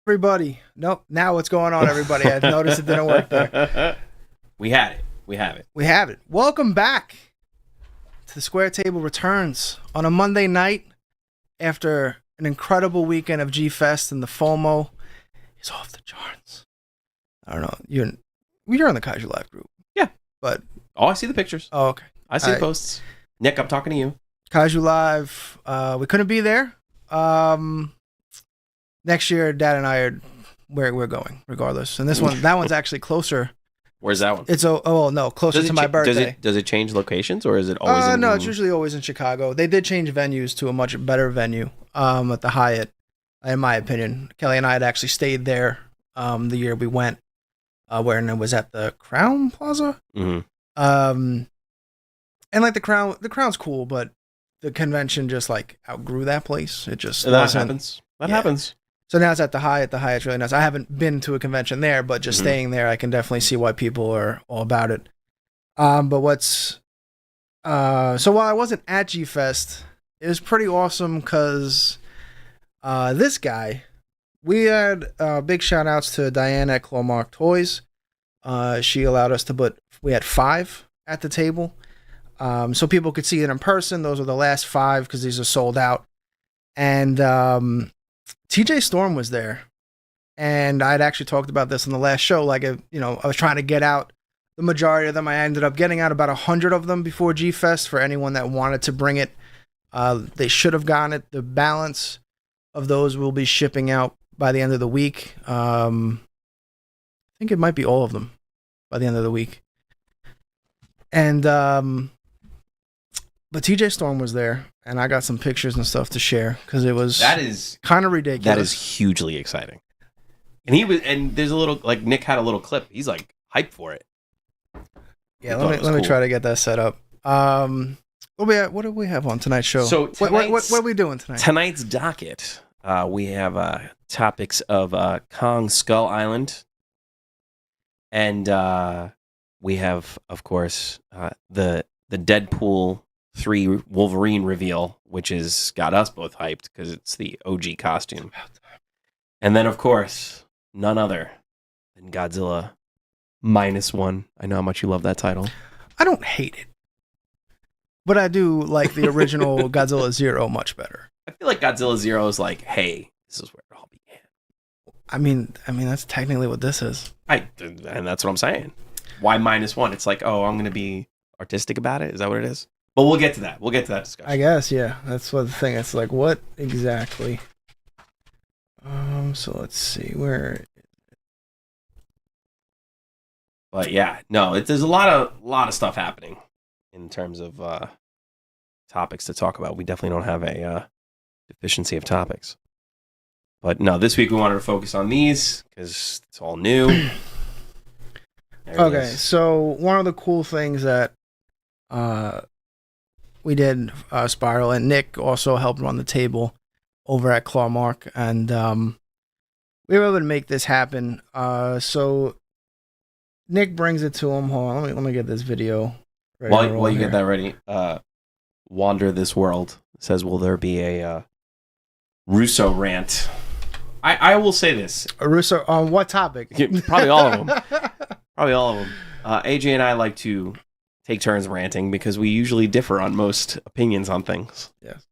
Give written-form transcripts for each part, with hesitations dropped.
Everybody. Nope. Now what's going on, everybody? I noticed it didn't work there. We had it. We have it. We have it. Welcome back to the Square Table Returns on a Monday night after an incredible weekend of G-Fest, and the FOMO is off the charts. I don't know. You're in the Kaiju Live group. Yeah. But I see the pictures. Oh, okay. I see the posts. Nick, I'm talking to you. Kaiju Live. We couldn't be there. Next year, Dad and I are we're going regardless. And that one's actually closer. Where's that one? It's closer to my birthday. Does it change locations, or is it always? No, it's usually always in Chicago. They did change venues to a much better venue at the Hyatt, in my opinion. Kelly and I had actually stayed there the year we went, where it was at the Crown Plaza. Mm-hmm. And like the Crown's cool, but the convention just like outgrew that place. It just happens. That happens. So now it's at the Hyatt. The Hyatt's really nice. I haven't been to a convention there, but just staying there, I can definitely see why people are all about it. So while I wasn't at G-Fest, it was pretty awesome because this guy, we had big shout outs to Diane at Clawmark Toys. She allowed us we had 5 at the table. So people could see it in person. Those were the last 5 because these are sold out. And TJ Storm was there, and I'd actually talked about this in the last show. Like, I was trying to get out the majority of them. I ended up getting out about 100 of them before G-Fest for anyone that wanted to bring it. They should have gotten it. The balance of those will be shipping out by the end of the week. I think it might be all of them by the end of the week. And but TJ Storm was there, and I got some pictures and stuff to share because that is kind of ridiculous. That is hugely exciting. And there's a little, like, Nick had a little clip. He's like hyped for it. Yeah, let me try to get that set up. What do we have on tonight's show? So what are we doing tonight? Tonight's docket, we have topics of Kong Skull Island, and we have, of course, the Deadpool 3 Wolverine reveal, which has got us both hyped because it's the OG costume. And then, of course, none other than Godzilla Minus One. I know how much you love that title. I don't hate it, but I do like the original Godzilla Zero much better. I feel like Godzilla Zero is like, hey, this is where it all began. I mean that's technically what this is. And that's what I'm saying. Why Minus One? It's like, oh, I'm going to be artistic about it. Is that what it is? But we'll get to that. We'll get to that discussion. I guess, yeah. That's what the thing. It's like, what exactly? So let's see where. But yeah, no, there's a lot of stuff happening in terms of topics to talk about. We definitely don't have a deficiency of topics. But no, this week we wanted to focus on these because it's all new. Okay, so one of the cool things that we did, Spiral, and Nick also helped run the table over at Clawmark, and we were able to make this happen. So Nick brings it to him. Hold on, let me get this video. While you get that ready, Wander This World says, will there be a Russo rant? I will say this. A Russo on what topic? Probably all of them. Probably all of them. AJ and I like to take turns ranting because we usually differ on most opinions on things. Yes.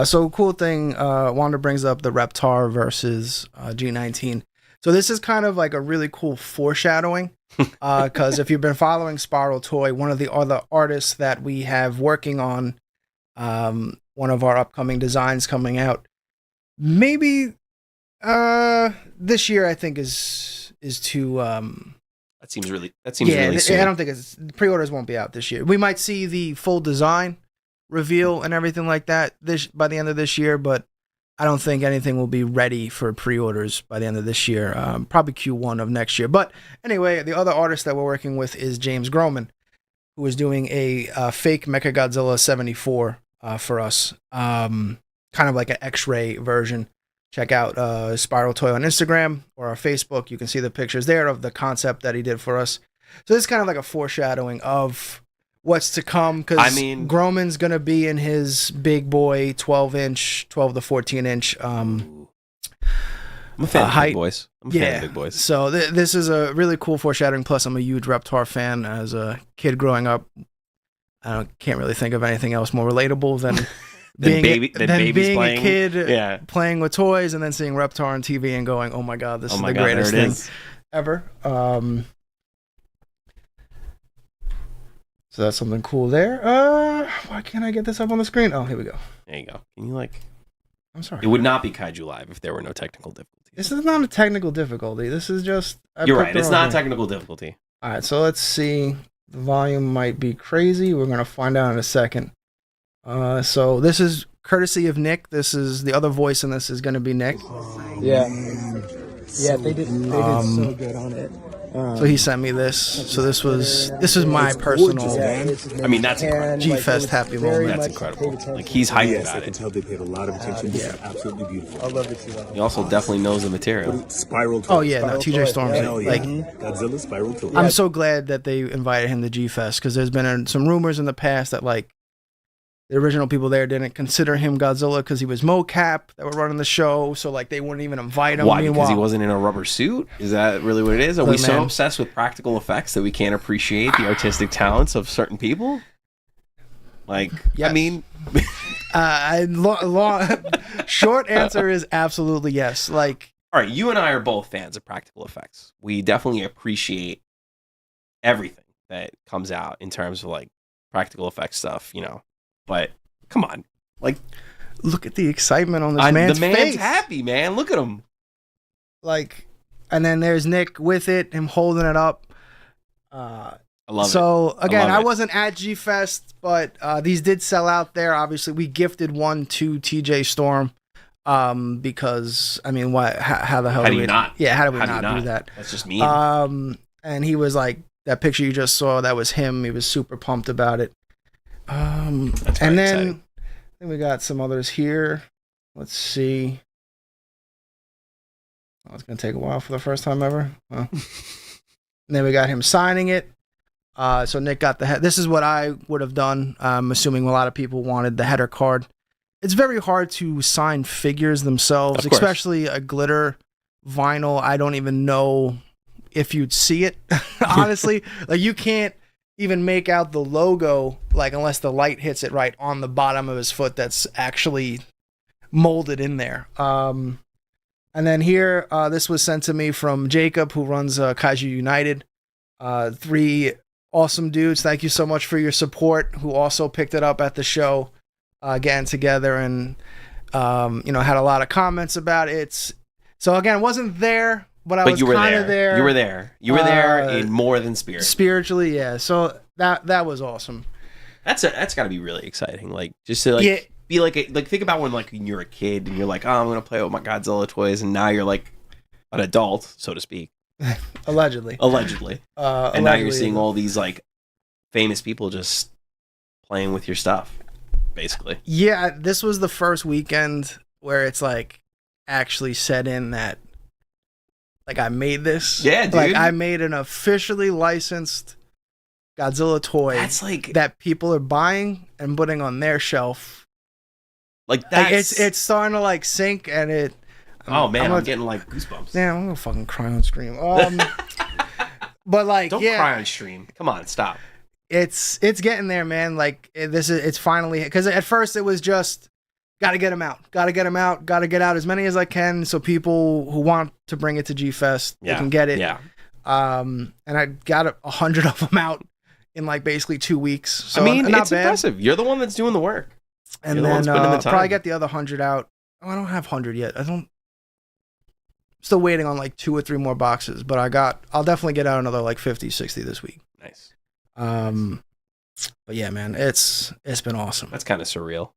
So cool thing, Wanda brings up the Reptar versus G19. So this is kind of like a really cool foreshadowing, because if you've been following Spiral Toy, one of the other artists that we have working on one of our upcoming designs coming out, maybe this year, I think is too. That seems really soon. I don't think pre-orders won't be out this year. We might see the full design reveal and everything like that by the end of this year, but I don't think anything will be ready for pre-orders by the end of this year. Probably Q1 of next year. But anyway, the other artist that we're working with is James Groman, who is doing a fake Mechagodzilla 74 for us, kind of like an X-ray version. Check out Spiral Toy on Instagram or our Facebook. You can see the pictures there of the concept that he did for us. So this is kind of like a foreshadowing of what's to come, because Groman's going to be in his big boy 12 to 14 inch I'm a fan of height. big boys. I'm a fan of big boys. So this is a really cool foreshadowing. Plus, I'm a huge Reptar fan. As a kid growing up, I can't really think of anything else more relatable than being a kid playing with toys and then seeing Reptar on TV and going, "Oh my god, this is the greatest thing ever." So that's something cool there. Why can't I get this up on the screen? Oh, here we go. There you go. Can you I'm sorry. It would not be Kaiju Live if there were no technical difficulties. This is not a technical difficulty. This is just... You're right. It's not a technical difficulty. All right, so let's see. The volume might be crazy. We're going to find out in a second. So this is courtesy of Nick. This is the other voice in this is going to be Nick. Yeah. Yeah, they did so good on it. So he sent me this. So this is my personal. I mean, that's incredible. G-Fest happy moment. That's incredible. Like he's hyped about I can it. tell they paid a lot of attention. This is absolutely beautiful. I love it. He also definitely knows the material. Spiral toy. Oh yeah, no, TJ Storm's like. Godzilla spiral toy. I'm so glad that they invited him to G-Fest because there's been some rumors in the past that like the original people there didn't consider him Godzilla because he was mocap that were running the show, so like they wouldn't even invite him. Why? Because he wasn't in a rubber suit? Is that really what it is? Are we so obsessed with practical effects that we can't appreciate the artistic talents of certain people? Like, yes. I mean, short answer is absolutely yes. Like, all right, you and I are both fans of practical effects. We definitely appreciate everything that comes out in terms of like practical effects stuff, you know. But come on, like, look at the excitement on this man's face. The man's happy, man. Look at him. Like, and then there's Nick with it, him holding it up. I love it. So again, I wasn't at G-Fest, but these did sell out there. Obviously, we gifted one to TJ Storm because I mean, what? How the hell? How do we not? Yeah, how do we not do that? That's just mean. And he was like, that picture you just saw, that was him. He was super pumped about it. And then we got some others here. Let's see. Oh, it's gonna take a while for the first time ever. Well. And then we got him signing it. So Nick got the head. This is what I would have done. I'm assuming a lot of people wanted the header card. It's very hard to sign figures themselves, especially a glitter vinyl. I don't even know if you'd see it. Honestly, like you can't even make out the logo, like unless the light hits it right on the bottom of his foot that's actually molded in there. And then here, this was sent to me from Jacob, who runs Kaiju United. 3 awesome dudes. Thank you so much for your support, who also picked it up at the show, getting together and, had a lot of comments about it. So again, wasn't there, but I was kind of there. You were there. You were there in more than spirit. Spiritually, yeah. So that was awesome. That's got to be really exciting. Like just to like be like think about when like you're a kid and you're like, oh, I'm gonna play with my Godzilla toys, and now you're like an adult, so to speak. Allegedly. And now you're seeing all these like famous people just playing with your stuff, basically. Yeah, this was the first weekend where it's like actually set in that. Like, I made this. Yeah, dude. Like, I made an officially licensed Godzilla toy that people are buying and putting on their shelf. Like, that's... Like, it's starting to, like, sink, and it... I'm getting, like, goosebumps. Yeah, I'm gonna fucking cry on stream. But, like, Don't cry on stream. Come on, stop. It's getting there, man. Like, it's finally... Because at first, it was just... Gotta get them out. Gotta get out as many as I can so people who want to bring it to G-Fest, they can get it. Yeah. And I got 100 of them out in like basically 2 weeks. So I mean, not it's bad. Impressive. You're the one that's doing the work. And You're then probably get the other 100 out. Oh, I don't have 100 yet. Still waiting on like 2 or 3 more boxes, but I'll definitely get out another like 50, 60 this week. Nice. But yeah, man, it's been awesome. That's kind of surreal.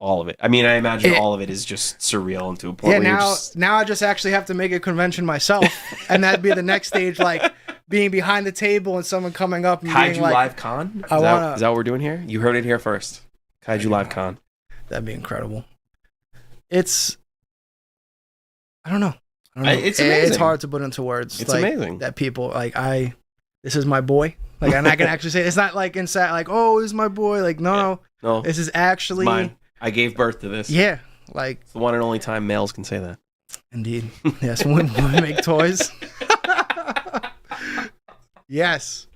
All of it. I mean, I imagine all of it is just surreal and to a point where now I just actually have to make a convention myself, and that'd be the next stage, like being behind the table and someone coming up and Kaiju being like, Live Con? Is that what we're doing here? You heard it here first. Kaiju Live Con. That'd be incredible. I don't know. It's amazing. It's hard to put into words. It's like, amazing that people like this is my boy. Like, and I can actually say it's not like inside like, oh, this is my boy. Like, no, this is actually mine. I gave birth to this. Yeah, like it's the one and only time males can say that. Indeed. Yes, when we make toys. Yes.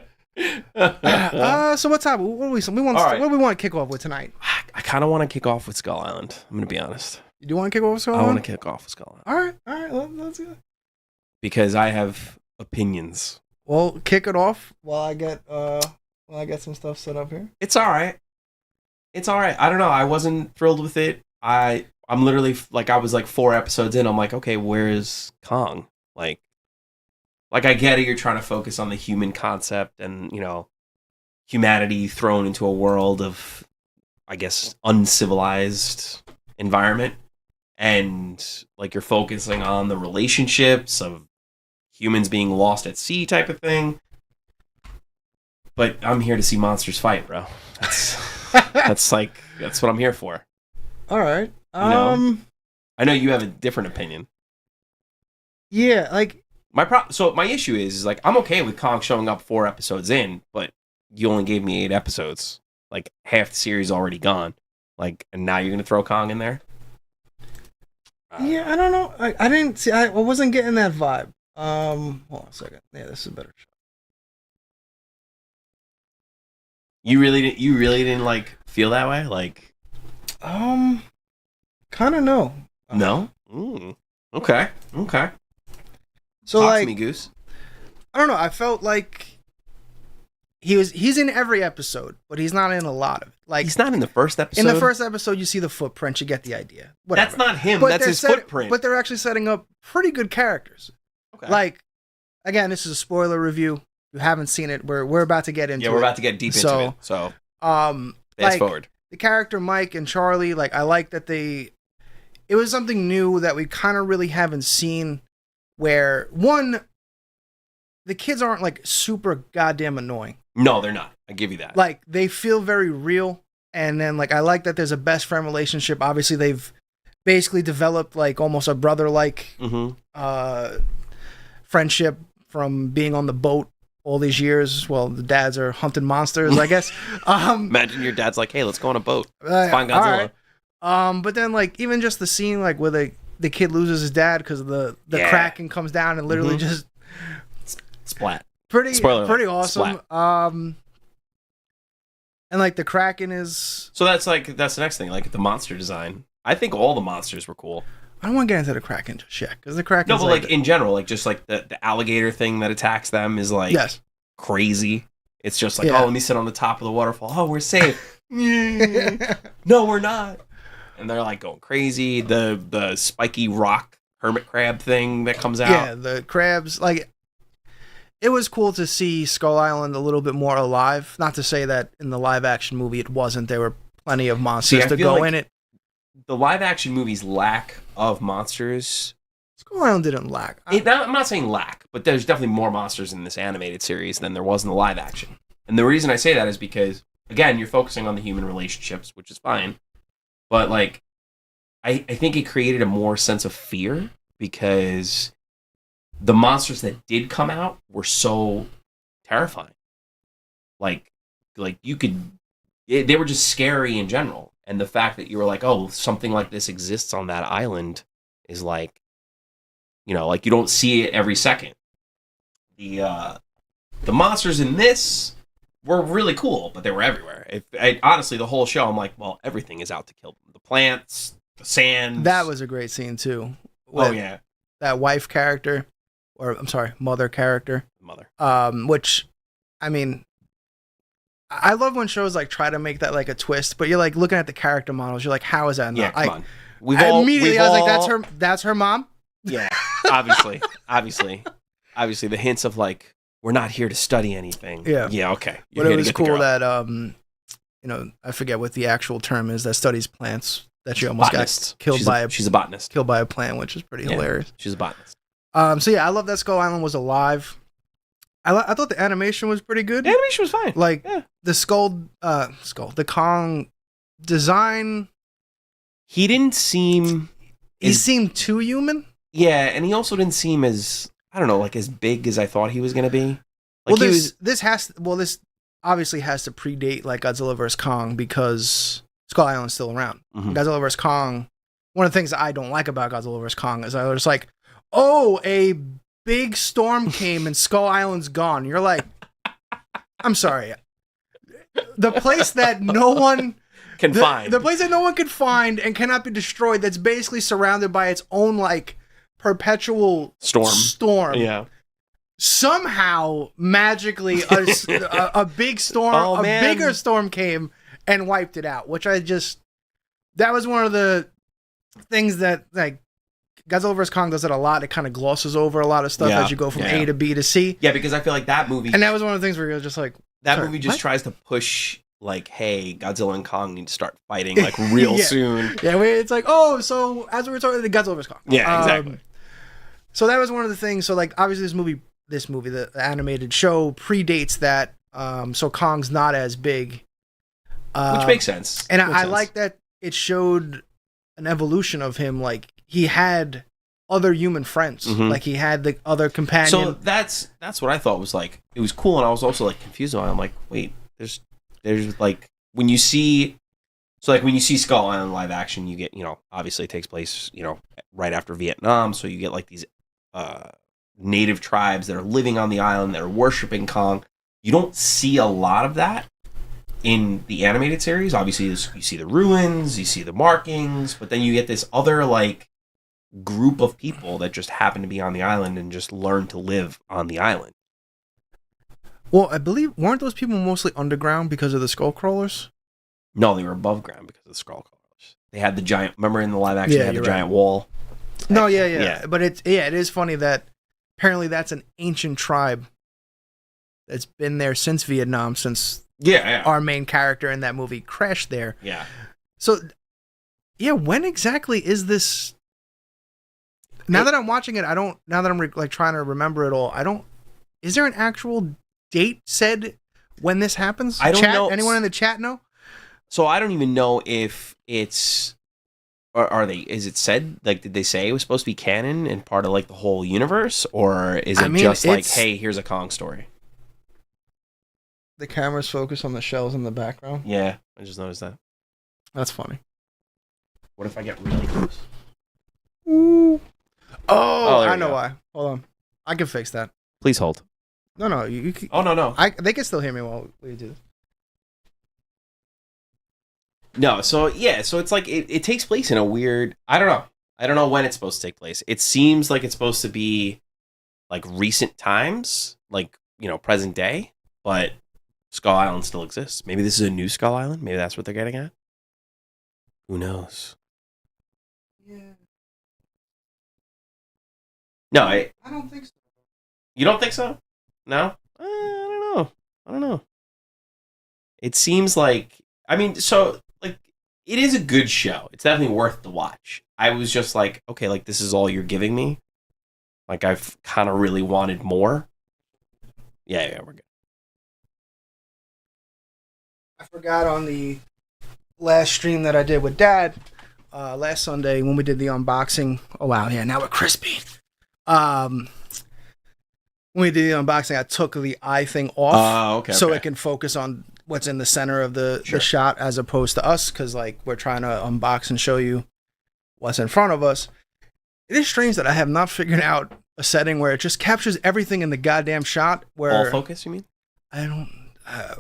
So what time? What do we want? Right. What do we want to kick off with tonight? I kind of want to kick off with Skull Island. I'm going to be honest. You do want to kick off with Skull I Island? want to kick off with Skull Island. All right. Let's go. Because I have opinions. Well, kick it off while I get some stuff set up here. It's all right. I don't know. I wasn't thrilled with it. I'm literally like, I was like 4 episodes in. I'm like, okay, where's Kong? Like I get it. You're trying to focus on the human concept and, you know, humanity thrown into a world of, I guess, uncivilized environment. And like, you're focusing on the relationships of humans being lost at sea type of thing. But I'm here to see monsters fight, bro. That's what I'm here for. All right. know? I know you have a different opinion. Yeah, like So my issue is like, I'm okay with Kong showing up 4 episodes in, but you only gave me 8 episodes. Like, half the series already gone. Like, and now you're gonna throw Kong in there? yeah, I don't know. I didn't see. I wasn't getting that vibe. Hold on a second. Yeah, this is a better shot. You really didn't like feel that way? Like, kind of no. no? Okay. So Talk like, to me, Goose. I don't know. I felt like he's in every episode, but he's not in a lot of it. Like, He's not in the first episode. in the first episode, you see the footprint, you get the idea. Whatever. That's not him. But That's they're his footprint. But they're actually setting up pretty good characters. Okay. Like, again, this is a spoiler review. If you haven't seen it, we're about to get into it. yeah, we're about to get deep into it. So fast fast forward. The character Mike and Charlie, like, I like that it was something new that we kind of really haven't seen, where one, the kids aren't like super goddamn annoying. No, they're not. I give you that. Like, they feel very real. And then, like, I like that there's a best friend relationship. Obviously, they've basically developed like almost a brother-like friendship from being on the boat all these years. Well, the dads are hunting monsters, I guess. Imagine your dad's like, "Hey, let's go on a boat. Find all Godzilla." right. But then, like, even just the scene, like, where the kid loses his dad because the Kraken comes down and literally just Splat. pretty Spoiler alert. awesome. Splat. And like the Kraken is. So that's the next thing, like the monster design. I think all the monsters were cool. I don't want to get into the Kraken just yet, because the Kraken. No, but like in general, like just like the alligator thing that attacks them is like crazy. It's just like, oh, let me sit on the top of the waterfall. Oh, we're safe. No, we're not. And they're like going crazy. The spiky rock hermit crab thing that comes out. Yeah, the crabs. Like, it was cool to see Skull Island a little bit more alive. Not to say that in the live action movie it wasn't. There were plenty of monsters to go in it. The live action movie's lack of monsters. Skull Island didn't lack. I'm not saying lack, but there's definitely more monsters in this animated series than there was in the live action. And the reason I say that is because, again, you're focusing on the human relationships, which is fine. But, like, I think it created a more sense of fear because the monsters that did come out were so terrifying. Like you could... they were just scary in general. And the fact that you were like, oh, something like this exists on that island is like, you know, like you don't see it every second. The monsters in this were really cool, but they were everywhere. Honestly, the whole show, I'm like, well, everything is out to kill them. The plants, the sand. That was a great scene too. Oh yeah, that wife character, or I'm sorry, mother character. Mother. Which, I mean, I love when shows like try to make that like a twist, but you're like looking at the character models, you're like, how is that not? Yeah, come on. Immediately I was like, that's her mom. Yeah, obviously, the hints of like, we're not here to study anything. Yeah, okay. But it was cool that you know, I forget what the actual term is that studies plants. That she almost got killed she's a botanist. Killed by a plant, which is pretty hilarious. She's a botanist. So yeah, I love that Skull Island was alive. I thought the animation was pretty good. The animation was fine. Like the Kong design. He didn't seem. He seemed too human. Yeah, and he also didn't seem as, I don't know, like as big as I thought he was going to be. Like, well, this obviously has to predate like Godzilla vs Kong because Skull Island's still around. Mm-hmm. Godzilla vs Kong one of the things that I don't like about Godzilla vs. Kong is I was like, oh, a big storm came and Skull Island's gone. You're like, I'm sorry. The place that no one Can find. The place that no one could find and cannot be destroyed, that's basically surrounded by its own like perpetual storm. Yeah. Somehow, magically, a big storm, bigger storm came and wiped it out. Which that was one of the things that like Godzilla vs. Kong does it a lot. It kind of glosses over a lot of stuff as you go from A to B to C. Yeah, because I feel like that movie, and that was one of the things where you're just like, that movie just tries to push like, hey, Godzilla and Kong need to start fighting like real soon. Yeah, it's like, oh, so as we were talking, the Godzilla vs. Kong. Yeah, exactly. So that was one of the things. So like, obviously, this movie, the animated show, predates that. So Kong's not as big, which makes sense. And I like that it showed an evolution of him. Like he had other human friends. Like he had the other companion. So that's what I thought was like, it was cool, and I was also like confused about it. I'm like, wait, there's like when you see Skull Island live action, you get, obviously it takes place, right after Vietnam, so you get like these native tribes that are living on the island that are worshiping Kong. You don't see a lot of that in the animated series. Obviously, you see the ruins, you see the markings, but then you get this other like group of people that just happen to be on the island and just learn to live on the island. Well, I believe, weren't those people mostly underground because of the skull crawlers? No, they were above ground because of the skull crawlers. They had the giant, remember in the live action, they had the giant wall? No, yeah. But it is funny that apparently that's an ancient tribe that's been there since Vietnam, since our main character in that movie crashed there. Yeah. So, when exactly is this? Now that I'm watching it, now that I'm like trying to remember it all, is there an actual date said when this happens? I don't know. Anyone in the chat know? So I don't even know if it's, or is it said, like, did they say it was supposed to be canon and part of like the whole universe, or is it just like, hey, here's a Kong story? The camera's focused on the shells in the background. Yeah, I just noticed that. That's funny. What if I get really close? Ooh. Oh, I know go. why. Hold on. I can fix that. Please hold. No, you can. Oh, no. They can still hear me while we do this. No, so it's like it takes place in a weird, I don't know when it's supposed to take place. It seems like it's supposed to be like recent times, like, present day, but Skull Island still exists. Maybe this is a new Skull Island. Maybe that's what they're getting at. Who knows? Yeah. No, I don't think so. You don't think so? No? I don't know. It seems like, like, it is a good show. It's definitely worth the watch. I was just like, okay, like, this is all you're giving me? Like, I've kind of really wanted more. Yeah, we're good. I forgot on the last stream that I did with Dad, last Sunday when we did the unboxing. Oh, wow, yeah, now we're crispy. When we did the unboxing, I took the eye thing off so it can focus on what's in the center of the shot as opposed to us, because like we're trying to unbox and show you what's in front of us. It is strange that I have not figured out a setting where it just captures everything in the goddamn shot. Where all focus, you mean? I don't.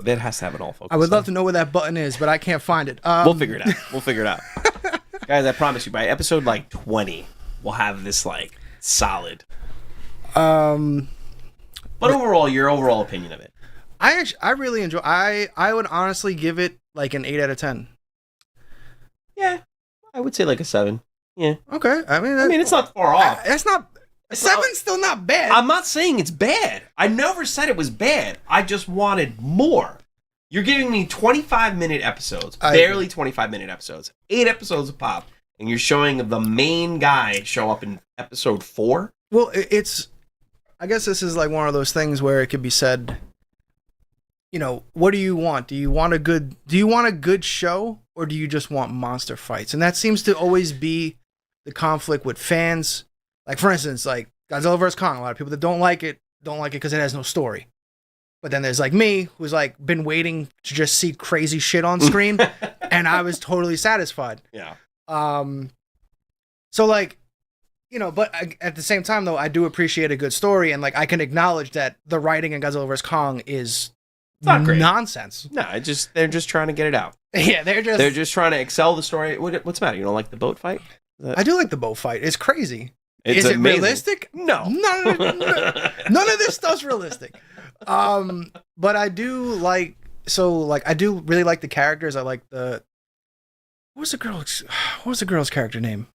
That has to have an all focus. I would love to know where that button is, but I can't find it. We'll figure it out. Guys, I promise you, by episode like 20, we'll have this like solid. But overall, your overall opinion of it? I really enjoy. I would honestly give it like an 8 out of 10. Yeah, I would say like a 7. Yeah. Okay. I mean, it's not far off. It's not. 7's still not bad. I'm not saying it's bad. I never said it was bad. I just wanted more. You're giving me 25-minute episodes, barely 25-minute episodes, 8 episodes a pop, and you're showing the main guy show up in episode 4. Well, I guess this is like one of those things where it could be said, what do you want? Do you want a good show, or do you just want monster fights? And that seems to always be the conflict with fans. Like, for instance, like Godzilla vs. Kong, a lot of people that don't like it because it has no story. But then there's like me, who's like been waiting to just see crazy shit on screen, and I was totally satisfied. Yeah. So like, but at the same time though, I do appreciate a good story, and like I can acknowledge that the writing in Godzilla vs Kong is not great. Nonsense. No, they're just trying to get it out. Yeah, they're just trying to excel the story. What's the matter? You don't like the boat fight? I do like the boat fight. It's crazy. Is it amazing. realistic? No. None of this stuff's realistic. But I do like. So like I do really like the characters. I like what was the girl's character name?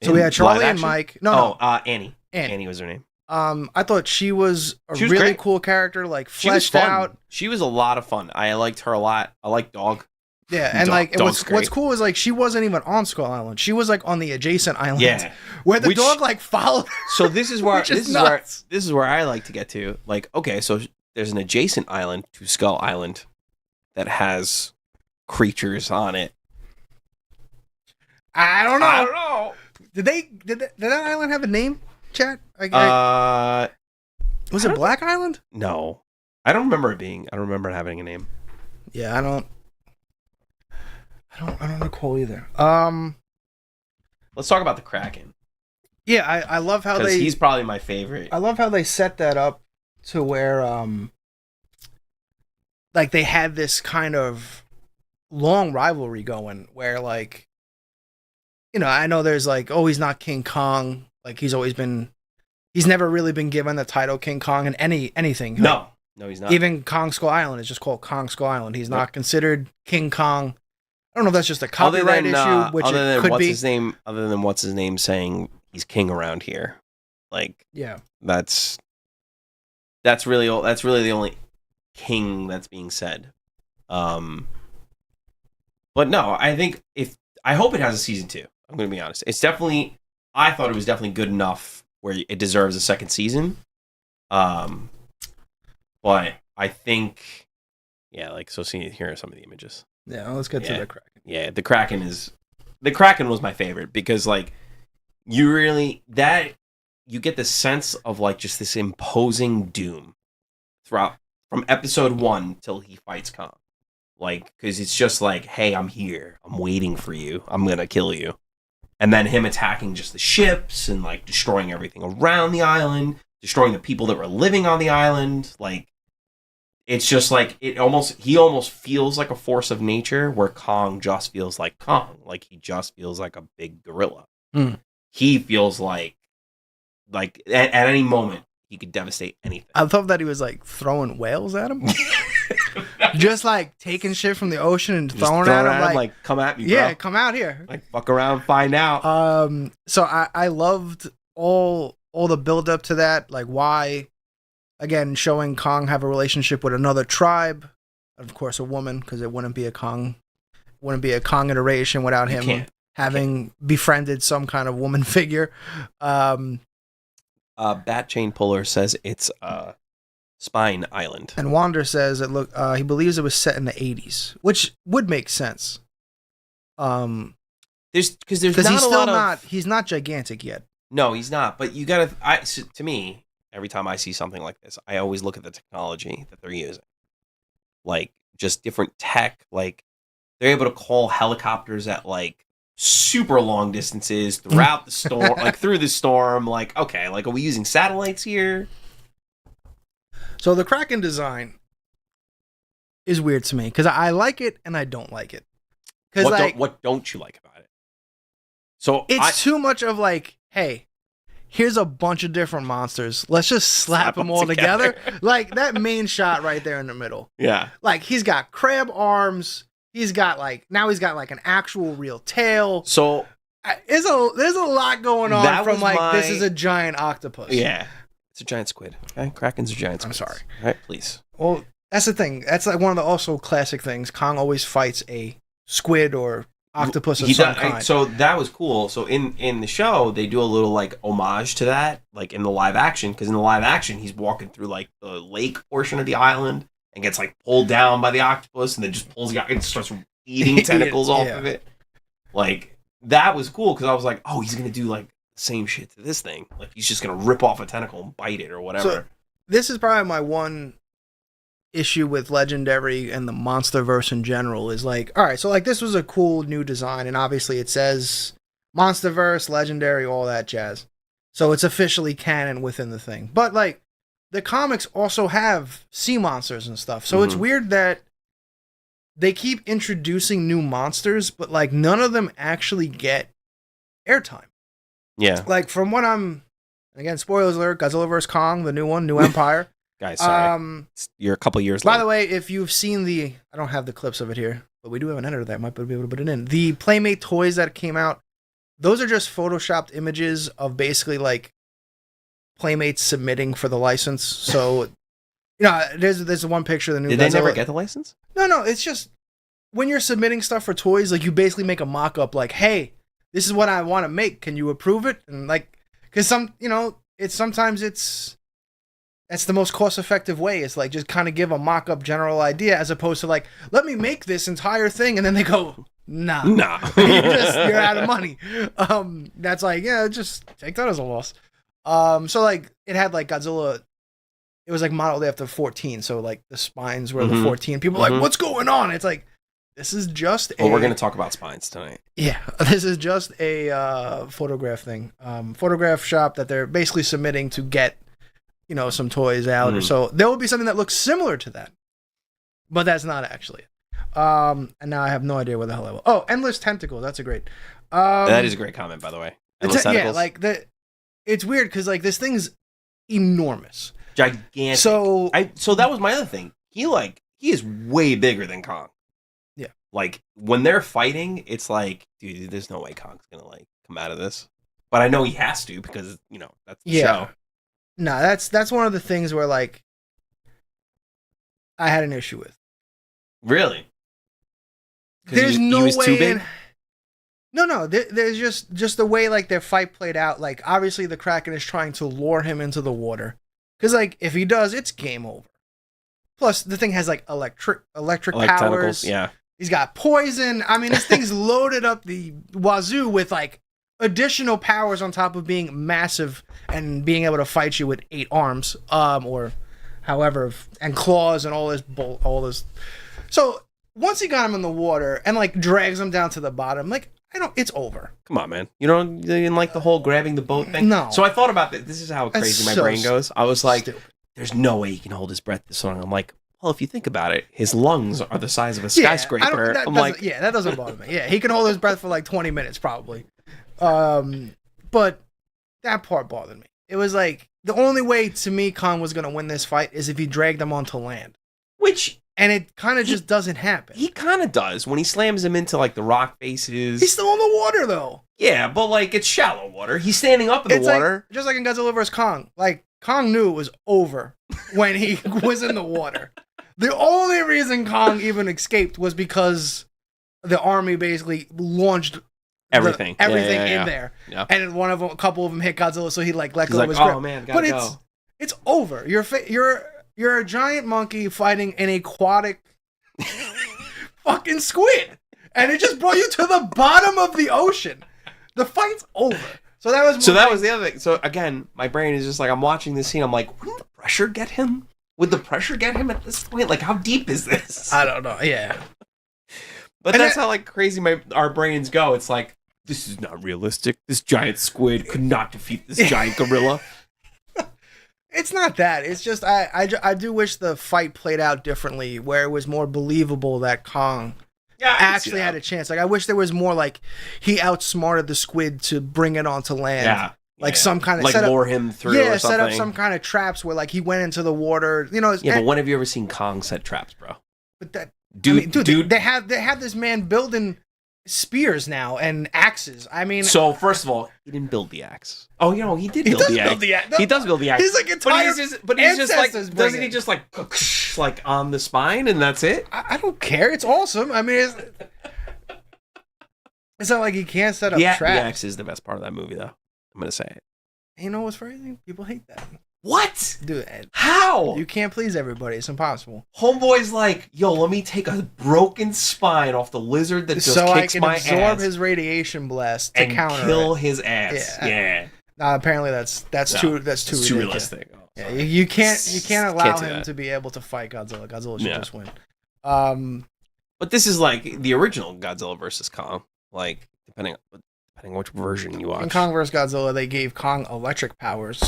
So we had Charlie and Mike. No. Annie. Annie was her name. I thought she was really great. cool character, like She was fleshed fun. out. She was a lot of fun. I liked her a lot. I like Dog. Yeah, and like what's cool is like she wasn't even on Skull Island. She was like on the adjacent island. Yeah. Where the dog like followed her. So this is where nuts. this is where I like to get to. Like, okay, so there's an adjacent island to Skull Island that has creatures on it. I don't know. Did that island have a name, chat? Was it Black Island? No. I don't remember it having a name. Yeah, I don't recall either. Let's talk about the Kraken. Yeah, I love how he's probably my favorite. I love how they set that up to where like they had this kind of long rivalry going where like I know there's like, oh, he's not King Kong, like he's never really been given the title King Kong in anything. No, he's not. Even Kong Skull Island is just called Kong Skull Island. He's not considered King Kong. I don't know if that's just a copyright issue, which it could be. Other than what's his name saying he's king around here, like yeah, that's really the only king that's being said. But no, I hope it has a season 2. I'm going to be honest. I thought it was definitely good enough where it deserves a second season. But I think, yeah, like, so here are some of the images. Yeah, let's get to the Kraken. Yeah, the Kraken was my favorite because like you get the sense of like just this imposing doom throughout from episode 1 till he fights Kong. Like, because it's just like, hey, I'm here. I'm waiting for you. I'm going to kill you. And then him attacking just the ships and like destroying everything around the island, destroying the people that were living on the island. Like, it's just like he almost feels like a force of nature where Kong just feels like Kong. Like he just feels like a big gorilla. He feels like at any moment he could devastate anything. I thought that he was like throwing whales at him. Just like taking shit from the ocean and throwing at him like come at me, bro. Yeah, come out here. Like fuck around, find out. So I loved all the build up to that, like why, again, showing Kong have a relationship with another tribe, of course a woman, because it wouldn't be a Kong iteration without him having befriended some kind of woman figure. Bat Chain Puller says it's Spine Island. And Wander says he believes it was set in the 80s, which would make sense. There's not he's not gigantic yet. No, he's not. But you gotta. To me, every time I see something like this, I always look at the technology that they're using, like just different tech. Like they're able to call helicopters at like super long distances throughout the storm, like through the storm. Like, okay, like are we using satellites here? So the Kraken design is weird to me because I like it and I don't like it. What don't you like about it? So it's too much of like, hey, here's a bunch of different monsters. Let's just slap them all together. Like that main shot right there in the middle. Yeah. Like he's got crab arms. He's got like an actual real tail. So there's a lot going on from like this is a giant octopus. Yeah. It's a giant squid. Okay? Kraken's a giant squid. I'm sorry. All right, please. Well, that's the thing. That's like one of the also classic things. Kong always fights a squid or octopus of some kind. So that was cool. So in the show, they do a little like homage to that, like in the live action, because in the live action, he's walking through like the lake portion of the island and gets like pulled down by the octopus, and then just pulls the and starts eating tentacles off of it. Like that was cool because I was like, oh, he's gonna do like the same shit to this thing. Like he's just gonna rip off a tentacle and bite it or whatever. So, this is probably my one issue with Legendary and the MonsterVerse in general is like, all right, so like this was a cool new design, and obviously it says MonsterVerse, Legendary, all that jazz. So it's officially canon within the thing. But like the comics also have sea monsters and stuff. So it's weird that they keep introducing new monsters, but like none of them actually get airtime. Yeah. Like from what I'm, again, spoilers alert, Godzilla vs. Kong, the new one, New Empire. Guys, sorry. You're a couple years late. By the way, if you've seen I don't have the clips of it here, but we do have an editor that might be able to put it in. The Playmate toys that came out, those are just photoshopped images of basically like Playmates submitting for the license. So, there's one picture of the new Did Godzilla. they never get the license? No, it's just when you're submitting stuff for toys, like you basically make a mock-up like, hey, this is what I want to make. Can you approve it? And like, because that's the most cost-effective way. It's like just kind of give a mock-up general idea as opposed to like, let me make this entire thing, and then they go, nah, you're out of money. That's like, yeah, just take that as a loss. So like it had like Godzilla. It was like modeled after 14, so like the spines were the 14. People are like, what's going on? It's like, this is just we're going to talk about spines tonight. Yeah, this is just a photograph thing. Photograph shop that they're basically submitting to get, some toys out. So there will be something that looks similar to that. But that's not actually it. And now I have no idea where the hell I will. Oh, Endless Tentacles. That's a great. That is a great comment, by the way. Endless Tentacles. Yeah, like it's weird because like this thing's enormous. Gigantic. So that was my other thing. He is way bigger than Kong. Yeah. Like when they're fighting, it's like, dude, there's no way Kong's gonna like come out of this. But I know he has to because that's the show. No, that's one of the things where like I had an issue with. Really? There's he no was way. Too big? No. There's just the way like their fight played out. Like obviously the Kraken is trying to lure him into the water. Because, like, if he does, it's game over. Plus, the thing has, like, electric powers. Yeah. He's got poison. I mean, this thing's loaded up the wazoo with, like, additional powers on top of being massive and being able to fight you with 8 arms, or however, and claws and all this. So, once he got him in the water and, like, drags him down to the bottom, like, it's over. Come on, man. You didn't like the whole grabbing the boat thing? No. So I thought about this. This is how crazy my brain goes. I was like, stupid. There's no way he can hold his breath this long. I'm like, well, if you think about it, his lungs are the size of a skyscraper. That doesn't bother me. Yeah, he can hold his breath for like 20 minutes probably. But that part bothered me. It was like, the only way to me Kong was going to win this fight is if he dragged him onto land. And it kind of just doesn't happen. He kind of does when he slams him into like the rock faces. He's still in the water though. Yeah, but like it's shallow water. He's standing up in the water. Just like in Godzilla vs. Kong. Like Kong knew it was over when he was in the water. The only reason Kong even escaped was because the army basically launched everything in there. Yeah. And a couple of them hit Godzilla, so he like let He's go like, of his grip. oh man, gotta go. It's over. You're a giant monkey fighting an aquatic fucking squid. And it just brought you to the bottom of the ocean. The fight's over. So that was the other thing. So again, my brain is just like, I'm watching this scene. I'm like, wouldn't the pressure get him? Would the pressure get him at this point? Like, how deep is this? I don't know. Yeah. But that's how like crazy our brains go. It's like, this is not realistic. This giant squid could not defeat this giant gorilla. It's not that. It's just I do wish the fight played out differently, where it was more believable that Kong actually had a chance. Like I wish there was more like he outsmarted the squid to bring it onto land. Yeah. Like some kind of like lure him through. Yeah, or something. set up some kind of traps where like he went into the water. But when have you ever seen Kong set traps, bro? But that dude, they have this man building spears now and axes. I mean, so first of all, he didn't build the axe. Oh, he did build the axe. He does build the axe. He's like entire but he's just like, doesn't he just like on the spine and that's it? I don't care. It's awesome. I mean, it's not like he can't set up traps. The axe is the best part of that movie, though. I'm gonna say it. You know what's crazy? People hate that. What? Dude, how? You can't please everybody. It's impossible. Homeboy's like, yo, let me take a broken spine off the lizard that just kicks my ass. So I can absorb his radiation blast to counter kill his ass. Yeah. Apparently that's too realistic. Oh, yeah, you can't allow him to be able to fight Godzilla. Godzilla should just win. But this is like the original Godzilla versus Kong. Like, depending on depending on which version you watch. In Kong vs. Godzilla, they gave Kong electric powers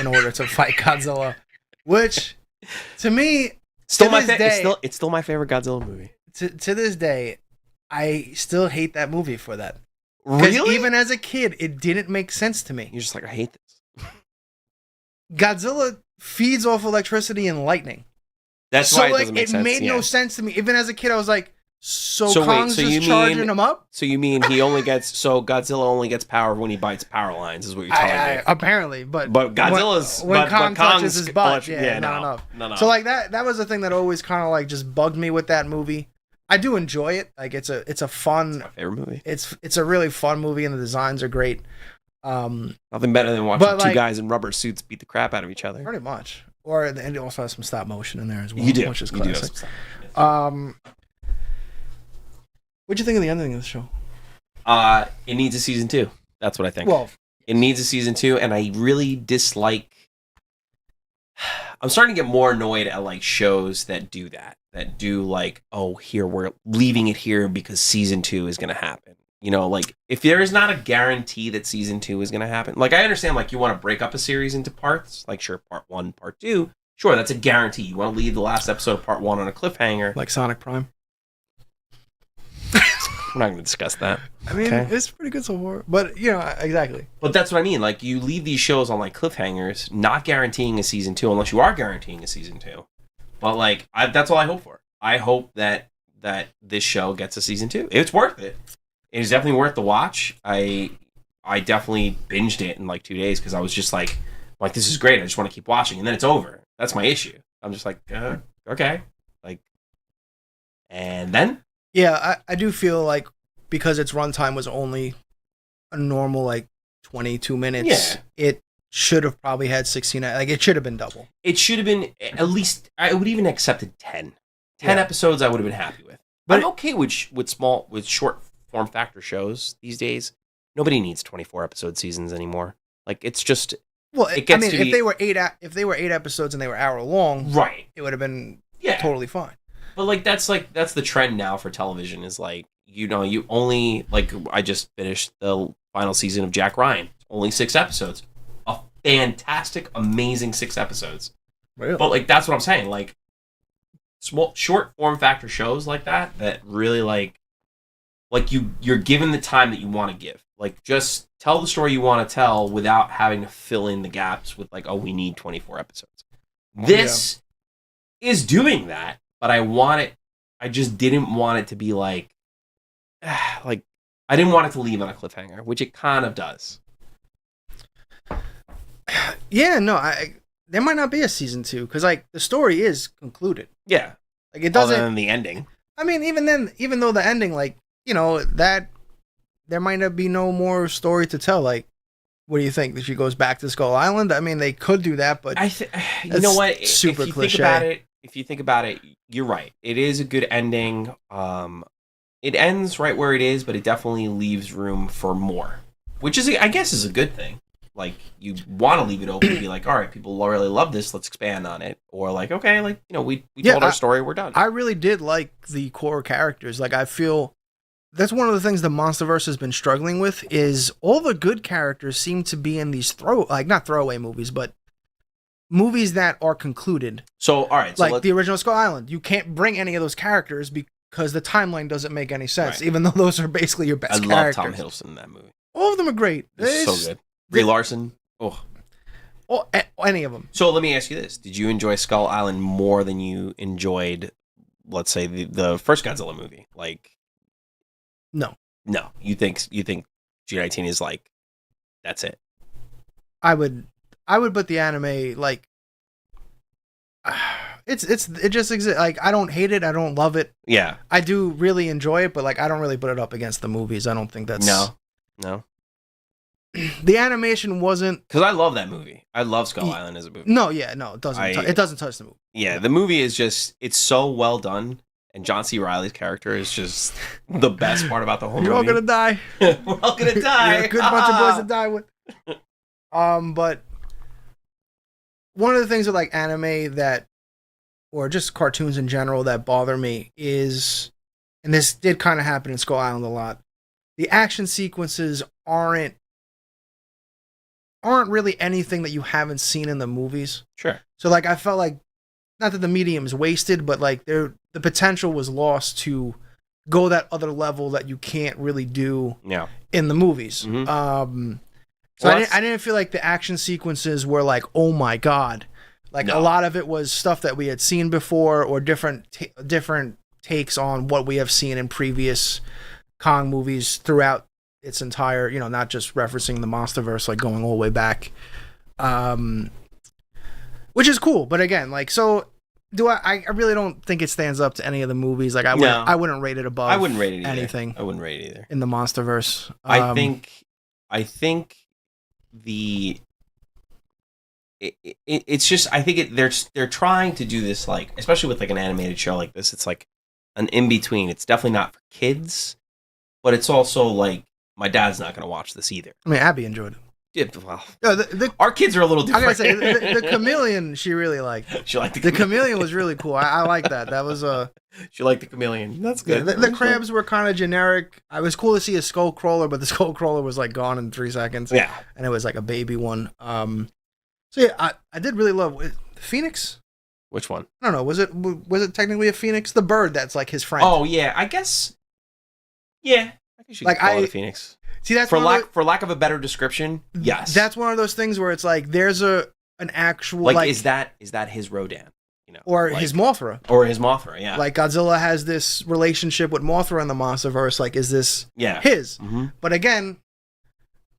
in order to fight Godzilla, which, to me, Still to my this day, it's still my favorite Godzilla movie. to this day, I still hate that movie for that. Because Really? even as a kid, it didn't make sense to me. You're just like, I hate this. Godzilla feeds off electricity and lightning. That's So why it like doesn't make it sense. made no sense to me. Even as a kid, I was like, so So wait, Kong's so you just charging mean- him up? So you mean Godzilla only gets power when he bites power lines? Is what you're telling me? Apparently, but Godzilla's when Kong touches Kong's his butt, electric- yeah, not enough. No. So like that was the thing that always kind of like just bugged me with that movie. I do enjoy it. Like it's a fun. my favorite movie. It's a really fun movie and the designs are great. Nothing better than watching but, two like- guys in rubber suits beat the crap out of each other. Pretty much. And it also has some stop motion in there as well. You do, which is You do have classic. some stuff. What'd you think of the ending of the show? It needs a season 2. That's what I think. Well, It needs a season 2, and I really dislike. I'm starting to get more annoyed at like shows that do that. That do like, oh, here we're leaving it here because season 2 is going to happen. You know, like if there is not a guarantee that season 2 is going to happen, like I understand, like you want to break up a series into parts, like sure, part 1, part 2, sure, that's a guarantee. You want to leave the last episode of part 1 on a cliffhanger. like Sonic Prime. We're not going to discuss that. I mean, Okay. it's pretty good so far. But you know, exactly. But that's what I mean. Like you leave these shows on like cliffhangers, not guaranteeing a season 2 unless you are guaranteeing a season 2. But like that's all I hope for. I hope that this show gets a season 2. It's worth it. It is definitely worth the watch. I definitely binged it in like 2 days because I was just like this is great. I just want to keep watching, and then it's over. That's my issue. I'm just like okay, like, and then Yeah, I do feel like because its runtime was only a normal like 22 minutes, Yeah. it should have probably had 16. Like it should have been double. it should have been at least. I would even accepted 10 Yeah. episodes. I would have been happy with. But I'm okay with short form factor shows these days. Nobody needs 24 episode seasons anymore. Like it's just Well, It I gets mean, to if be- they were eight episodes and they were hour long, right. it would have been Yeah. totally fine. But like that's the trend now for television is like, you know, you only like I just finished the final season of Jack Ryan. Only 6 episodes. A fantastic, amazing 6 episodes. Really? But like that's what I'm saying. Like small short form factor shows like that really like you're given the time that you want to give. Like just tell the story you want to tell without having to fill in the gaps with like, oh, we need 24 episodes. This is doing that, but I just didn't want it to be like I didn't want it to leave on a cliffhanger, which it kind of does. Yeah, no, there might not be a season 2 because like the story is concluded. Yeah. Like it Other doesn't. than the ending. I mean, even then, even though the ending, like you know, that there might not be no more story to tell. Like, what do you think? That she goes back to Skull Island? I mean, they could do that, but You That's know what? super if you cliche. think about it, you're right. It is a good ending. It ends right where it is, but it definitely leaves room for more, which is, I guess, is a good thing. Like you want to leave it open and be like, all right, people really love this. Let's expand on it. Or like, okay, like you know, we Yeah, told our story. We're done. I really did like the core characters. Like, I feel that's one of the things the MonsterVerse has been struggling with is all the good characters seem to be in these not throwaway movies, but movies that are concluded. So all right, so Like the original Skull Island, you can't bring any of those characters because the timeline doesn't make any sense, Right. even though those are basically your best I love characters. Tom Hiddleston in that movie. All of them are great. It's so good. Brie Larson. Oh. Any of them. So let me ask you this: did you enjoy Skull Island more than you enjoyed, let's say, the first Godzilla movie? Like, No. You think G19 is like, that's it? I would put the anime like it just exists. Like I don't hate it, I don't love it. Yeah. I do really enjoy it, but like I don't really put it up against the movies. I don't think that's No. The animation wasn't. Because I love that movie. I love Skull Island as a movie. No, yeah, no, it doesn't. It doesn't touch the movie. Yeah, the movie is just, it's so well done. And John C. Reilly's character is just the best part about the whole You're all movie. gonna die. We're all gonna die. You're a good bunch of boys to die with. But one of the things with like anime that, or just cartoons in general that bother me is, and this did kind of happen in Skull Island a lot, the action sequences aren't really anything that you haven't seen in the movies. Sure. So like I felt like, not that the medium's wasted, but like the potential was lost to go that other level that you can't really do in the movies. Mm-hmm. So I didn't feel like the action sequences were like, oh my god. Like a lot of it was stuff that we had seen before, or different takes on what we have seen in previous Kong movies throughout its entire, not just referencing the MonsterVerse, like going all the way back, which is cool. But again, like, so do I really don't think it stands up to any of the movies. Like I wouldn't rate it above. I wouldn't rate it anything. I wouldn't rate it either in the MonsterVerse. I think it's just, I think they're trying to do this, like, especially with like an animated show like this, it's like an in between. It's definitely not for kids, but it's also like my dad's not going to watch this either. I mean, Abby enjoyed it. Yeah, well, our kids are a little different. I gotta say, the chameleon she really liked. She liked the chameleon was really cool. I like that. That was She liked the chameleon. That's good. Yeah, the crabs were kind of generic. It was cool to see a skull crawler, but the skull crawler was like gone in 3 seconds. Yeah, and it was like a baby one. So yeah, I did really love the Phoenix. Which one? I don't know. Was it technically a Phoenix? The bird that's like his friend. Oh yeah, I guess. Yeah, I guess you could call it a Phoenix. See, that's for lack of a better description. Yes, that's one of those things where it's like there's an actual like is that his Rodan, or like, his Mothra, yeah. Like Godzilla has this relationship with Mothra in the MonsterVerse. Like, is this his? Mm-hmm. But again,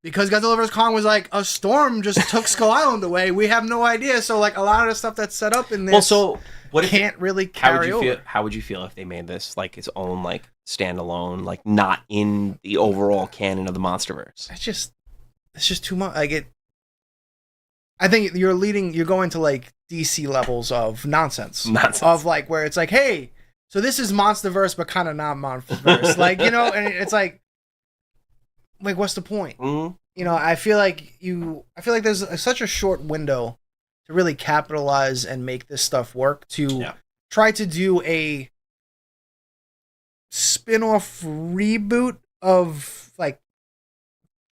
because Godzilla vs Kong was like a storm just took Skull Island away, we have no idea. So like a lot of the stuff that's set up in this, well, so what can't really carry over. How would you feel if they made this like its own like standalone, like not in the overall canon of the MonsterVerse? It's just too much. Like I think you're going to like DC levels of nonsense. Of like where it's like, hey, so this is MonsterVerse, but kind of not MonsterVerse. Like, and it's like what's the point? Mm-hmm. I feel like there's such a short window to really capitalize and make this stuff work, to try to do a spin-off reboot of like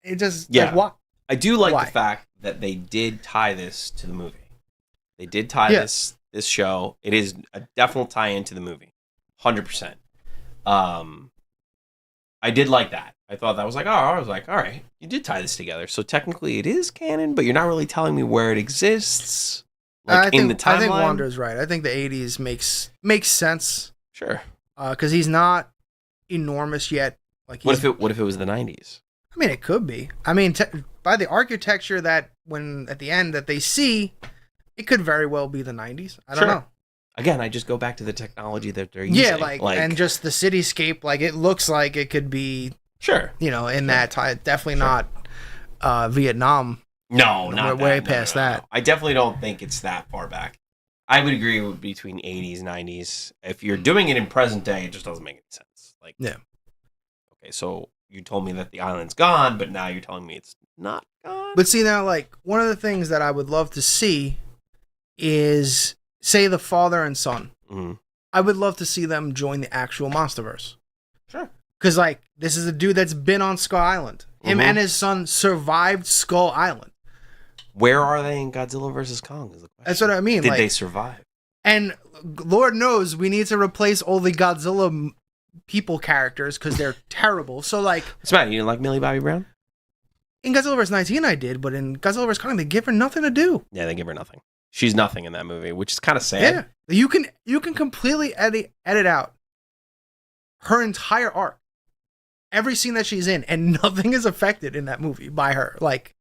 it just like, what? I do like the fact that they did tie this to the movie. They did tie this show. It is a definite tie-in to the movie, 100%. I did like that. I thought that was like, all right, you did tie this together. So technically it is canon, but you're not really telling me where it exists. Like in the timeline. I think Wander's right. I think the 80s makes sense. Sure. Because he's not enormous yet. Like, what if it was the 90s? I mean, it could be. I mean, by the architecture that when at the end that they see, it could very well be the 90s. I don't know. Again, I just go back to the technology that they're using. Yeah, like and just the cityscape. Like it looks like it could be. Sure. In that time, definitely not Vietnam. No, we're not way past that. No. I definitely don't think it's that far back. I would agree with between 80s, 90s. If you're doing it in present day, it just doesn't make any sense. Like, yeah. Okay, so you told me that the island's gone, but now you're telling me it's not gone. But see, now, like, one of the things that I would love to see is, say, the father and son. Mm-hmm. I would love to see them join the actual MonsterVerse. Sure. Because, like, this is a dude that's been on Skull Island. Him and his son survived Skull Island. Where are they in Godzilla vs. Kong is the question. That's what I mean. Did they survive? And Lord knows we need to replace all the Godzilla people characters because they're terrible. So, like... What's the matter? You didn't like Millie Bobby Brown? In Godzilla vs. 19 I did, but in Godzilla vs. Kong they give her nothing to do. Yeah, they give her nothing. She's nothing in that movie, which is kind of sad. Yeah. You can completely edit out her entire arc. Every scene that she's in, and nothing is affected in that movie by her. Like,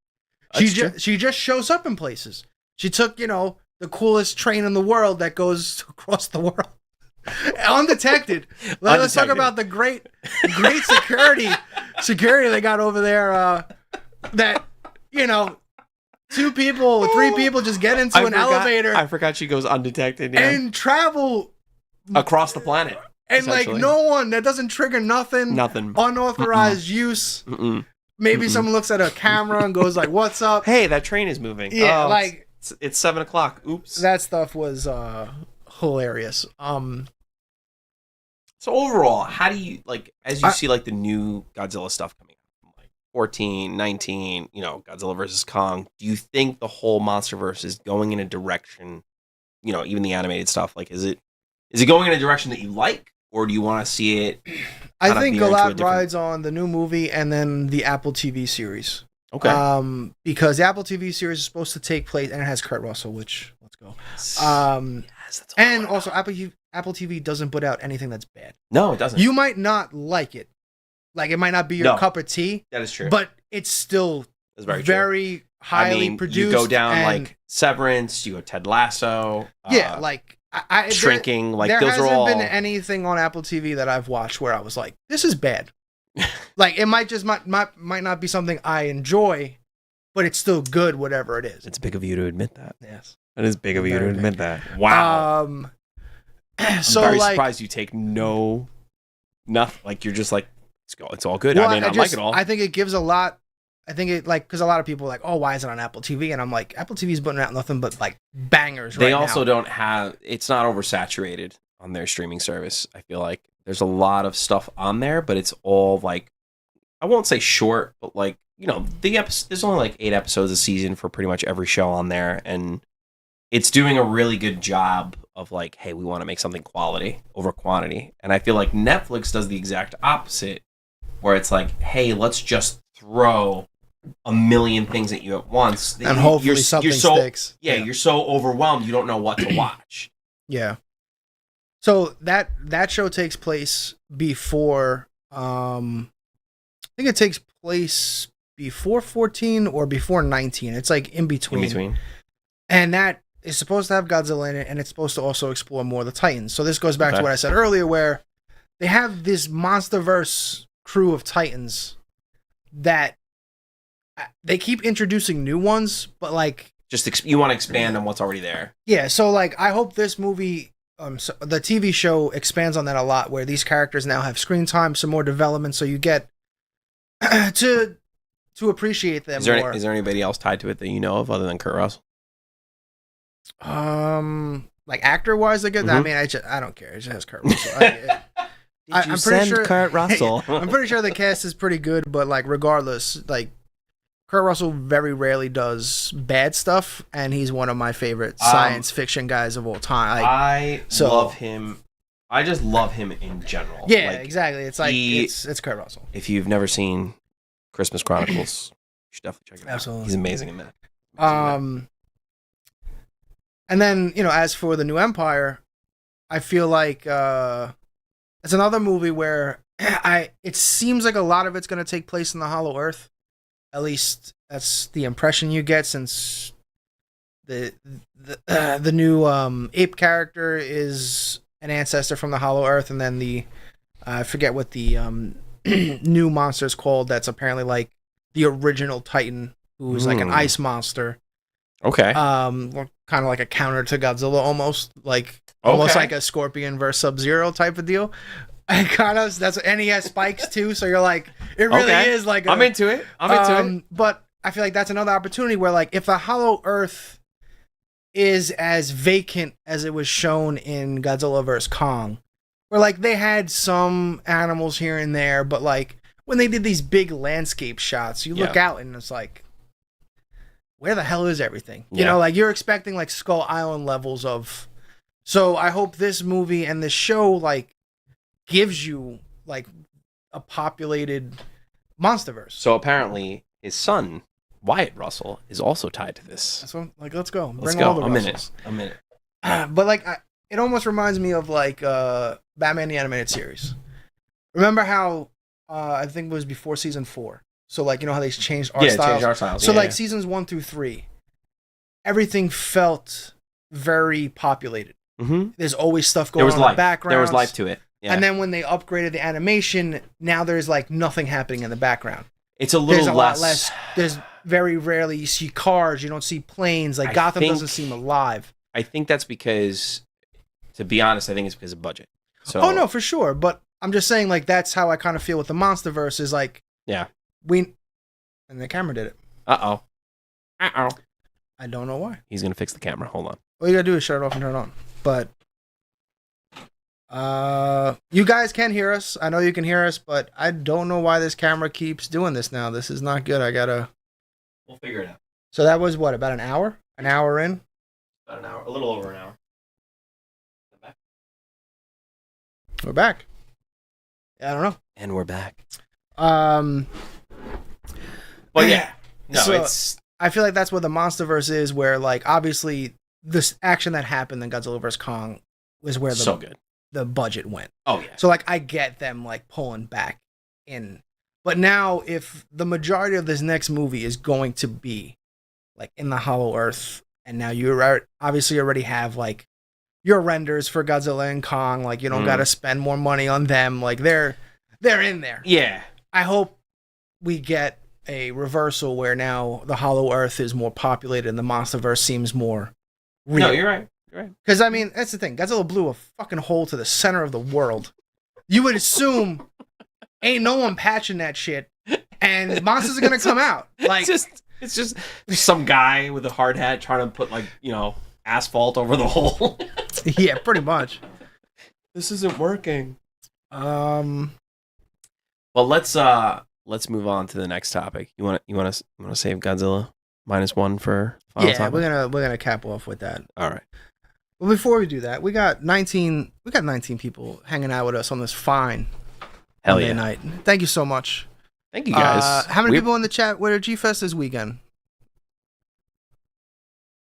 she just shows up in places. She took, the coolest train in the world that goes across the world. Undetected. Let's talk about the great security they got over there. That, 3 people just get into an elevator. I forgot she goes undetected. Yeah. And travel across the planet. And like no one, that doesn't trigger nothing. Unauthorized use. Maybe someone looks at a camera and goes like, "What's up? Hey, that train is moving." Yeah, like it's 7:00. Oops. That stuff was hilarious. So overall, how do you like as you see like the new Godzilla stuff coming out, like 14, 19, Godzilla versus Kong? Do you think the whole MonsterVerse is going in a direction, even the animated stuff? Like, is it going in a direction that you like, or do you want to see it? I think a lot rides on the new movie and then the Apple TV series. Okay. Because the Apple TV series is supposed to take place, and it has Kurt Russell, which let's go. Yes, that's and also Apple TV doesn't put out anything that's bad. No, it doesn't. You might not like it, like it might not be your cup of tea. That is true, but it's still very highly produced. You go down like Severance, you go Ted Lasso. Yeah, like Shrinking. Like there those are all. There hasn't been anything on Apple TV that I've watched where I was like, this is bad. Like it might not be something I enjoy, but it's still good, whatever it is. It's big of you to admit that. Yes, it is big of you to admit that. Wow. So I'm very surprised you take nothing. Like you're just like, it's all good. Well, I like it all. I think it gives a lot. I think it because a lot of people are like, oh, why is it on Apple TV? And I'm like, Apple TV's putting out nothing but like bangers. They also don't have. It's not oversaturated on their streaming service. I feel like there's a lot of stuff on there, but it's all like, I won't say short, but like there's only like 8 episodes a season for pretty much every show on there, and it's doing a really good job of like, hey, we want to make something quality over quantity. And I feel like Netflix does the exact opposite, where it's like, hey, let's just throw a million things at you at once. And hopefully something sticks. Yeah, you're so overwhelmed, you don't know what to watch. Yeah. So that show takes place before, I think it takes place before 14 or before 19. It's like in between. And that is supposed to have Godzilla in it, and it's supposed to also explore more of the Titans. So this goes back to what I said earlier, where they have this MonsterVerse crew of Titans that they keep introducing new ones, but like just you want to expand on what's already there. Yeah, so like I hope this movie, so the TV show expands on that a lot, where these characters now have screen time, some more development, so you get to appreciate them more. Is there anybody else tied to it that you know of other than Kurt Russell? Like actor wise, I guess. I mean, I don't care. It just has Kurt Russell. I'm pretty sure Kurt Russell. I'm pretty sure the cast is pretty good, but like regardless, like Kurt Russell very rarely does bad stuff, and he's one of my favorite science fiction guys of all time. I love him. I just love him in general. Yeah, like, exactly. It's like it's Kurt Russell. If you've never seen Christmas Chronicles, you should definitely check it out. Absolutely, he's amazing in that. And then as for the New Empire, I feel like it's another movie where it seems like a lot of it's going to take place in the Hollow Earth. At least that's the impression you get, since the new ape character is an ancestor from the Hollow Earth, and then I forget what the new monster is called. That's apparently like the original Titan, who's like an ice monster. Okay. Kind of like a counter to Godzilla, almost like a Scorpion versus Sub-Zero type of deal. And he has spikes too, so you're like, it really is like. I'm into it. But I feel like that's another opportunity where, like, if the Hollow Earth is as vacant as it was shown in Godzilla vs. Kong, where like they had some animals here and there, but like when they did these big landscape shots, you look out and it's like, where the hell is everything? You know, like you're expecting like Skull Island levels of. So I hope this movie and this show like gives you like a populated MonsterVerse. So apparently his son Wyatt Russell is also tied to this. So like, let's go. Let's go. I'm in it. But like, it almost reminds me of like Batman the Animated Series. Remember how I think it was before season 4. So like, how they changed art styles. Changed art styles. So like seasons 1 through 3, everything felt very populated. Mm-hmm. There's always stuff going on in the background. There was life to it. Yeah. And then when they upgraded the animation, now there's like nothing happening in the background. It's a little lot less. There's very rarely you see cars. You don't see planes. Like Gotham doesn't seem alive. I think that's because, to be honest, I think it's because of budget. So. Oh no, for sure. But I'm just saying, like, that's how I kind of feel with the MonsterVerse. Is like, and the camera did it. Uh-oh. I don't know why. He's gonna fix the camera. Hold on. All you gotta do is shut it off and turn it on. But You guys can hear us. I know you can hear us, but I don't know why this camera keeps doing this now. This is not good. We'll figure it out. So that was what, about an hour? An hour in? About an hour, a little over an hour. We're back. I don't know. And we're back. But yeah, no, so I feel like that's what the MonsterVerse is, where like obviously this action that happened in Godzilla vs Kong was where so good. The budget went. Oh yeah. So like I get them like pulling back in, but now if the majority of this next movie is going to be like in the Hollow Earth, and now you obviously already have like your renders for Godzilla and Kong, like you don't got to spend more money on them, like they're in there. Yeah. I hope we get a reversal where now the Hollow Earth is more populated and the MonsterVerse seems more real. No, you're right. You're right. Because, I mean, that's the thing. Godzilla blew a fucking hole to the center of the world. You would assume ain't no one patching that shit and monsters are going to come out. Like, it's just some guy with a hard hat trying to put, like, asphalt over the hole. Yeah, pretty much. This isn't working. Well, let's move on to the next topic. You want to save Godzilla Minus One for final topic? we're gonna cap off with that. All right. Well, before we do that, we got 19 people hanging out with us on this fine Monday night. Thank you so much. Thank you guys. How many people in the chat were at G-Fest this weekend?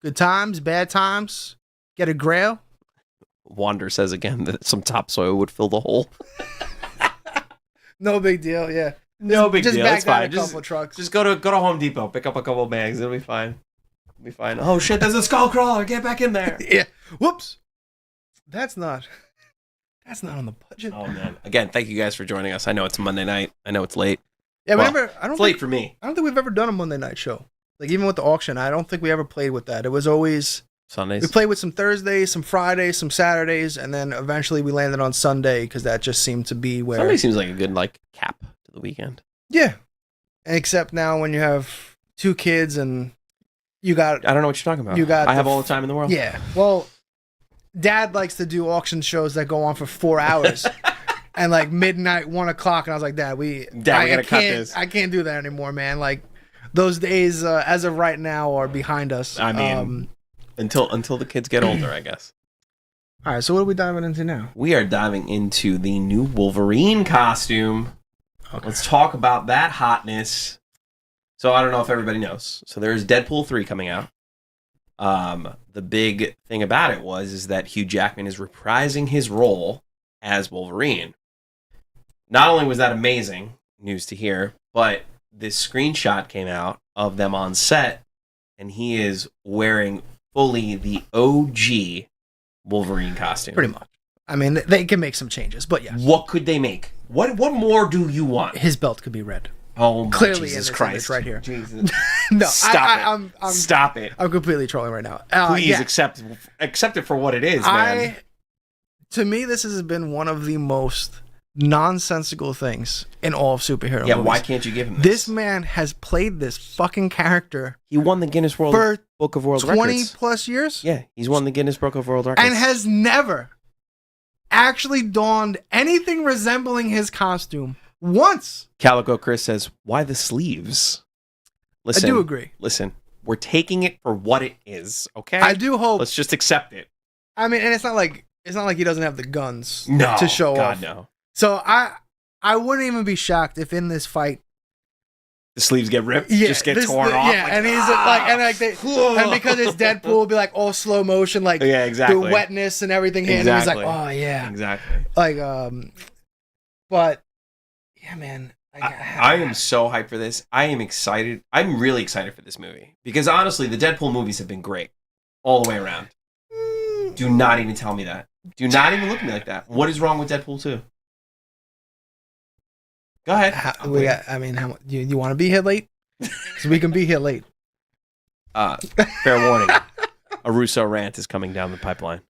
Good times, bad times. Get a grail. Wander says again that some topsoil would fill the hole. No big deal. Yeah. No big just deal. Back It's fine. a couple trucks. Just go to Home Depot, pick up a couple bags. It'll be fine. It'll be fine. Oh shit! There's a skull crawler. Get back in there. Yeah. Whoops. That's not on the budget. Oh man. Again, thank you guys for joining us. I know it's Monday night. I know it's late. Yeah, Well, it's late for me. I don't think we've ever done a Monday night show. Like even with the auction, I don't think we ever played with that. It was always Sundays. We played with some Thursdays, some Fridays, some Saturdays, and then eventually we landed on Sunday because that just seemed to be where Sunday seems like a good cap to the weekend. Yeah. Except now when you have 2 kids and you got I don't know what you're talking about. I have all the time in the world. Yeah. Well, Dad likes to do auction shows that go on for 4 hours. And like midnight, 1 o'clock, and I was like, Dad, we gotta cut this. I can't do that anymore, man. Like those days, as of right now, are behind us. I mean, until the kids get older, I guess. All right, so what are we diving into now? We are diving into the new Wolverine costume. Okay. Let's talk about that hotness. So I don't know if everybody knows. So there's Deadpool 3 coming out. The big thing about it is that Hugh Jackman is reprising his role as Wolverine. Not only was that amazing news to hear, but this screenshot came out of them on set, and he is wearing fully the OG Wolverine costume. Pretty much. I mean, they can make some changes, but yes. What could they make? What more do you want? His belt could be red. Oh, my clearly Jesus in this Christ! Right here. Jesus. No, stop it. Stop it. I'm completely trolling right now. Please accept it for what it is, man. To me, this has been one of the most nonsensical things in all of superhero movies. Yeah, why can't you give him this? This man has played this fucking character. He won the Guinness Book of World Records. 20 plus years? Yeah, he's won the Guinness Book of World Records. And has never actually donned anything resembling his costume once. Calico Chris says, why the sleeves? Listen, I do agree. Listen, we're taking it for what it is, okay? I do hope. Let's just accept it. I mean, and it's not like he doesn't have the guns to show off. No. So I wouldn't even be shocked if in this fight the sleeves get ripped, just get torn off. Yeah, and he's and because it's Deadpool, it'll be like all slow motion, like exactly. the wetness and everything. Exactly. And he's like, oh yeah, exactly. Like but yeah, man. I am so hyped for this. I am excited. I'm really excited for this movie because honestly, the Deadpool movies have been great all the way around. Do not even tell me that. Do not even look at me like that. What is wrong with Deadpool 2? Go ahead. You want to be here late? Because we can be here late. Fair warning. A Russo rant is coming down the pipeline.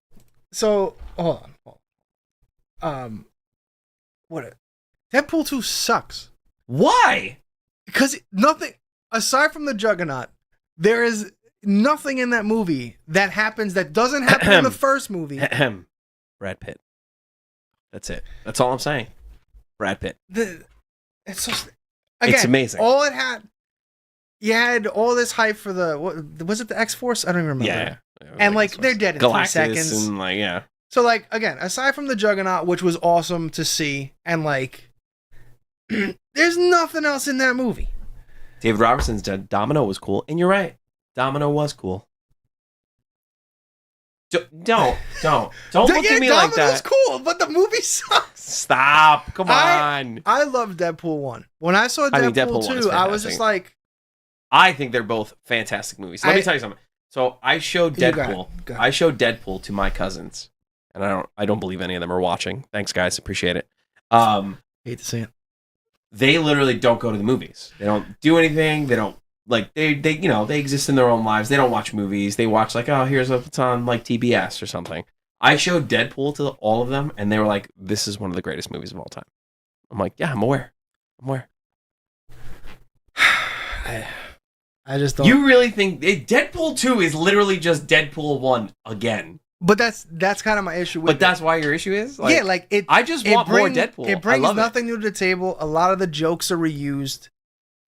So, hold on. Deadpool 2 sucks. Why? Because nothing, aside from the Juggernaut, there is nothing in that movie that happens that doesn't happen in the first movie. Brad Pitt. That's it. That's all I'm saying. Brad Pitt. It's just, again, It's amazing. All it had, you had all this hype for was it the X-Force? I don't even remember. Yeah. And like they're dead in 3 Galactus seconds. and like yeah. So like again, aside from the Juggernaut, which was awesome to see, and like there's nothing else in that movie. David Robertson's dead. Domino was cool, and you're right. Domino was cool. Don't look at me like that. Domino's cool, but the movie sucks. Stop! Come on. I love Deadpool 1. When I saw Deadpool 2, I was just like, I think they're both fantastic movies. Let me tell you something. So I showed Deadpool. Go ahead. I showed Deadpool to my cousins, and I don't believe any of them are watching. Thanks, guys. Appreciate it. Hate to see it. They literally don't go to the movies. They don't do anything. They don't like they exist in their own lives. They don't watch movies. They watch like, oh, here's what's on like TBS or something. I showed Deadpool to all of them, and they were like, "This is one of the greatest movies of all time." I'm like, "Yeah, I'm aware. I just don't. You really think Deadpool 2 is literally just Deadpool 1 again? But that's kind of my issue with But that's why your issue is? yeah, like it. I just want more Deadpool. It brings I love nothing new to the table. A lot of the jokes are reused.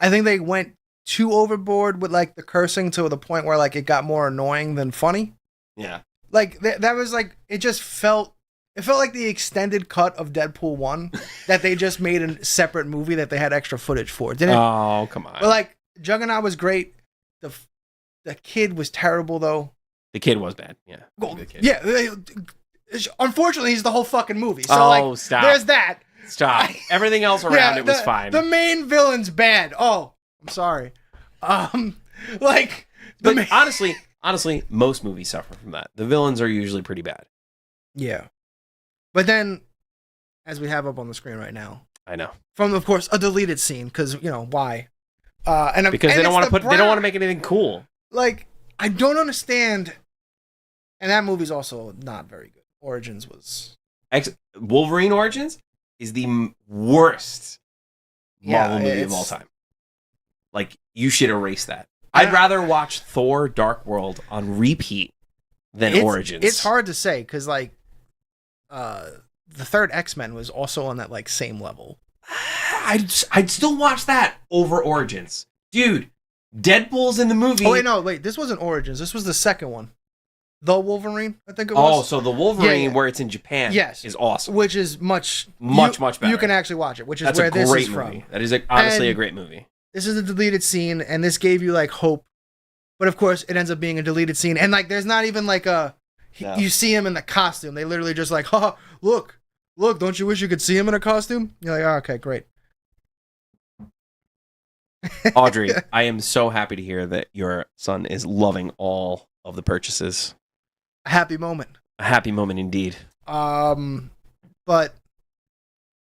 I think they went too overboard with like the cursing to the point where like it got more annoying than funny. Yeah. Like that was like it felt like the extended cut of Deadpool 1 that they just made a separate movie that they had extra footage for. Didn't it? Oh, come on. But like Juggernaut was great. The kid was terrible though. The kid was bad. Yeah. Well, yeah. Unfortunately, he's the whole fucking movie. So stop. There's that. Stop. Everything else around it was fine. The main villain's bad. Oh, I'm sorry. Honestly, most movies suffer from that. The villains are usually pretty bad. Yeah. But then, as we have up on the screen right now, I know. From of course a deleted scene because why? Because they don't want to they don't want to make anything cool. Like I don't understand, and that movie's also not very good. Origins was Wolverine Origins is the worst Marvel movie of all time. Like you should erase that. I'd rather watch Thor: Dark World on repeat than Origins. It's hard to say because like the third X-Men was also on that like same level. I'd still watch that over Origins, dude. Deadpool's in the movie. Oh wait, this wasn't Origins. This was the second one, the Wolverine. I think it was. Oh, so the Wolverine where it's in Japan, is awesome. Which is much better. You can actually watch it, which is That's where a this great is movie. from. That is honestly a great movie. This is a deleted scene, and this gave you like hope, but of course it ends up being a deleted scene, and like there's not even like you see him in the costume. They literally just like, oh, look, don't you wish you could see him in a costume? You're like, oh, okay, great. Audrey, I am so happy to hear that your son is loving all of the purchases. A happy moment. A happy moment indeed. But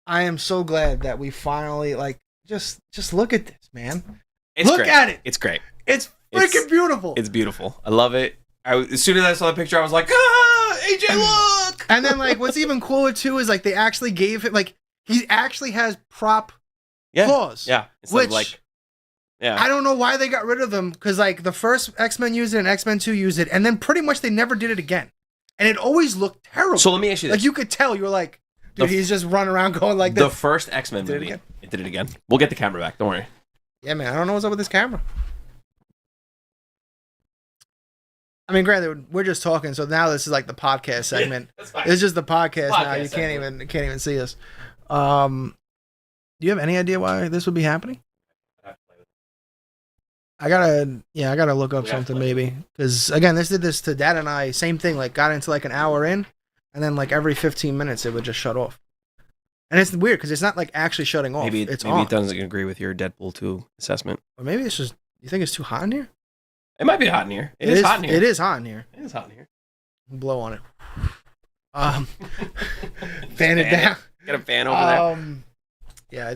I am so glad that we finally like just look at this, man. Look at it. It's great. It's freaking beautiful. It's beautiful. I love it. As soon as I saw the picture, I was like, AJ, look! And then like what's even cooler too is like they actually gave it like he actually has prop claws. Yeah. Which like yeah. I don't know why they got rid of them because like the first X-Men used it and X-Men 2 used it, and then pretty much they never did it again. And it always looked terrible. So let me ask you this. Like you could tell you were like, dude, he's just running around going like this. The first X-Men movie. It did it again. We'll get the camera back. Don't worry. Yeah, man. I don't know what's up with this camera. I mean, granted, we're just talking, so now this is like the podcast segment. That's fine. It's just the podcast now. You can't even see us. Do you have any idea why this would be happening? I gotta look up something maybe because again, this did this to Dad and I. Same thing, like got into like an hour in, and then like every 15 minutes it would just shut off. And it's weird because it's not like actually shutting off. Maybe it doesn't agree with your Deadpool 2 assessment. Or maybe it's just you think it's too hot in here. It might be hot in here. It is hot in here. It is hot in here. It is hot in here. Blow on it. Fan it down. Got a fan over there. Yeah,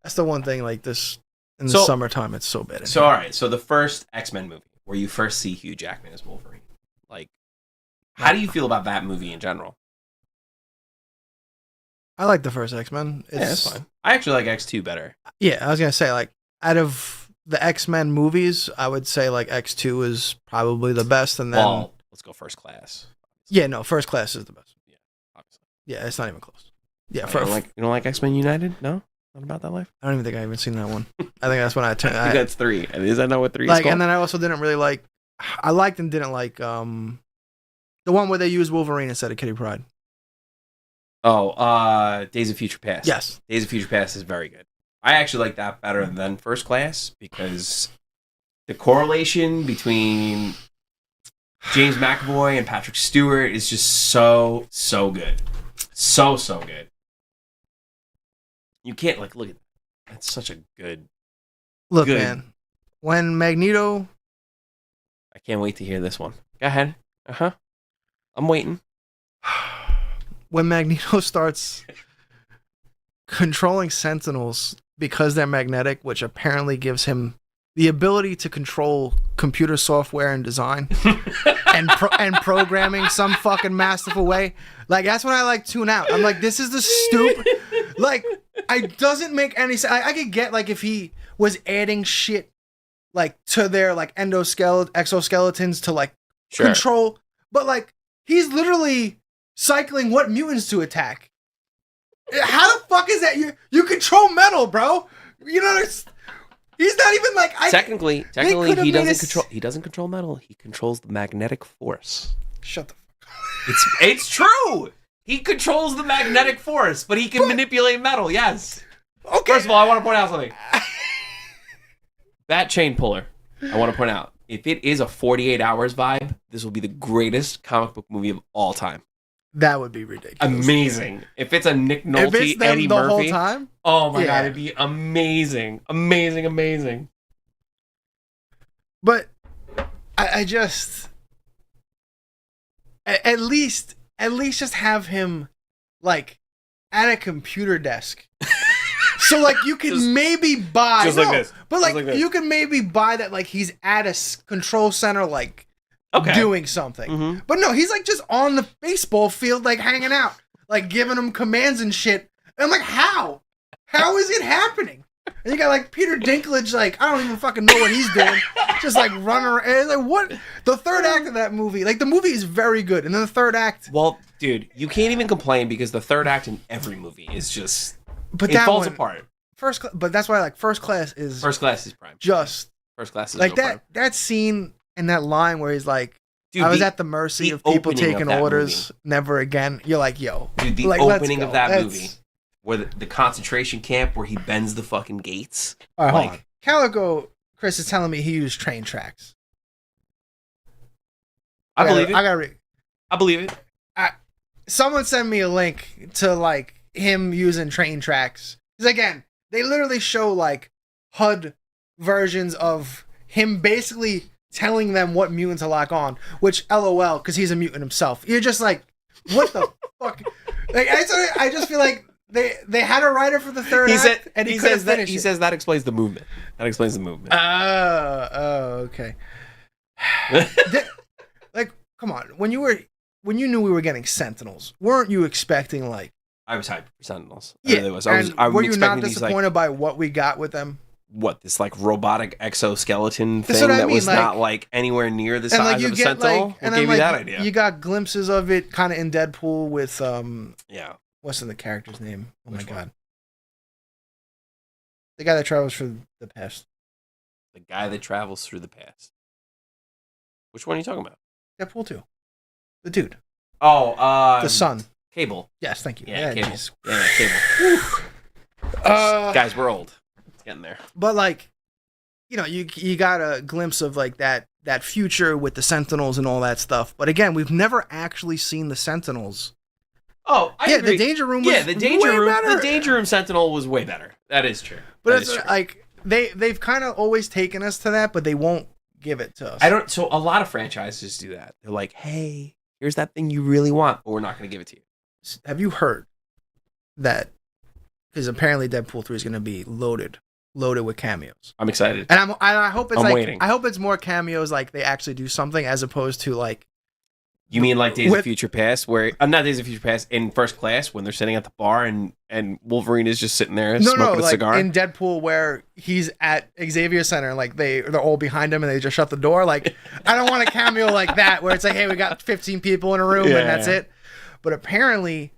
that's the one thing like this in the summertime. It's so bad. So all right. So the first X-Men movie where you first see Hugh Jackman as Wolverine, like, how do you feel about that movie in general? I like the first X-Men. That's fine. I actually like X2 better. Yeah, I was gonna say like out of the X-Men movies, I would say like X2 is probably the best, and then let's go First Class. Yeah, no, First Class is the best. Yeah, obviously. Yeah, it's not even close. Yeah, you don't like X-Men United? No, not about that life. I don't even think I even seen that one. I think that's when I turned. I think that's 3. And is that not what 3 is like, called? and then I also didn't really like. I liked and didn't like the one where they used Wolverine instead of Kitty Pryde. Oh, Days of Future Past. Yes, Days of Future Past is very good. I actually like that better than First Class because the correlation between James McAvoy and Patrick Stewart is just so good. So good. You can't look at that. That's such a good. look, Good. man. When Magneto, I can't wait to hear this one. Go ahead. I'm waiting. when Magneto starts controlling Sentinels because they're magnetic, which apparently gives him the ability to control computer software and design and programming some fucking masterful way. Like, that's when I tune out. I'm like, this is the stupid. Like, it doesn't make any sense. I could get if he was adding shit to their exoskeletons to Sure. control, but he's literally cycling what mutants to attack. How the fuck is that? You control metal, bro. You know, he's not even Technically, could've he made doesn't us- control. He doesn't control metal. He controls the magnetic force. Shut the fuck. It's true. He controls the magnetic force, but he can manipulate metal. Yes. Okay. First of all, I want to point out something. That chain puller. I want to point out, if it is a 48 hours vibe, this will be the greatest comic book movie of all time. That would be ridiculous. Amazing. If it's a Nick If Nolte, it's them Eddie the Murphy, whole time, oh my Yeah. god, it'd be amazing, amazing. but I just at least just have him at a computer desk. So you can Just- maybe buy just like this. but Just like this. you can maybe buy that he's at a control center Okay. doing something. Mhm. But no, he's just on the baseball field hanging out, giving them commands and shit. And I'm like, how? How is it happening? And you got Peter Dinklage, I don't even fucking know what he's doing. Just running around. And it's what? The third act of that movie, the movie is very good. And then the third act, Well, dude, you can't even complain because the third act in every movie is just but it that falls one, apart. but that's why First Class is First Class is prime. just First Class is real prime. that scene and that line where he's Dude, I was at the mercy the of people opening of taking that orders, never again. You're yo. Dude, the let's opening go. of that That's- movie, where the concentration camp, where he bends the fucking gates. All right, hold Like- on. Calico, Chris is telling me he used train tracks. I believe it. I gotta read. I believe it. Someone send me a link to him using train tracks. Because again, they literally show HUD versions of him basically telling them what mutants to lock on. Which LOL, because he's a mutant himself. You're just what the fuck? I just feel they had a writer for the third act, and he couldn't finish it. says that explains the movement. That explains the movement. Okay. Come on. When you knew we were getting Sentinels, weren't you expecting I was hyped for Sentinels. I yeah? really was. and I was were you not expecting these disappointed by what we got with them? what this robotic exoskeleton That's thing what I that mean, was not anywhere near the And size you of a get Sentinel? What and gave then you that idea? you got glimpses of it kind of in Deadpool with Yeah. what's in the character's name? Oh Which my one? god, the guy that travels through the past. The guy that travels through the past. Which one are you talking about? Deadpool 2. The dude, Oh, the son. Cable. Yes, thank you. Yeah, Cable. jeez. Yeah, Cable. Guys, we're old. It's getting there. But you got a glimpse of that future with the Sentinels and all that stuff. But again, we've never actually seen the Sentinels. Oh, I agree. the Danger Room was the Danger way Room. better. The Danger Room Sentinel was way better. That is true. But That it's is true. they've kind of always taken us to that, but they won't give it to us. I don't. So a lot of franchises do that. They're like, "Hey, here's that thing you really want, but we're not going to give it to you." Have you heard that? Because apparently Deadpool 3 is going to be loaded with cameos. I'm excited. And I hope it's I'm waiting. I hope it's more cameos they actually do something as opposed to You mean like Days With- of Future Past, where not Days of Future Past in First Class when they're sitting at the bar and Wolverine is just sitting there smoking a cigar? in Deadpool where he's at Xavier Center and they're all behind him and they just shut the door. I don't want a cameo like that where it's hey, we got 15 people in a room Yeah, and that's yeah. it. But apparently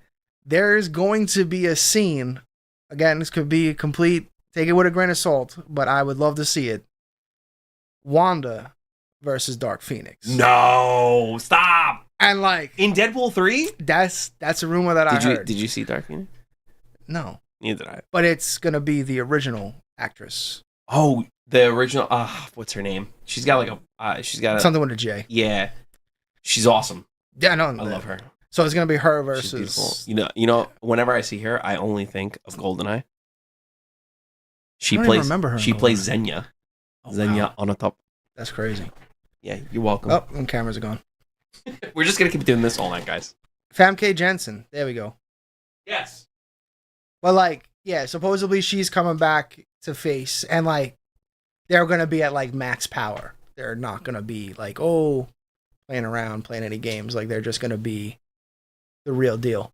there's going to be a scene. Again, this could be complete. Take it with a grain of salt, but I would love to see it. Wanda versus Dark Phoenix. No, stop. And like In Deadpool 3? that's a rumor that I heard. Did you see Dark Phoenix? No, Neither did I. but it's gonna be the original actress. Oh, the original. What's her name? She's got like a. She's got Something with a J. Yeah, she's awesome. Yeah, no, I love her. So it's gonna be her She's beautiful. versus. You know. Whenever I see her, I only think of Goldeneye. She I don't even plays. remember her in She plays Goldeneye. Xenia. Oh, Xenia wow. on the top. That's crazy. Yeah, you're welcome. Oh, and cameras are gone. We're just gonna keep doing this all night, guys. Famke Jensen. There we go. Yes. But like, yeah, supposedly she's coming back to face, and like, they're gonna be at like max power. They're not gonna be like, playing around, playing any games. Like they're just gonna be the real deal.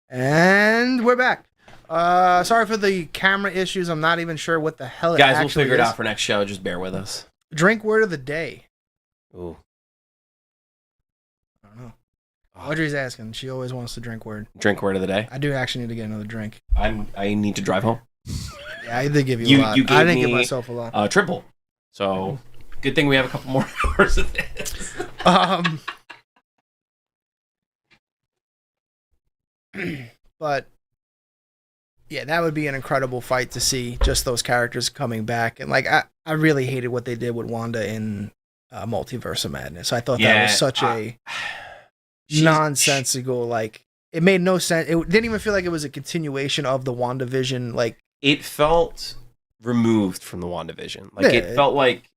And we're back. Sorry for the camera issues. I'm not even sure what the hell it Guys, we'll actually figure it is. out for next show. Just bear with us. Drink word of the day. Ooh. I don't know. Audrey's asking. She always wants to drink word. Drink word of the day. I do actually need to get another drink. I need to drive home. Yeah, I did give you a lot. You gave I didn't give me myself a lot. triple. So good thing we have a couple more hours of this. But yeah, that would be an incredible fight to see, just those characters coming back. And like I really hated what they did with Wanda in Multiverse of Madness. I thought that was such a nonsensical, like it made no sense. It didn't even feel like it was a continuation of the WandaVision. Like It felt removed from the WandaVision. Like Yeah. it felt like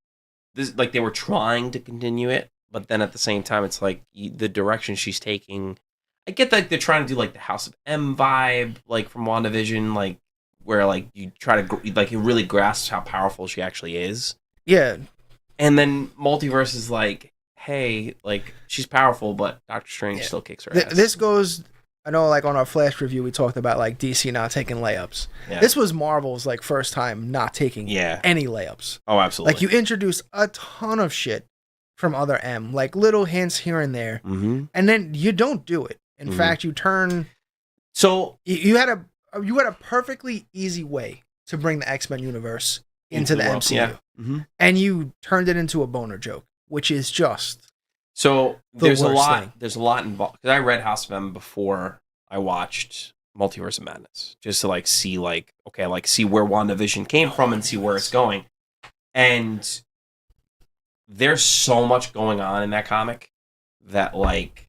this, like they were trying to continue it, but then at the same time, it's like the direction she's taking. I get that they're trying to do like the House of M vibe, like from WandaVision, like where like you try to like you really grasp how powerful she actually is. yeah, And then Multiverse is like, hey, like she's powerful, but Doctor Strange still kicks her ass. this goes. I know, like on our Flash review, we talked about like DC not taking layups. Yeah. This was Marvel's like first time not taking any layups. Oh, absolutely. Like you introduced a ton of shit from other M, like little hints here and there, Mm-hmm. and then you don't do it. In fact, you turn. So You had a perfectly easy way to bring the X-Men universe into the world, MCU, yeah. Mm-hmm. and you turned it into a boner joke, which is just So The there's a worst lot. thing. There's a lot involved because I read House of M before I watched Multiverse of Madness, just to like see see where WandaVision came from and see where it's going. And there's so much going on in that comic that like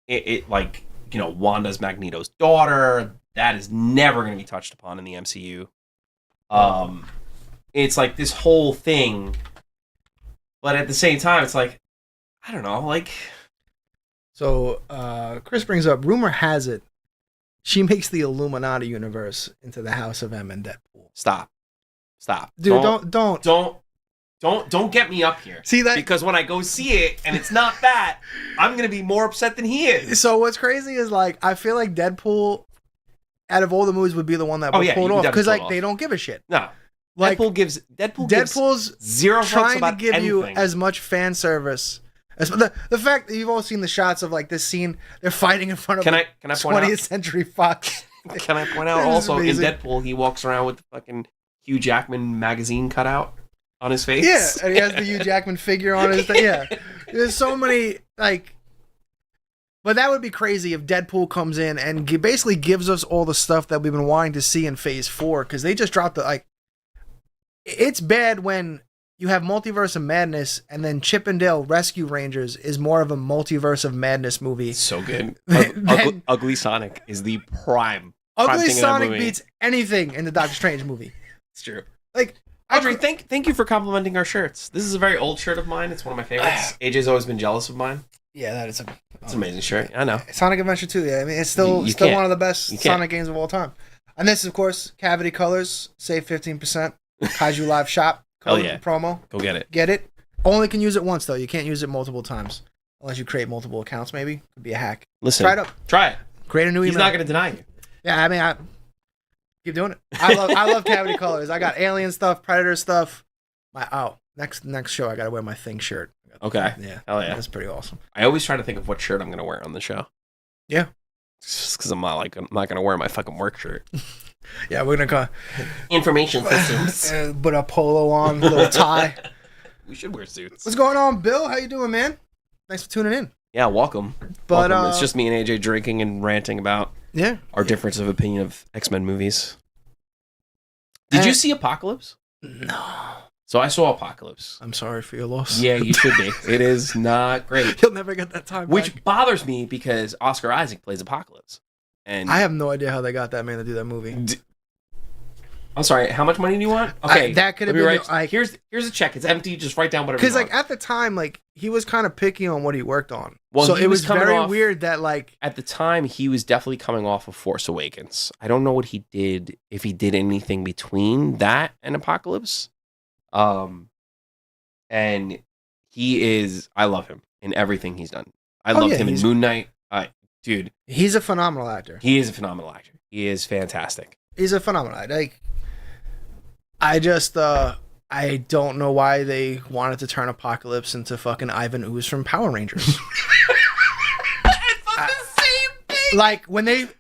it like Wanda's Magneto's daughter, that is never going to be touched upon in the MCU. It's like this whole thing, but at the same time, it's like I don't know, like. so. Chris brings up. Rumor has it, she makes the Illuminati universe into the House of M and Deadpool. Stop, Dude, don't get me up here. See that? Because when I go see it and it's not that, I'm gonna be more upset than he is. So what's crazy is like I feel like Deadpool, out of all the movies, would be the one that would pull it off because like they don't give a shit. No, Like Deadpool's gives zero fucks trying to about give you anything. as much fan service as the fact that you've all seen the shots of like this scene, they're fighting in front of Can I point out? 20th Century Fox. Can I point out This is also in amazing. Deadpool he walks around with the fucking Hugh Jackman magazine cutout on his face. Yeah, and he has the Hugh Jackman figure on his thing. Yeah, there's so many like. But that would be crazy if Deadpool comes in and basically gives us all the stuff that we've been wanting to see in Phase 4 because they just dropped the like. It's bad when you have Multiverse of Madness and then Chip and Dale Rescue Rangers is more of a Multiverse of Madness movie. So good. Then- Ugly Sonic is the prime. Ugly thing in that Sonic movie. beats anything in the Doctor Strange movie. It's true. Like, Audrey, thank you for complimenting our shirts. This is a very old shirt of mine. It's one of my favorites. AJ's always been jealous of mine. yeah, that is It's an amazing shirt. I know. Sonic Adventure 2. Yeah, I mean, it's still You still can't. one of the best You can't. Sonic games of all time. And this, of course, Cavity Colors, save 15%. Kaiju Live Shop, Hell code yeah. promo. Go get it. Get it. Only can use it once, though. You can't use it multiple times. Unless you create multiple accounts, maybe. Could be a hack. Listen. Try it up. Try it. Create a new email. He's not going to deny you. Yeah, I mean, I keep doing it. I love Cavity Colors. I got Alien stuff, Predator stuff. Next show, I got to wear my Thing shirt. Okay. Yeah. Hell yeah. That's pretty awesome. I always try to think of what shirt I'm going to wear on the show. Yeah. Just because I'm not gonna wear my fucking work shirt. Yeah, we're gonna Information systems. put a polo on, little tie. We should wear suits. What's going on, Bill? How you doing, man? Thanks for tuning in. Yeah, welcome. But welcome. It's just me and AJ drinking and ranting about our difference of opinion of X-Men movies. Did you see Apocalypse? No. So I saw Apocalypse. I'm sorry for your loss. Yeah, you should be. It is not great. You'll never get that time Which back. bothers me because Oscar Isaac plays Apocalypse. And I have no idea how they got that man to do that movie. I'm sorry, how much money do you want? Okay. That could have been here's a check. It's empty. Just write down whatever you because want. at the time, he was kind of picky on what he worked on. Well, so he it was was coming very off- weird that At the time, he was definitely coming off of Force Awakens. I don't know what he did, if he did anything between that and Apocalypse. And I love him in everything he's done. I loved him in Moon Knight. Dude. He's a phenomenal actor. He is a phenomenal actor. He is fantastic. He's a phenomenal actor. I don't know why they wanted to turn Apocalypse into fucking Ivan Ooze from Power Rangers. It's the same thing. Like when it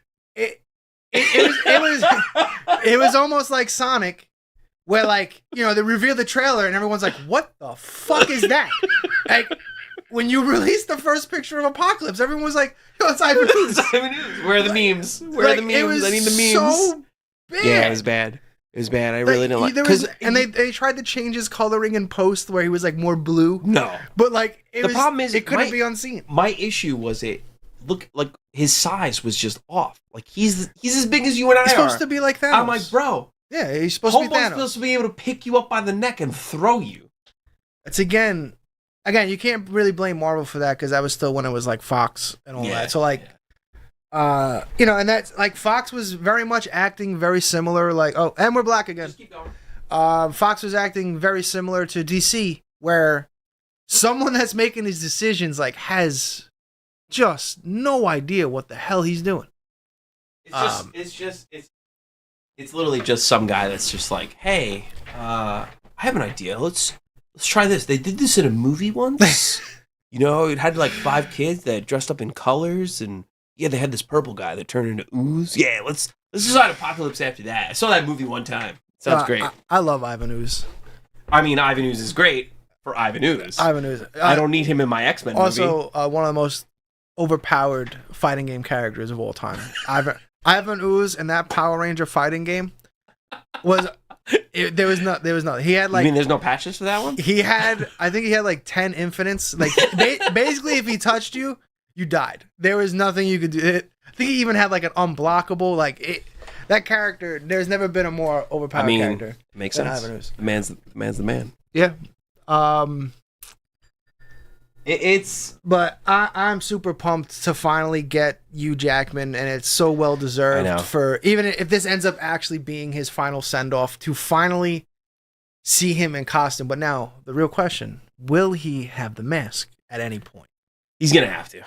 was almost like Sonic, where they reveal the trailer and everyone's like, "What the fuck is that?" When you released the first picture of Apocalypse, everyone was like, "Yo, it's Ivan Ooze." Where are the memes? Where are the memes? I need the memes. So bad. Yeah, it was bad. It was bad. I really didn't like it. They tried to change his coloring in post where he was more blue. No. But problem is it couldn't be unseen. My issue was his size was just off. He's as big as you and I He's are. supposed to be like Thanos. I'm like, bro. Yeah, he's supposed to be Thanos. Supposed to be able to pick you up by the neck and throw you. It's again, you can't really blame Marvel for that because that was still when it was Fox and all that. So and that's Fox was very much acting very similar. And we're black again. Just keep going. Fox was acting very similar to DC, where someone that's making these decisions has just no idea what the hell he's doing. It's literally just some guy that's just like, hey, I have an idea. Let's try this. They did this in a movie once. It had 5 kids that dressed up in colors, and they had this purple guy that turned into ooze. Yeah, let's decide Apocalypse after that. I saw that movie one time. Sounds great. I love Ivan Ooze. I mean, Ivan Ooze is great for Ivan Ooze. Ivan Ooze. I don't need him in my X-Men movie. Also, one of the most overpowered fighting game characters of all time. Ivan Ooze in that Power Ranger fighting game was there was nothing. He had you mean there's no patches for that one? I think he had 10 infinites. Basically, if he touched you, you died. There was nothing you could do. I think he even had an unblockable that character. There's never been a more overpowered character. Makes sense. Ivan Ooze. The man's the man. Yeah. But I'm super pumped to finally get Hugh Jackman, and it's so well deserved for even if this ends up actually being his final send off to finally see him in costume. But now the real question: will he have the mask at any point? He's gonna have to.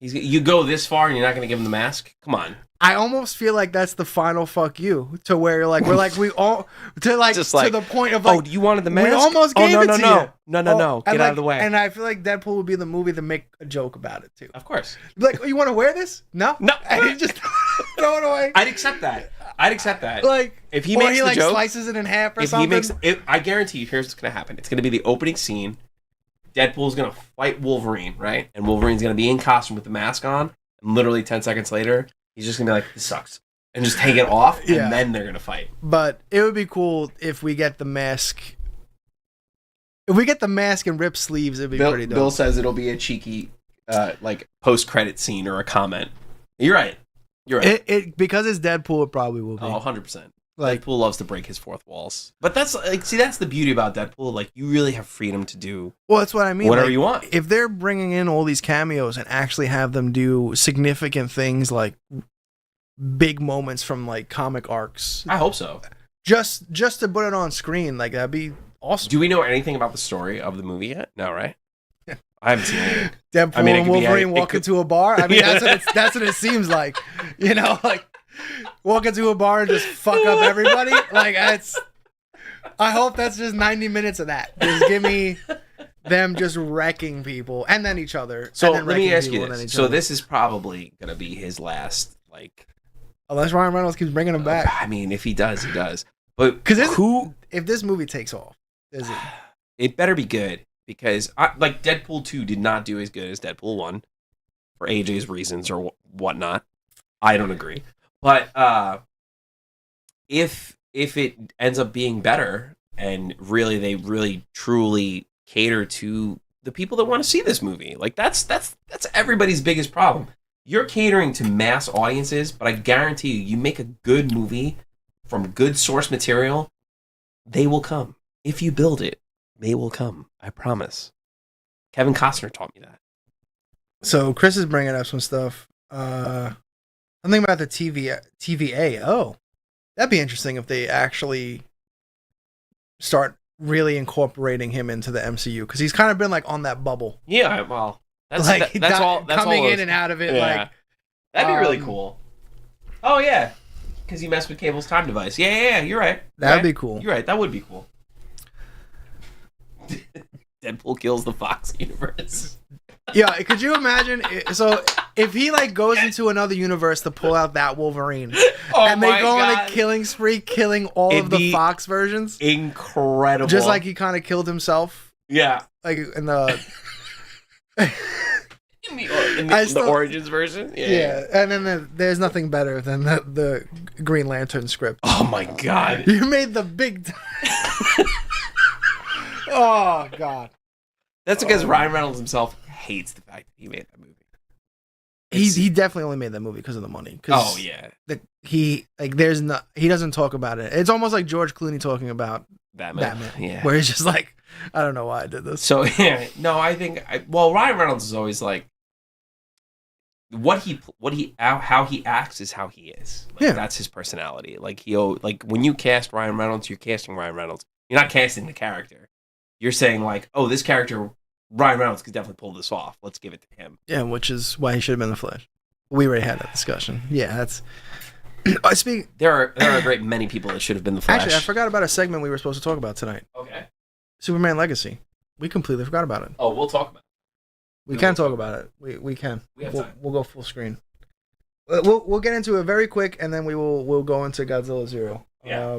You go this far and you're not gonna give him the mask? Come on. I almost feel like that's the final fuck you to where we all to the point of you wanted the mask? We almost gave it to you. No. Get out of the way. And I feel like Deadpool would be the movie to make a joke about it too. Of course. You want to wear this? No. And he just throw it away. I'd accept that. If he or makes he the joke, slices it in half or if something. he makes it, I guarantee you, here's what's gonna happen. It's gonna be the opening scene. Deadpool's gonna fight Wolverine, right? And Wolverine's gonna be in costume with the mask on. And literally 10 seconds later, he's just gonna be like, "This sucks," and just take it off, and then they're gonna fight. But it would be cool if we get the mask. If we get the mask and rip sleeves, it'd be pretty dope. Bill says it'll be a cheeky, post-credit scene or a comment. You're right. It because it's Deadpool, it probably will be. Oh, 100%. Deadpool loves to break his fourth walls. But that's that's the beauty about Deadpool. You really have freedom to do that's what I mean. Whatever you want. If they're bringing in all these cameos and actually have them do significant things like big moments from comic arcs. I hope so. Just to put it on screen, that'd be awesome. Do we know anything about the story of the movie yet? No, right? I haven't seen anything. Deadpool and Wolverine walk into a bar. I mean, that's what it seems like. Walk into a bar and just fuck up everybody. I hope that's just 90 minutes of that. Just give me them just wrecking people and then each other. So and then let me wrecking ask you people and then this. each So other. this is probably gonna be his last, like. Unless Ryan Reynolds keeps bringing him back. I mean, if he does, he does. But Because who? if this movie takes off, is it? It better be good because like Deadpool 2 did not do as good as Deadpool 1 for AJ's reasons or whatnot. I don't agree. But if it ends up being better and really they really truly cater to the people that want to see this movie, like that's everybody's biggest problem. You're catering to mass audiences, but I guarantee you make a good movie from good source material, they will come. If you build it, they will come. I promise. Kevin Costner taught me that. So Chris is bringing up some stuff. Something about the TVA. Oh, that'd be interesting if they actually start really incorporating him into the MCU because he's kind of been like on that bubble. Yeah, well, that's like that's all. That's coming all in and out of it. Yeah. Like that'd be really cool. Oh yeah, because he messed with Cable's time device. Yeah. You're right. That'd be cool. You're right. That would be cool. Deadpool kills the Fox universe. Yeah, could you imagine? So if he like goes into another universe to pull out that Wolverine, and they go on a killing spree, killing all of the Fox versions, incredible. just like he kind of killed himself. Yeah, like in the the Origins version. Yeah. And then there's nothing better than the Green Lantern script. Oh my god! You made the big. Oh god! That's because Ryan Reynolds himself hates the fact that he made that movie. He definitely only made that movie because of the money. Oh yeah. He doesn't talk about it. It's almost like George Clooney talking about Batman. Yeah. Where he's just like, I don't know why I did this. So yeah, no, I think Ryan Reynolds is always like how he acts is how he is. Like, yeah, that's his personality. Like when you cast Ryan Reynolds, you're casting Ryan Reynolds. You're not casting the character. You're saying like, oh, this character, Ryan Reynolds could definitely pull this off. Let's give it to him. Yeah, which is why he should have been the Flash. We already had that discussion. Yeah, that's. I speak. There are a great many people that should have been the Flash. Actually, I forgot about a segment we were supposed to talk about tonight. Okay. Superman Legacy. We completely forgot about it. Oh, we'll talk about it. We can talk about it. We can. We have time. We'll go full screen. We'll get into it very quick, and then we'll go into Godzilla 0. Yeah.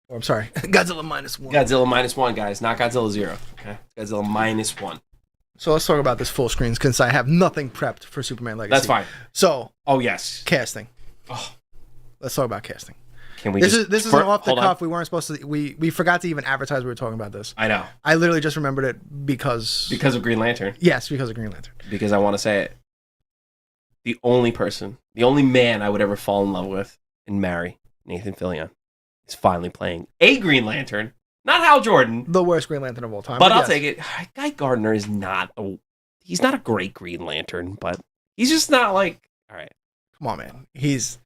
Or I'm sorry, Godzilla Minus One. Godzilla Minus One, guys, not Godzilla 0. Okay, Godzilla Minus One. So let's talk about this full screen since I have nothing prepped for Superman Legacy. That's fine. So. Oh yes. Casting. Oh. Let's talk about casting. Can we? This is an off the cuff. On. We weren't supposed to. We forgot to even advertise we were talking about this. I know. I literally just remembered it because of Green Lantern. Yes, because of Green Lantern. Because I want to say it. The only man I would ever fall in love with and marry, Nathan Fillion, is finally playing a Green Lantern, not Hal Jordan, the worst Green Lantern of all time. But I'll take it. Guy Gardner is he's not a great Green Lantern, but he's just not like, all right. Come on, man. He's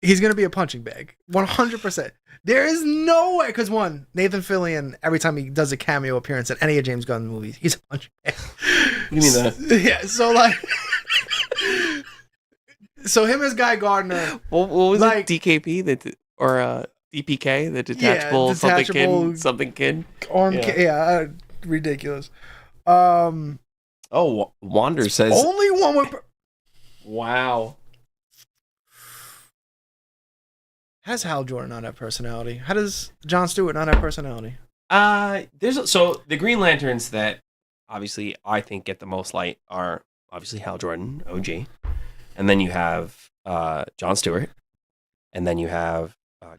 going to be a punching bag. 100%. There is no way. Because one, Nathan Fillion, every time he does a cameo appearance in any of James Gunn movies, he's a punching bag. You mean that? Yeah, so like... So him as Guy Gardner... What was like, it? DKP? Or DPK? The detachable something kid? Arm ridiculous. Wander says... Only one with... Wow. Has Hal Jordan not have personality? How does Jon Stewart not have personality? So the Green Lanterns that obviously I think get the most light are obviously Hal Jordan, OG, and then you have Jon Stewart, and then you have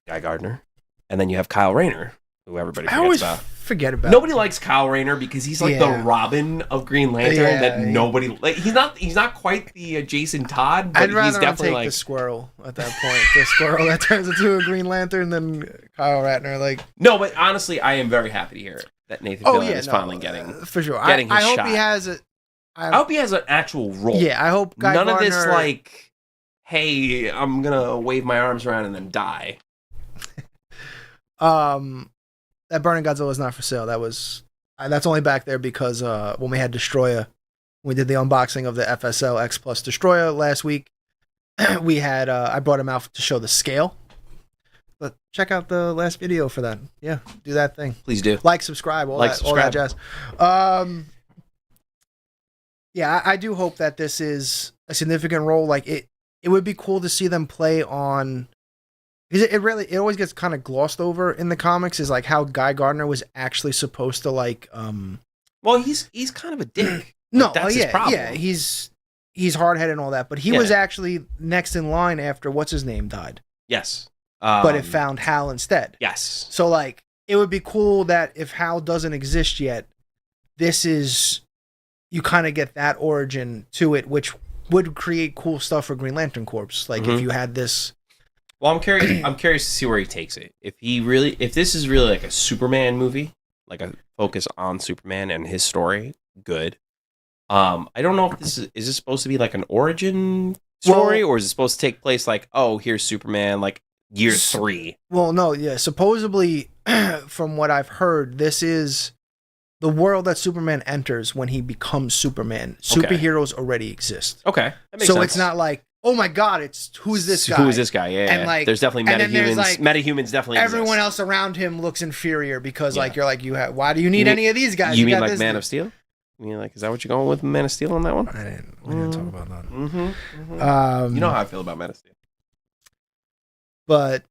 Guy Gardner, and then you have Kyle Rayner, who everybody forgets about. Forget about. Nobody likes Kyle Rayner because he's like the Robin of Green Lantern that nobody like. He's not quite the Jason Todd, but I'd rather he's definitely take the squirrel at that point. The squirrel that turns into a Green Lantern than Kyle Ratner. Like no, but honestly, I am very happy to hear that Nathan Fillion is finally getting for sure. Getting his I hope shot. he has it. I hope he has an actual role. Yeah, I hope Guy none Gardner, of this like, hey, I'm gonna wave my arms around and then die. That Burning Godzilla is not for sale. That's only back there because when we had Destroyer, we did the unboxing of the FSL X Plus Destroyer last week. We had I brought him out to show the scale. But check out the last video for that. Yeah, do that thing. Please do. Like, subscribe, all that jazz. Yeah, I do hope that this is a significant role. Like it would be cool to see them play on. Because it always gets kind of glossed over in the comics is like how Guy Gardner was actually supposed to like. Well, he's kind of a dick. No, that's his problem. Yeah, he's hard headed and all that, but he was actually next in line after what's his name died. Yes, but it found Hal instead. Yes, so like it would be cool that if Hal doesn't exist yet, this is you kind of get that origin to it, which would create cool stuff for Green Lantern Corps. Like if you had this. Well, I'm curious to see where he takes it. If this is really like a Superman movie, like a focus on Superman and his story, good. I don't know if this is supposed to be like an origin story, or is it supposed to take place like, oh, here's Superman, like year 3? Well, no, yeah. Supposedly, from what I've heard, this is the world that Superman enters when he becomes Superman. Superheroes already exist. Okay, that makes so sense. It's not like, oh my God, it's who's this guy? Who is this guy? Yeah, and like, there's definitely metahumans. Like, metahumans definitely. Everyone exist. else around him looks inferior because like you're like why do you need any of these guys? You mean like Man of Steel? You mean like is that what you're going with Man of Steel on that one? I didn't talk about that. You know how I feel about Man of Steel. But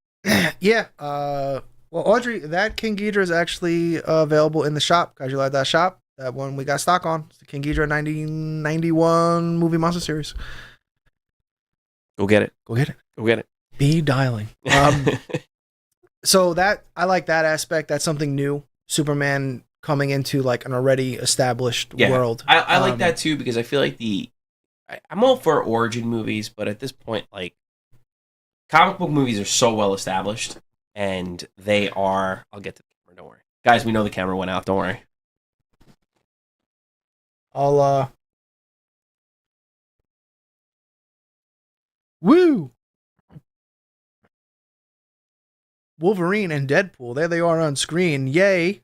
yeah, well, Audrey, that King Ghidorah is actually available in the shop. Kaiju.shop. That one we got stock on. It's the King Ghidorah 1991 movie monster series. Go get it. Go get it. Go get it. Be dialing. So that I like that aspect. That's something new. Superman coming into like an already established world. I like that too because I feel like I'm all for origin movies, but at this point, like comic book movies are so well established, and they are. I'll get to the camera. Don't worry, guys. We know the camera went out. Don't worry. Woo! Wolverine and Deadpool. There they are on screen. Yay!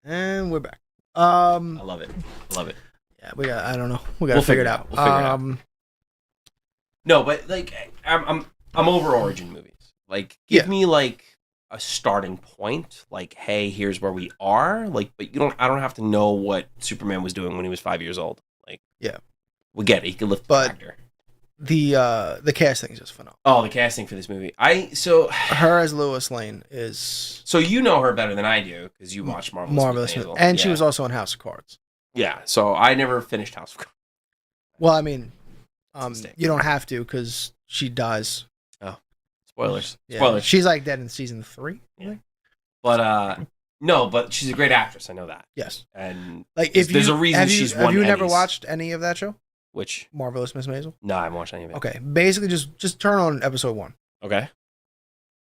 And we're back. I love it. Love it. Yeah, I don't know. We gotta figure it out. We'll figure it out. No, but like I'm over origin movies. Like give me like a starting point. Like, hey, here's where we are. Like, but I don't have to know what Superman was doing when he was 5 years old. Like, we get it. He could lift the tractor. The casting is just phenomenal. Oh, the casting for this movie. Her as Lois Lane is. So you know her better than I do because you watched Marvelous Miss Maisel. And she was also in House of Cards. Yeah, so I never finished House of Cards. Well, I mean, you don't have to because she dies. Oh, spoilers! Yeah. Spoilers. She's like dead in season 3. Yeah. But no, but she's a great actress. I know that. Yes. And like, there's a reason she's won. Have you never Emmys. watched any of that show? Which Marvelous Miss Maisel? No, I haven't watched any of it. Okay, basically just turn on episode 1. Okay.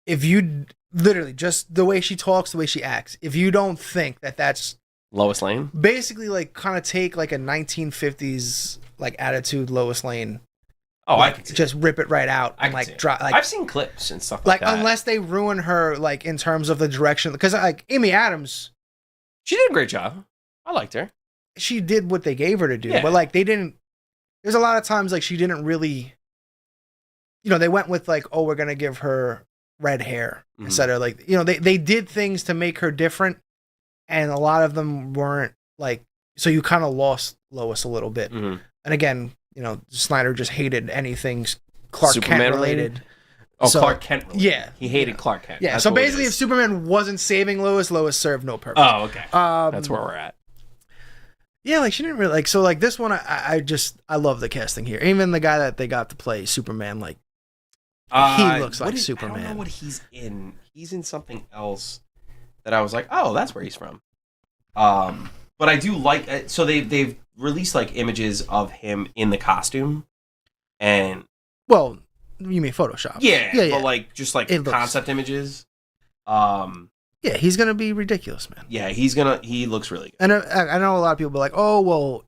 If you literally just the way she talks, the way she acts, if you don't think that that's Lois Lane, basically like kind of take like a 1950s like attitude Lois Lane. Oh, like, I can just rip it right out and like drop. Like, I've seen clips and stuff like that. Unless they ruin her like in terms of the direction, because like Amy Adams, she did a great job. I liked her. She did what they gave her to do, but like they didn't. There's a lot of times like she didn't really, they went with like, oh, we're gonna give her red hair instead of like, they did things to make her different, and a lot of them weren't like. So you kind of lost Lois a little bit, and again, Snyder just hated anything Clark Superman Kent related. Oh, so, Clark Kent related. Yeah, he hated Clark Kent. Yeah, That's so basically, if Superman wasn't saving Lois served no purpose. Oh, okay. That's where we're at. Yeah, like she didn't really like. So like this one, I love the casting here. Even the guy that they got to play Superman, like he looks like Superman. I don't know what he's in. He's in something else that I was like, oh, that's where he's from. But I do like. So they've released like images of him in the costume, and well, you mean Photoshop? Yeah. But like just like concept images. Yeah, he's gonna be ridiculous, man. Yeah, he looks really good. And I know a lot of people be like, oh, well,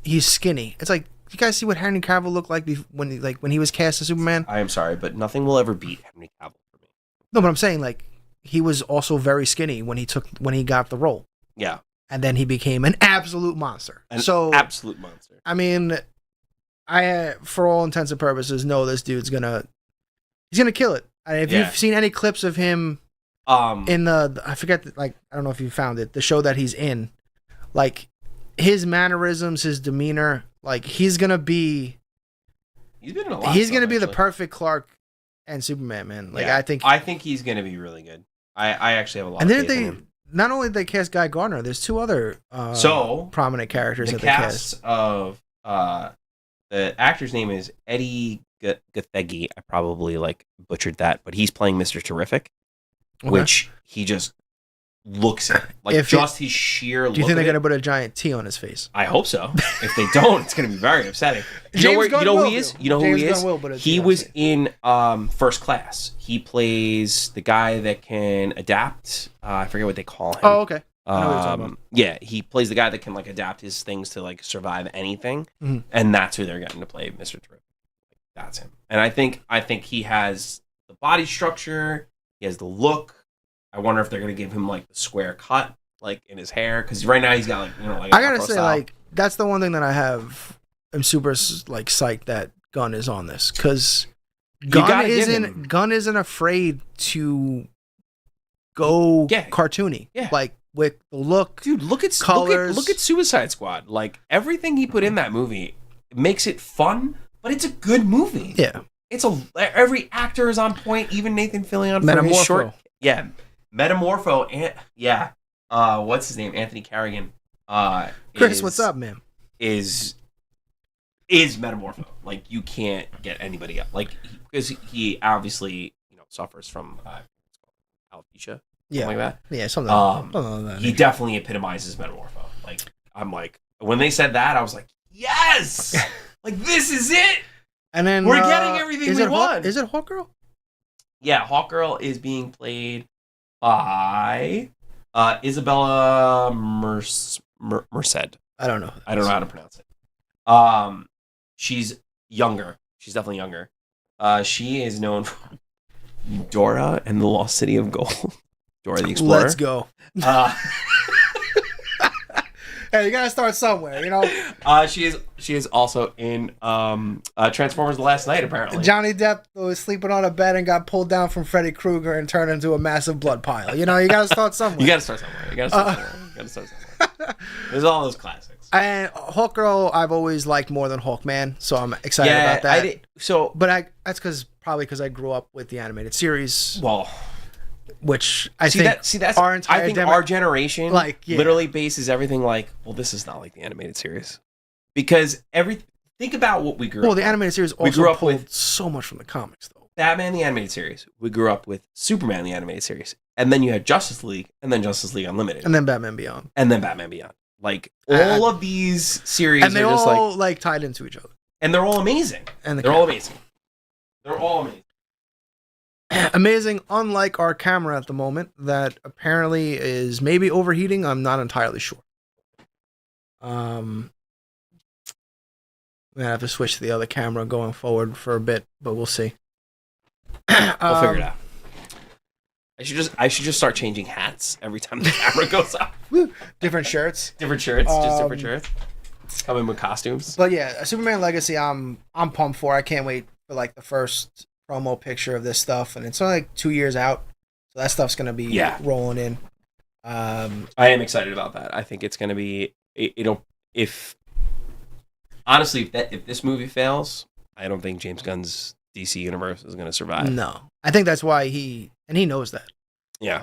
he's skinny. It's like, you guys see what Henry Cavill looked like when he was cast as Superman? I am sorry, but nothing will ever beat Henry Cavill for me. No, but I'm saying like he was also very skinny when he got the role. Yeah. And then he became an absolute monster. Absolute monster. I mean, I for all intents and purposes know this dude's he's gonna kill it. And if you've seen any clips of him in I forget, like, I don't know if you found it, the show that he's in, like his mannerisms, his demeanor, like he's gonna be the perfect Clark and Superman, man. Like I think he's gonna be really good. I actually have a lot of faith in him. Not only did they cast Guy Gardner, there's 2 other prominent characters that they cast. Of the actor's name is Eddie Gathegi. I probably butchered that, but he's playing Mr. Terrific, which he just looks at his sheer look. Do you think they're gonna put a giant T on his face? I hope so. If they don't, it's gonna be very upsetting. You know who he is? He was in First Class. He plays the guy that can adapt. I forget what they call him. Oh, okay. I know what you're talking about. Yeah, he plays the guy that can adapt his things to survive anything, and that's who they're getting to play Mr. Terrific. That's him. And I think he has the body structure. He has the look. I wonder if they're gonna give him the square cut, in his hair, because right now he's got I gotta say, that's the one thing that I'm super psyched that Gunn is on this, because Gunn isn't afraid to go cartoony, with the look. Dude, look at colors. Look at Suicide Squad. Everything he put in that movie makes it fun, but it's a good movie. Yeah, every actor is on point. Even Nathan Fillion for his short. Yeah. Metamorpho, and what's his name? Anthony Carrigan. Chris, what's up, man? Is Metamorpho. You can't get anybody else. Because he obviously suffers from alopecia, something like that. Yeah, something like that. He definitely epitomizes Metamorpho. I'm when they said that, I was like, yes, this is it. And then we're getting everything we want. Is it Hawkgirl? Yeah, Hawkgirl is being played by Isabella Merced. I don't know. I don't know how to pronounce it. She's younger. She's definitely younger. She is known for Dora and the Lost City of Gold. Dora the Explorer. Let's go. Hey, you gotta start somewhere, She is also in Transformers: The Last Night, apparently. Johnny Depp was sleeping on a bed and got pulled down from Freddy Krueger and turned into a massive blood pile. You gotta start somewhere. You gotta start somewhere. There's all those classics. And Hawkgirl, I've always liked more than Hawkman, so I'm excited about that. That's probably because I grew up with the animated series. Well, which I think that's our entire. I think our generation literally bases everything this is not like the animated series, because think about what we grew up. Well, the animated series also pulled so much from the comics, though. Batman the animated series. We grew up with Superman the animated series, and then you had Justice League, and then Justice League Unlimited, and then Batman Beyond, all of these series, and they are all tied into each other, and they're all amazing. They're all amazing. Amazing, unlike our camera at the moment, that apparently is maybe overheating. I'm not entirely sure. I'm gonna have to switch to the other camera going forward for a bit, but we'll see. We'll figure it out. I should just start changing hats every time the camera goes up. Different shirts. Just different shirts. Come in with costumes. But yeah, Superman Legacy, I'm pumped for. I can't wait for the first promo picture of this stuff, and it's only 2 years out, so that stuff's gonna be rolling in. I am excited about that. I think it's gonna be if this movie fails, I don't think James Gunn's DC universe is gonna survive. No, I think that's why he knows that. Yeah,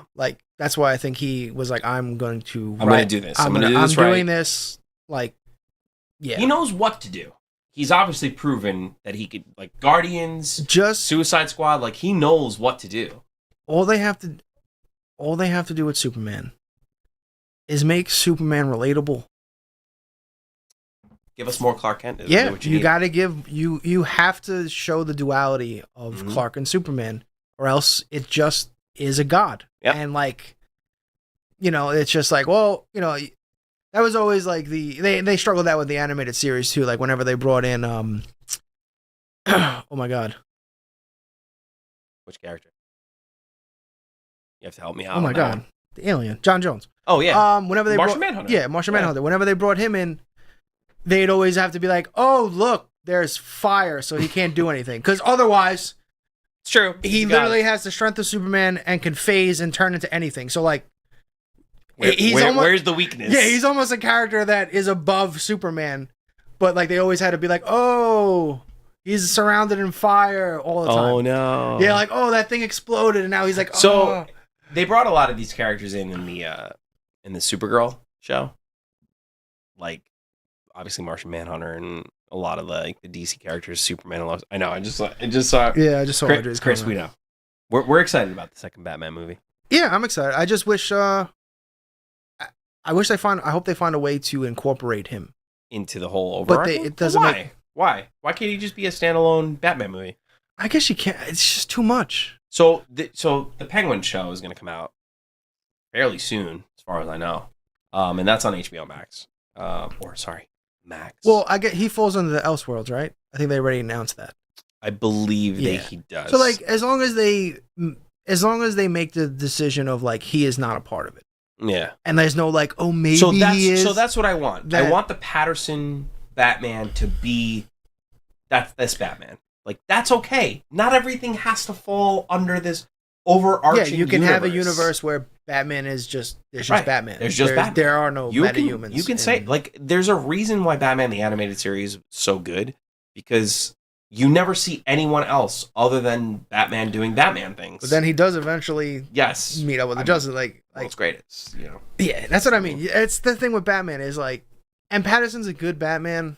that's why I think he was I'm going to do this. I'm doing this. He knows what to do. He's obviously proven that he could, Guardians, Suicide Squad. He knows what to do. All they have to do with Superman is make Superman relatable. Give us more Clark Kent. You got to you have to show the duality of Clark and Superman, or else it just is a god. Yep. And it's just that was always they struggled that with the animated series too. Whenever they brought in oh my god, which character? You have to help me out. Oh my god, the alien, John Jones. Oh yeah. Whenever they Martian Manhunter. Yeah, Martian Manhunter. Whenever they brought him in, they'd always have to be oh look, there's fire, so he can't do anything. Because otherwise, It's true. he literally has the strength of Superman and can phase and turn into anything. So like, where's the weakness? Yeah, he's almost a character that is above Superman, but like they always had to be like, oh, he's surrounded in fire all the time. Oh no. Yeah, like that thing exploded, and now he's like, So they brought a lot of these characters in the Supergirl show, like obviously Martian Manhunter and a lot of the DC characters, Superman. And I know. I just saw. Yeah, I just saw Chris. We know. We're excited about the second Batman movie. Yeah, I'm excited. I just wish. I hope they find a way to incorporate him into the whole overarching. But it doesn't make. Why? Why can't he just be a standalone Batman movie? I guess you can't. It's just too much. So the Penguin show is going to come out fairly soon, as far as I know, and that's on HBO Max. Max. Well, I get he falls under the Elseworlds, right? I think they already announced that. I believe he does. So like, as long as they make the decision of like he is not a part of it. Yeah. And there's no like, oh maybe he is. So that's what I want. I want the Patterson Batman to be this Batman. Like that's okay. Not everything has to fall under this overarching. Yeah, you can have a universe where Batman is just Batman. There's just Batman. There are no metahumans. You can say like there's a reason why Batman the animated series is so good, because you never see anyone else other than Batman doing Batman things. But then he does eventually meet up with the Justice League. Like it's great. It's yeah, that's what I mean. It's the thing with Batman is like, and Patterson's a good Batman.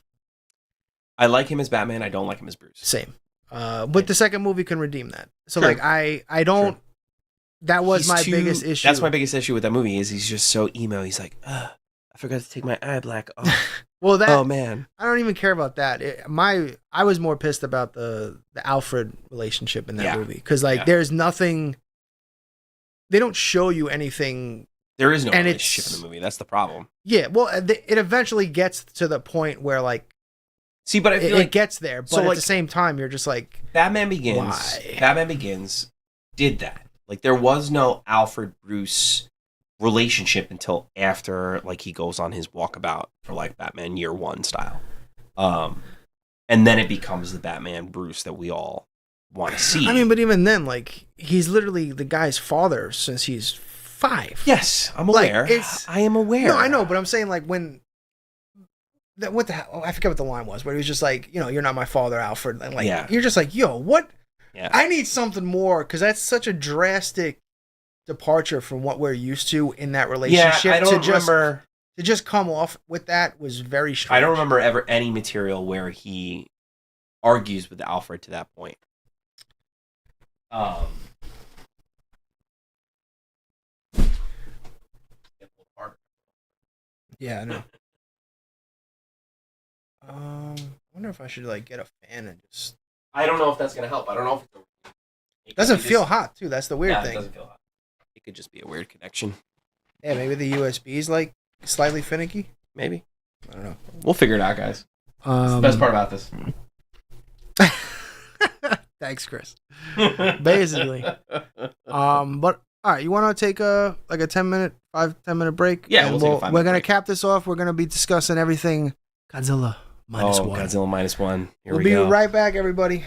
I like him as Batman. I don't like him as Bruce. Same. But the second movie can redeem that. So like I don't. True. That was my biggest issue. That's my biggest issue with that movie is he's just so emo. He's like, I forgot to take my eye black off. Well, oh man, I don't even care about that. I was more pissed about the Alfred relationship in that movie because there's nothing. They don't show you anything. There is no relationship in the movie. That's the problem. Yeah, well, it eventually gets to the point where like. See, but I feel it gets there, but at the same time, you're just like Batman Begins. Why? Batman Begins did that. Like there was no Alfred Bruce relationship until after like he goes on his walkabout for like Batman Year One style, and then it becomes the Batman Bruce that we all want to see. I mean, but even then, like he's literally the guy's father since he's 5. Yes, I'm aware. Like, I am aware. No, I know, but I'm saying like when. What the hell? Oh, I forget what the line was, but he was just like, you're not my father, Alfred. And like, you're just like, yo, what? Yeah. I need something more because that's such a drastic departure from what we're used to in that relationship. Yeah, I don't remember. To just come off with that was very strange. I don't remember ever any material where he argues with Alfred to that point. Yeah, I know. I wonder if I should like get a fan and just. I don't know if that's gonna help. I don't know if it doesn't feel hot too. That's the weird thing. It doesn't feel hot. It could just be a weird connection. Yeah, maybe the USB is like slightly finicky. Maybe. I don't know. We'll figure it out, guys. That's the best part about this. Thanks, Chris. Basically. But all right, you want to take a 10 minute break? Yeah, we'll take a 5 minute we're gonna break. cap this off. We're gonna be discussing everything Godzilla Minus One. Godzilla Minus One. Here we'll we go. be right back, everybody.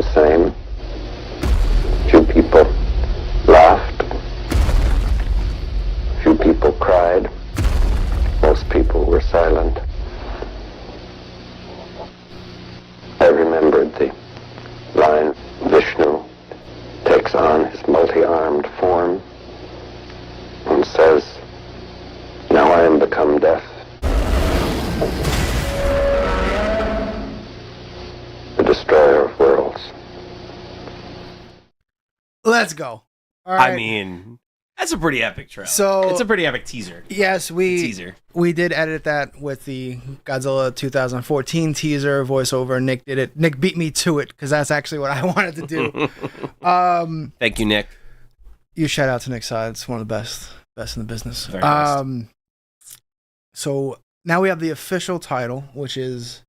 the same. Few people laughed. Few people cried. Most people were silent. I remembered the line, Vishnu takes on his multi-armed form and says, "Now I am become death." The destroyer of worlds. Let's go. All right. I mean, that's a pretty epic trailer. So- it's a pretty epic teaser. Yes, Teaser. we did edit that with the Godzilla 2014 teaser voiceover. Nick did it. Nick beat me to it because that's actually what I wanted to do. Thank you, Nick. You shout out to Nick's side. It's one of the best in the business. Very best. So now we have the official title, which is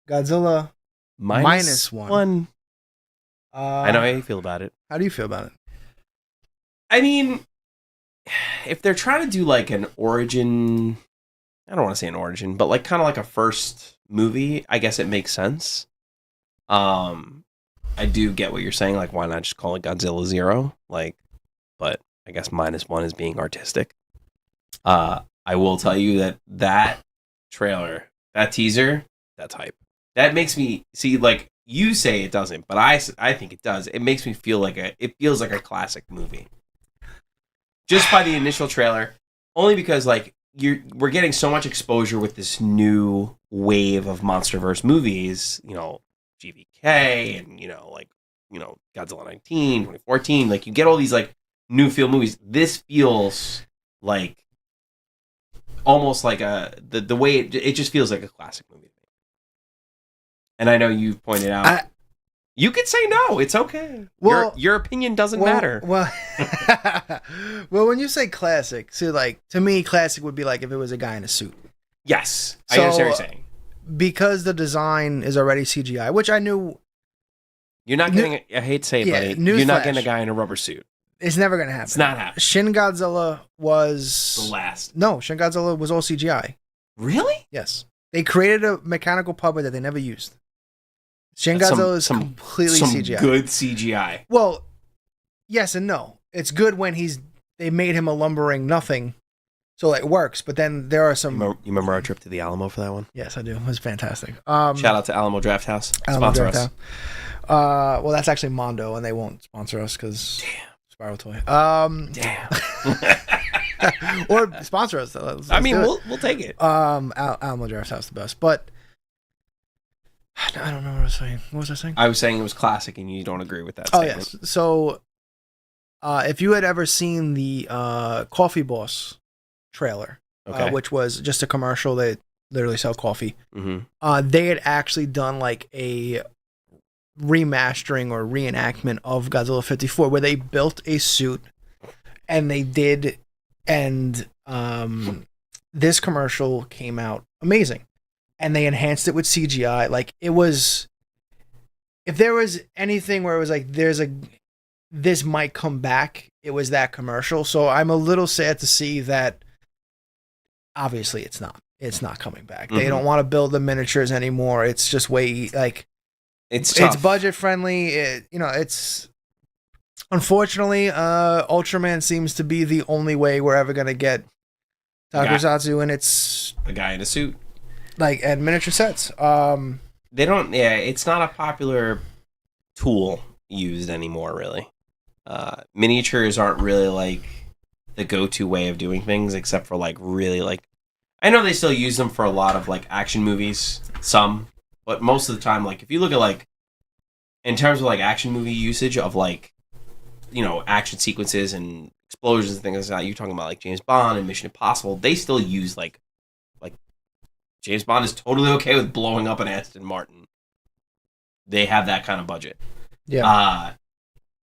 Godzilla Minus One. I know how you feel about it. How do you feel about it? I mean, if they're trying to do like an origin, I don't want to say an origin, but like kind of like a first movie, I guess it makes sense. I do get what you're saying. Like, why not just call it Godzilla Zero? Like, but I guess Minus One is being artistic. I will tell you that trailer, that teaser, that's hype. That makes me see, like, you say it doesn't, but I think it does. It makes me feel like it feels like a classic movie. Just by the initial trailer, only because like we're getting so much exposure with this new wave of MonsterVerse movies, you know, GVK and Godzilla 19, 2014, like you get all these like new field movies. This feels like almost like the way it just feels like a classic movie. And I know you've pointed out you could say no, it's okay. Well, your opinion doesn't matter. Well, well, when you say classic, so like to me, classic would be like if it was a guy in a suit. Yes, I So, understand what you're saying. Because the design is already CGI, which I knew You're not getting. I hate to say it, Yeah, buddy. newsflash. You're not getting a guy in a rubber suit. it's never gonna happen. It's not happening. Shin Godzilla was The last. No, Shin Godzilla was all CGI. Really? Yes, they created a mechanical puppet that they never used. Shin That's Godzilla is completely some CGI. good CGI. Well, yes and no. It's good when they made him a lumbering nothing, so it works. But then there are some. You remember our trip to the Alamo for that one? Yes, I do. It was fantastic. Shout out to Alamo Draft House. Alamo Sponsor Draft us. House. Well, that's actually Mondo, and they won't sponsor us because Spiral Toy. Damn. Or sponsor us. Let's I mean, do it. we'll take it. Alamo Draft House the best, but I don't know what I was saying. What was I saying? I was saying it was classic, and you don't agree with that Oh statement. yes. So, if you had ever seen the Coffee Boss trailer, Okay. which was just a commercial, they literally sell coffee. Mm-hmm. They had actually done like a remastering or reenactment of Godzilla 54, where they built a suit, and this commercial came out amazing. And they enhanced it with CGI. Like it was, if there was anything where it was like, this might come back, it was that commercial. So I'm a little sad to see that. Obviously, it's not coming back. They don't want to build the miniatures anymore. It's just way like It's tough. it's budget friendly. It's unfortunately, Ultraman seems to be the only way we're ever gonna get Tokusatsu, and it's a guy in a suit. like at miniature sets. They don't. Yeah, it's not a popular tool used anymore. Really, miniatures aren't really like the go-to way of doing things, except for like really like. I know they still use them for a lot of like action movies, some, but most of the time, like if you look at like in terms of like action movie usage of like action sequences and explosions and things like that, you're talking about like James Bond and Mission Impossible. They still use like James Bond is totally okay with blowing up an Aston Martin. They have that kind of budget. Yeah.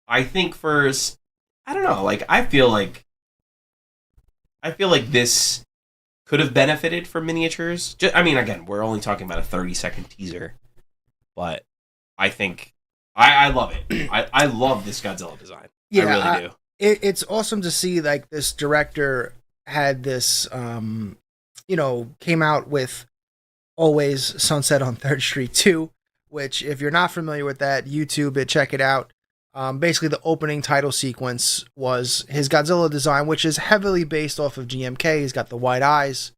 I think I don't know, like I feel like this could have benefited from miniatures. I mean, again, we're only talking about a 30-second teaser, but I think I love it. I love this Godzilla design. Yeah, I really do. It's awesome to see like this director had this, came out with Always Sunset on 3rd Street 2, which if you're not familiar with that, YouTube it, check it out. Basically, the opening title sequence was his Godzilla design, which is heavily based off of GMK. He's got the white eyes,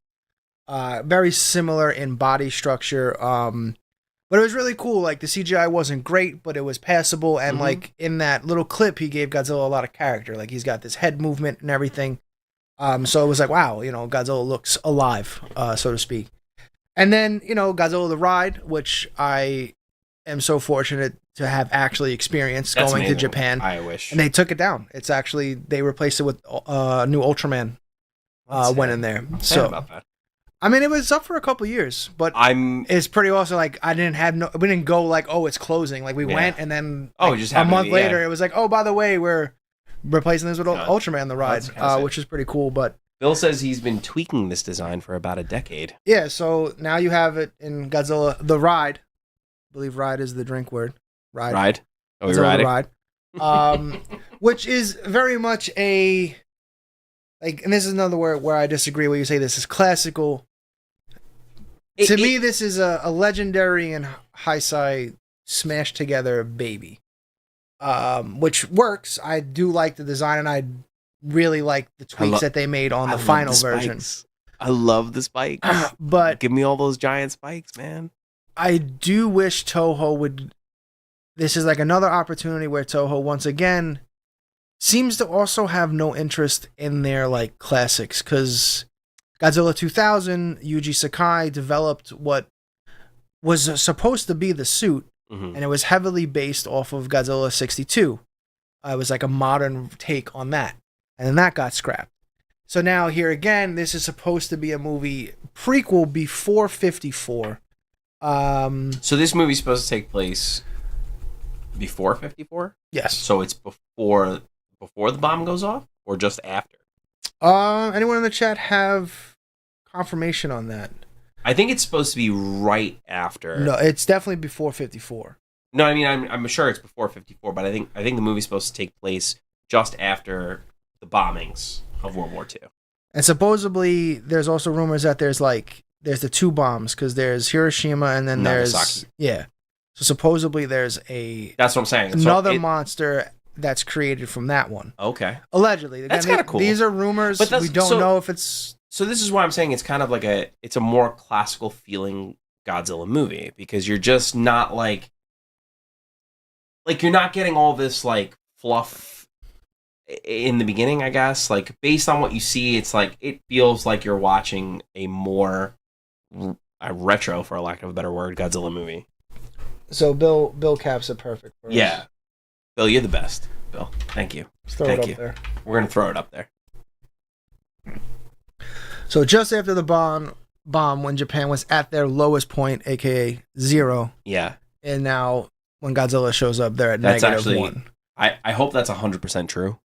very similar in body structure. But it was really cool. Like the CGI wasn't great, but it was passable. And like in that little clip, he gave Godzilla a lot of character. Like he's got this head movement and everything. So it was like, wow, Godzilla looks alive, so to speak. And then, Godzilla the Ride, which I am so fortunate to have actually experienced. That's going amazing. To Japan. I wish. And they took it down. It's actually, they replaced it with new Ultraman went in there. So about that. I mean, it was up for a couple years, but it's pretty awesome. Like we didn't go like, oh, it's closing. Like we went and then just a month later, it was like, oh, by the way, we're replacing this with Ultraman the Ride, which is pretty cool. But Bill says he's been tweaking this design for about a decade. Yeah, so now you have it in Godzilla the Ride. I believe ride is the drink word. Ride. Are we riding? Ride. Which is very much and this is another word where I disagree where you say this is classical. To me, this is a legendary and Heisei smashed together baby. Which works. I do like the design, and I really like the tweaks that they made on the final version. I love the spikes. But give me all those giant spikes, man. I do wish Toho would. This is like another opportunity where Toho once again seems to also have no interest in their like classics, because Godzilla 2000, Yuji Sakai developed what was supposed to be the suit, and it was heavily based off of Godzilla 62. It was like a modern take on that, and then that got scrapped. So now here again, this is supposed to be a movie prequel before 54. So this movie's supposed to take place before 54? Yes. So it's before the bomb goes off, or just after? Anyone in the chat have confirmation on that? I think it's supposed to be right after. No, it's definitely before 54. No, I mean I'm sure it's before 54, but I think the movie's supposed to take place just after the bombings of World War II. And supposedly there's also rumors that there's the two bombs, because there's Hiroshima and then Nagasaki. There's So supposedly there's That's what I'm saying. Another monster that's created from that one. Okay. Allegedly. Again, that's kind of cool. These are rumors. We don't know if it's... So this is why I'm saying it's kind of like it's a more classical feeling Godzilla movie, because you're just not like you're not getting all this like fluff in the beginning, I guess. Like based on what you see, it's like it feels like you're watching a more retro, for lack of a better word, Godzilla movie. So Bill caps it perfect for us. Yeah. Bill, you're the best. Bill, thank you. Let's throw it up there. We're going to throw it up there. So just after the bomb, when Japan was at their lowest point, aka 0. Yeah. And now when Godzilla shows up, they're at that's negative actually, 1. I hope that's 100% true.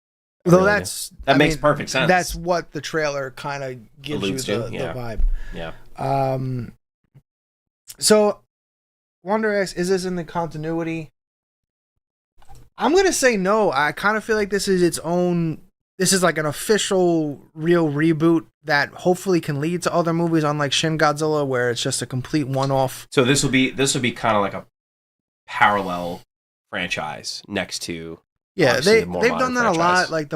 Though really that makes perfect sense. That's what the trailer kind of gives alludes you the vibe. Yeah. So Wonder X, is this in the continuity? I'm going to say no. I kind of feel like this is its own... This is like an official, real reboot that hopefully can lead to other movies, unlike Shin Godzilla, where it's just a complete one-off. So this will be kind of like a parallel franchise next to... Yeah, they've done that franchise. A lot. Like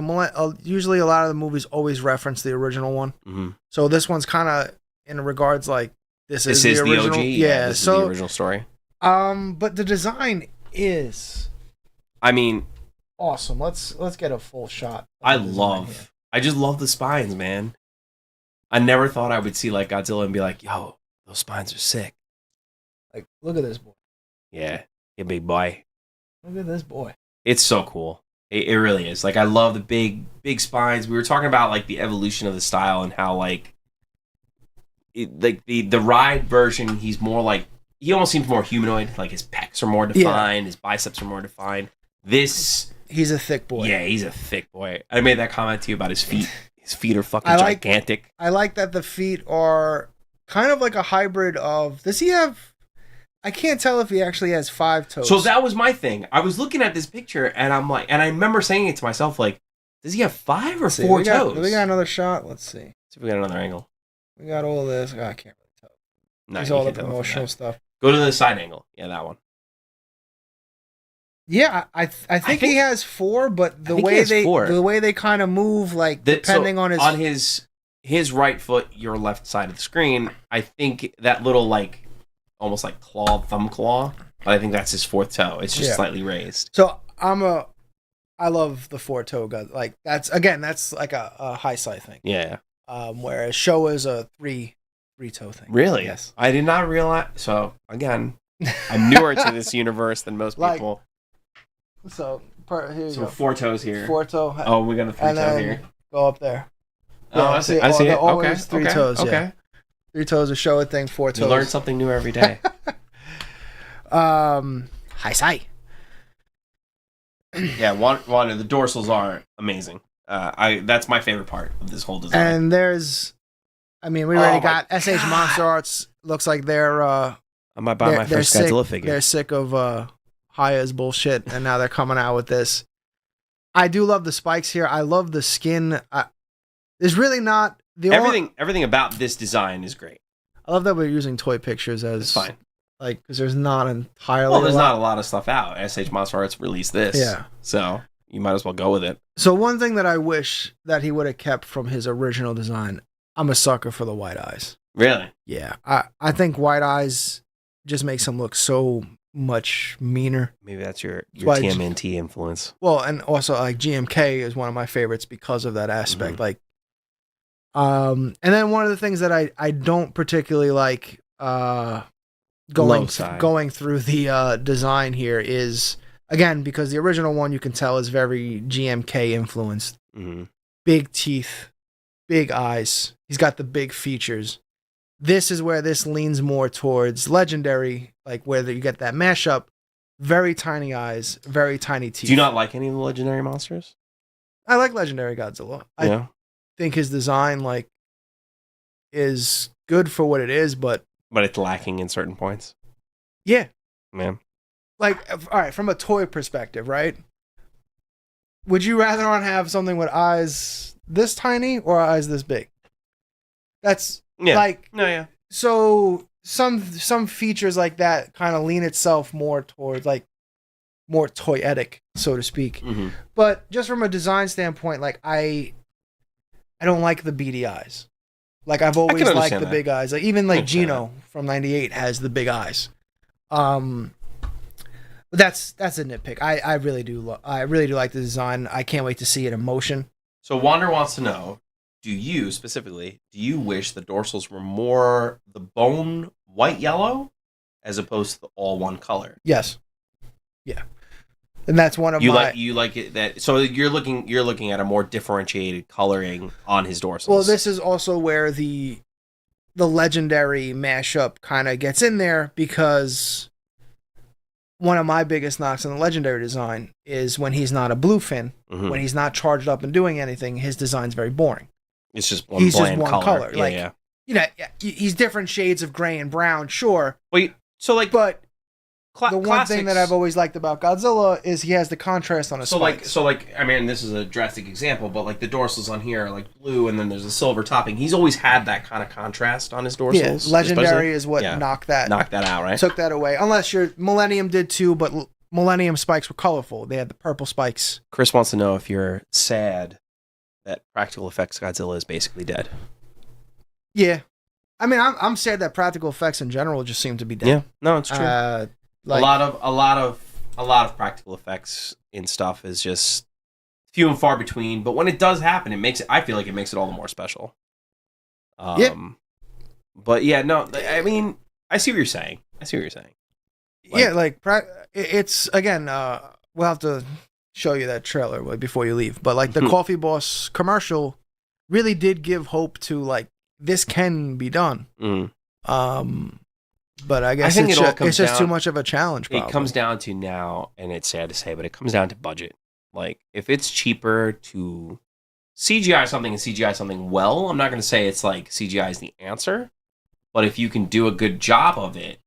usually a lot of the movies always reference the original one. Mm-hmm. So this one's kind of in regards like this is the OG. original. Yeah, this is the original story. But the design is... I mean... awesome. Let's get a full shot. I just love the spines, man. I never thought I would see like Godzilla and be like, yo, those spines are sick. Like, look at this boy. Yeah, big boy. Look at this boy. It's so cool. It really is. Like, I love the big spines. We were talking about like the evolution of the style and how like the ride version, he almost seems more humanoid. Like his pecs are more defined, his biceps are more defined. He's a thick boy. Yeah, he's a thick boy. I made that comment to you about his feet. His feet are fucking gigantic. I like that the feet are kind of like a hybrid of... Does he have... I can't tell if he actually has 5 toes. So that was my thing. I was looking at this picture and I'm like... And I remember saying it to myself, like, does he have 5 or 4 toes? We got another shot. Let's see. See if we got another angle. We got all this. I can't really tell. No, It's all the promotional stuff. Go to the side angle. Yeah, that one. Yeah, I think he has 4, but the think he way has they 4. the way they kind of move, like depending on his right foot, your left side of the screen. I think that little like almost like thumb claw. But I think that's his 4th toe. It's just slightly raised. So I love the 4-toe gun. Like that's like a high side thing. Yeah. Whereas Showa is a 3-toe thing. Really? Yes. I did not realize. So again, I'm newer to this universe than most Like, people. So here you So go. 4 toes here. 4-toe. Oh, we got a 3-toe here. Go up there. Oh, I see. I see it. Always Okay. 3 okay. toes. Okay. Yeah. 3 toes a Showa thing. 4 toes. You learn something new every day. High side. Yeah, one the dorsals are amazing. That's my favorite part of this whole design. And we already got SH Monster Arts. Looks like they're I might buy my first Godzilla figure. They're sick of Haya's bullshit, and now they're coming out with this. I do love the spikes here. I love the skin. There's really not everything about this design is great. I love that we're using toy pictures as it's fine. Like, because there's not entirely. Well, there's not a lot of stuff out. SH Monster Arts released this, yeah. So you might as well go with it. So one thing that I wish that he would have kept from his original design, I'm a sucker for the white eyes. Really? Yeah, I think white eyes just makes him look so much meaner. Maybe that's your TMNT influence. Well, and also like GMK is one of my favorites because of that aspect. Mm-hmm. Like, and then one of the things that I don't particularly like going through the design here is, again, because the original one you can tell is very GMK influenced. Mm-hmm. Big teeth, big eyes. He's got the big features. This is where this leans more towards Legendary, like where you get that mashup. Very tiny eyes, very tiny teeth. Do you not like any of the Legendary monsters? I like Legendary Godzilla. I think his design is good for what it is, but it's lacking in certain points. Yeah. Man. Like, all right, from a toy perspective, right? Would you rather not have something with eyes this tiny or eyes this big? That's So some features like that kind of lean itself more towards like more toyetic, so to speak. Mm-hmm. But just from a design standpoint, like I don't like the beady eyes. Like I've always liked the big eyes. Like even like Gino from '98 has the big eyes. But that's a nitpick. I really do like the design. I can't wait to see it in motion. So Wander wants to know, do you wish the dorsals were more the bone white yellow as opposed to the all one color? Yes. Yeah. And that's one of you like it that so you're looking at a more differentiated coloring on his dorsals. Well, this is also where the Legendary mashup kind of gets in there, because one of my biggest knocks on the Legendary design is when he's not a bluefin, mm-hmm. when he's not charged up and doing anything, his design's very boring. It's just one color. Yeah, you know, he's different shades of gray and brown, sure. Wait, so like, but the one thing that I've always liked about Godzilla is he has the contrast on his spikes. I mean, this is a drastic example, but like the dorsals on here are like blue, and then there's a silver topping. He's always had that kind of contrast on his dorsals. Yeah, Legendary is what knocked that out, right? Took that away. Unless your Millennium did too, but Millennium spikes were colorful. They had the purple spikes. Chris wants to know if you're sad that practical effects Godzilla is basically dead. Yeah, I mean, I'm sad that practical effects in general just seem to be dead. Yeah, no, it's true. Like, a lot of practical effects in stuff is just few and far between. But when it does happen, I feel like it makes it all the more special. But yeah, no, I mean, I see what you're saying. It's again. We'll have to show you that trailer before you leave. But like the Coffee Boss commercial really did give hope to like this can be done. Mm. But I guess it's just too much of a challenge. Probably. It comes down to now, and it's sad to say, but it comes down to budget. Like, if it's cheaper to CGI something and CGI something well, I'm not going to say it's like CGI is the answer, but if you can do a good job of it,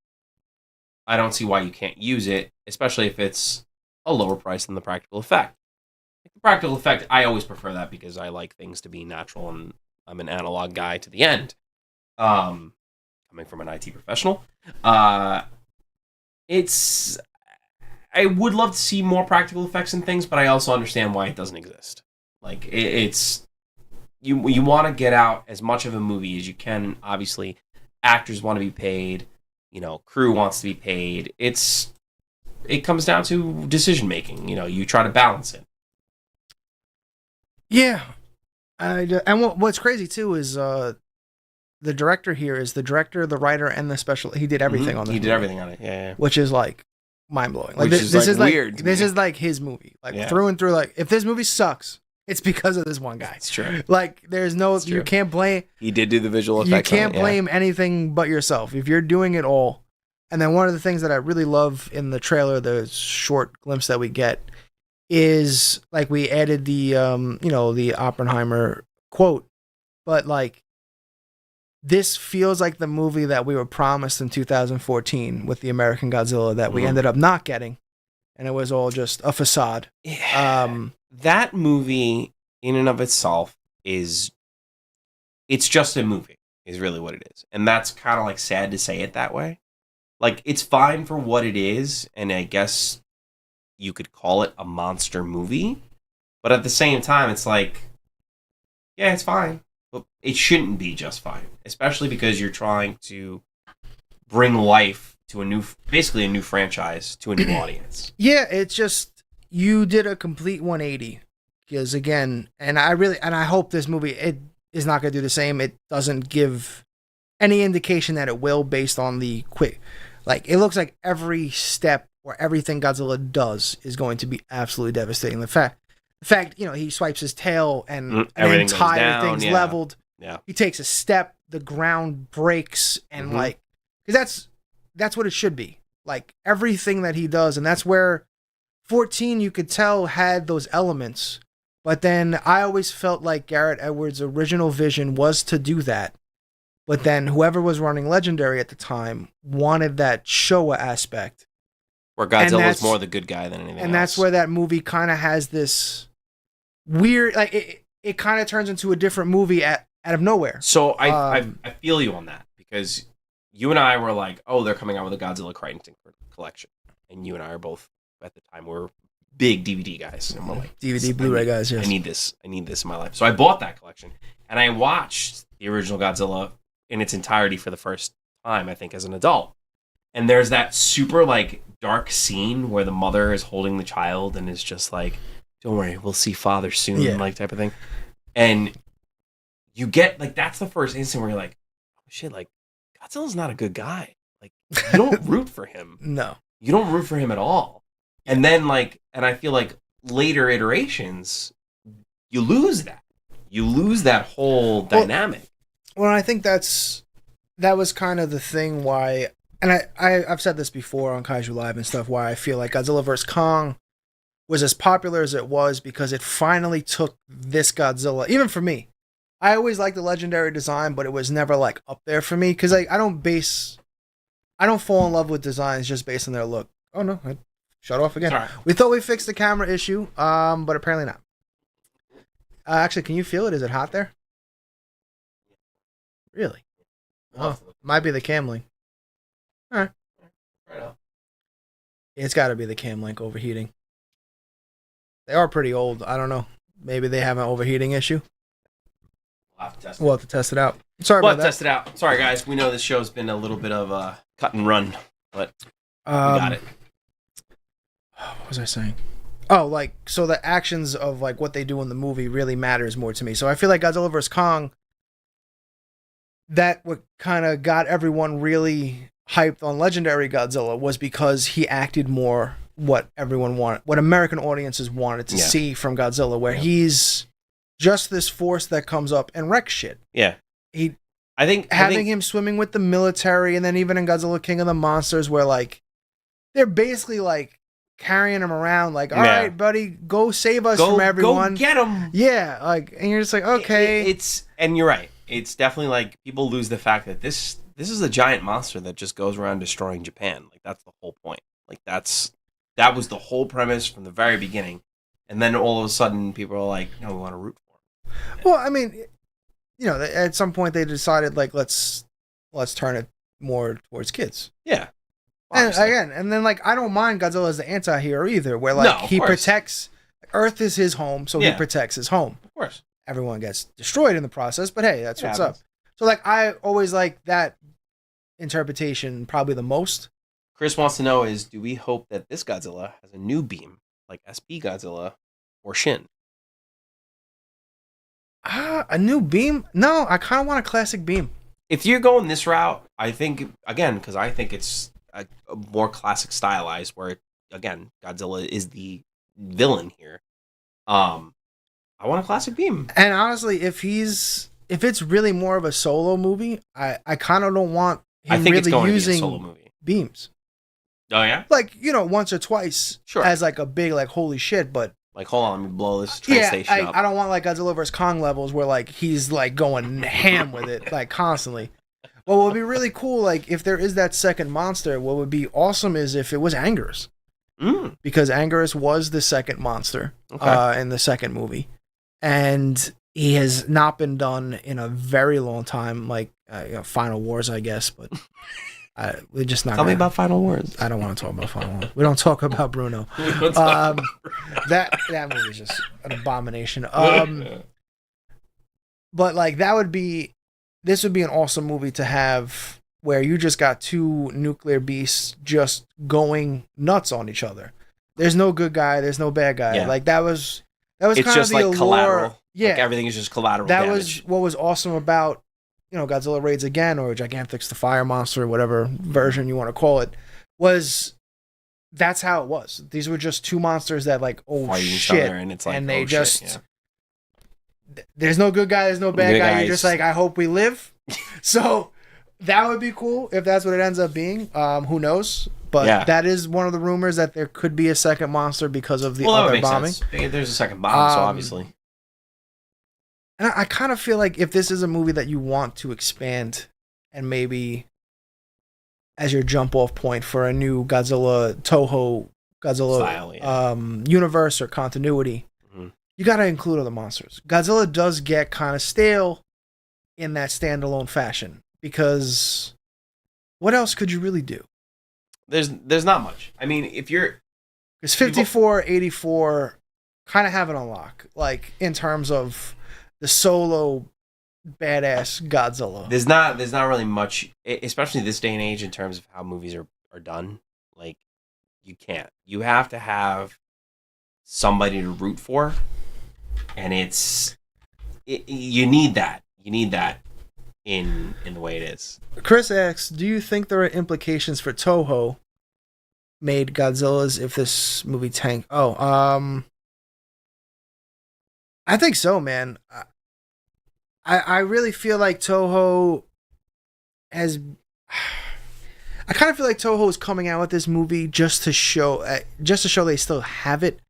I don't see why you can't use it, especially if it's a lower price than the practical effect. The practical effect, I always prefer that because I like things to be natural, and I'm an analog guy to the end. Coming from an IT professional. It's I would love to see more practical effects and things, but I also understand why it doesn't exist. Like it's you want to get out as much of a movie as you can. Obviously, actors want to be paid. Crew wants to be paid. It comes down to decision making. You try to balance it. Yeah, and what's crazy too is the director here is the director, the writer, and the special. He did everything on this. He did movie, everything on it. Yeah. which is like mind blowing. Like Which this is like weird. This is like his movie, like through and through. Like if this movie sucks, it's because of this one guy. It's true. Like there's no, you can't blame. He did do the visual effects. You can't blame anything but yourself if you're doing it all. And then one of the things that I really love in the trailer, the short glimpse that we get, is like we added the the Oppenheimer quote, but like this feels like the movie that we were promised in 2014 with the American Godzilla that we ended up not getting, and it was all just a facade. That movie in and of itself it's just a movie is really what it is, and that's kind of like sad to say it that way. Like it's fine for what it is, and I guess you could call it a monster movie, but at the same time it's like, yeah, it's fine, but it shouldn't be just fine, especially because you're trying to bring life to basically a new franchise to a new audience. Yeah, it's just you did a complete 180 because again, and I hope this movie it is not going to do the same. It doesn't give any indication that it will based on the quick. Like it looks like every step or everything Godzilla does is going to be absolutely devastating. The fact he swipes his tail and an entire thing's leveled. Yeah, he takes a step, the ground breaks, and because that's what it should be. Like everything that he does, and that's where 14 you could tell had those elements. But then I always felt like Garrett Edwards' original vision was to do that. But then whoever was running Legendary at the time wanted that Showa aspect. Where Godzilla's more the good guy than anything else. And that's where that movie kind of has this weird, like it kind of turns into a different movie out of nowhere. So I feel you on that because you and I were like, oh, they're coming out with a Godzilla Crichton collection. And you and I are both, at the time, we're big DVD guys. And we're like, DVD, Blu-ray guys, yes. I need this in my life. So I bought that collection. And I watched the original Godzilla in its entirety for the first time, I think, as an adult. And there's that super, like, dark scene where the mother is holding the child and is just like, don't worry, we'll see father soon, like, type of thing. And you get, like, that's the first instant where you're like, oh, shit, like, Godzilla's not a good guy. Like, you don't root for him. No. You don't root for him at all. And then, like, and I feel like later iterations, you lose that. You lose that whole dynamic. Well, I think that was kind of the thing why, and I've said this before on Kaiju Live and stuff, why I feel like Godzilla vs. Kong was as popular as it was because it finally took this Godzilla, even for me. I always liked the Legendary design, but it was never like up there for me because I don't fall in love with designs just based on their look. Oh no, I shut off again. Sorry. We thought we fixed the camera issue, but apparently not. Actually, can you feel it? Is it hot there? Really? Oh, might be the cam link. All right. Right on. It's got to be the cam link overheating. They are pretty old. I don't know. Maybe they have an overheating issue. We'll have to test it out. Sorry about that. Test it out. Sorry, guys. We know this show's been a little bit of a cut and run, but we got it. What was I saying? Oh, like, so the actions of like what they do in the movie really matters more to me. So I feel like Godzilla vs. Kong, that what kind of got everyone really hyped on Legendary Godzilla was because he acted more what everyone wanted, what American audiences wanted to see from Godzilla, where he's just this force that comes up and wrecks shit. Yeah. I think him swimming with the military, and then even in Godzilla King of the Monsters, where like they're basically like carrying him around, like, all right, buddy, go save us from everyone. Go get him. Yeah, like, and you're just like, okay. And you're right. It's definitely like people lose the fact that this is a giant monster that just goes around destroying Japan. Like that's the whole point. Like that was the whole premise from the very beginning. And then all of a sudden people are like, no, we want to root for him. Well, I mean, you know, at some point they decided like let's turn it more towards kids. Yeah. And Obviously. again, and then like I don't mind Godzilla as the anti-hero either, where like No, of he course. protects Earth is his home, so he Yeah. protects his home. Of course. Everyone gets destroyed in the process, but hey, that's It what's happens. up. So like I always like that interpretation probably the most. Chris wants to know is, do we hope that this Godzilla has a new beam, like SP Godzilla or Shin? A new beam? No, I kind of want a classic beam. If you're going this route, I think, again, because I think it's a more classic stylized, where, again, Godzilla is the villain here. I want a classic beam. And honestly, if it's really more of a solo movie, I kind of don't want him I think it's really going to be a using solo movie. beams. Oh, yeah? Like, once or twice Sure. as like a big like holy shit, but Like, hold on, let me blow this train station up. I don't want like Godzilla vs Kong levels where like he's like going ham with it like constantly. What would be really cool, like if there is that second monster, what would be awesome is if it was Anguirus, because Anguirus was the second monster in the second movie, and he has not been done in a very long time, like Final Wars, I guess, but. We're just not. Tell me about Final Wars. I don't want to talk about Final Wars. We don't talk about Bruno. That movie is just an abomination. But like this would be an awesome movie to have where you just got two nuclear beasts just going nuts on each other. There's no good guy. There's no bad guy. Yeah. Like that was it's It's kind just of the like allure. collateral. Yeah, Like everything is just collateral that damage. was what was awesome about Godzilla Raids Again or Gigantix the Fire Monster, whatever version you want to call it, was that's how it was. These were just two monsters that like Fighting each shit, other, and it's like, they oh, just shit, there's no good guy, there's no bad Good guy. You're guys. just like I hope we live. So that would be cool if that's what it ends up being. Who knows? But Yeah. that is one of the rumors that there could be a second monster because of the Well, that would other make bombing. sense. There's a second bomb, so obviously. And I kind of feel like if this is a movie that you want to expand and maybe as your jump off point for a new Toho Style, yeah. universe or continuity, you got to include other monsters. Godzilla does get kind of stale in that standalone fashion because what else could you really do? There's not much. I mean, if you're... Because 54, 84 kind of have it on lock, like in terms of the solo badass Godzilla. There's not really much, especially this day and age, in terms of how movies are done. Like, you can't. You have to have somebody to root for, and you need that. You need that in the way it is. Chris asks, do you think there are implications for Toho made Godzillas if this movie tanked? I think so, man. I really feel like Toho has... I kind of feel like Toho is coming out with this movie just to show they still have it,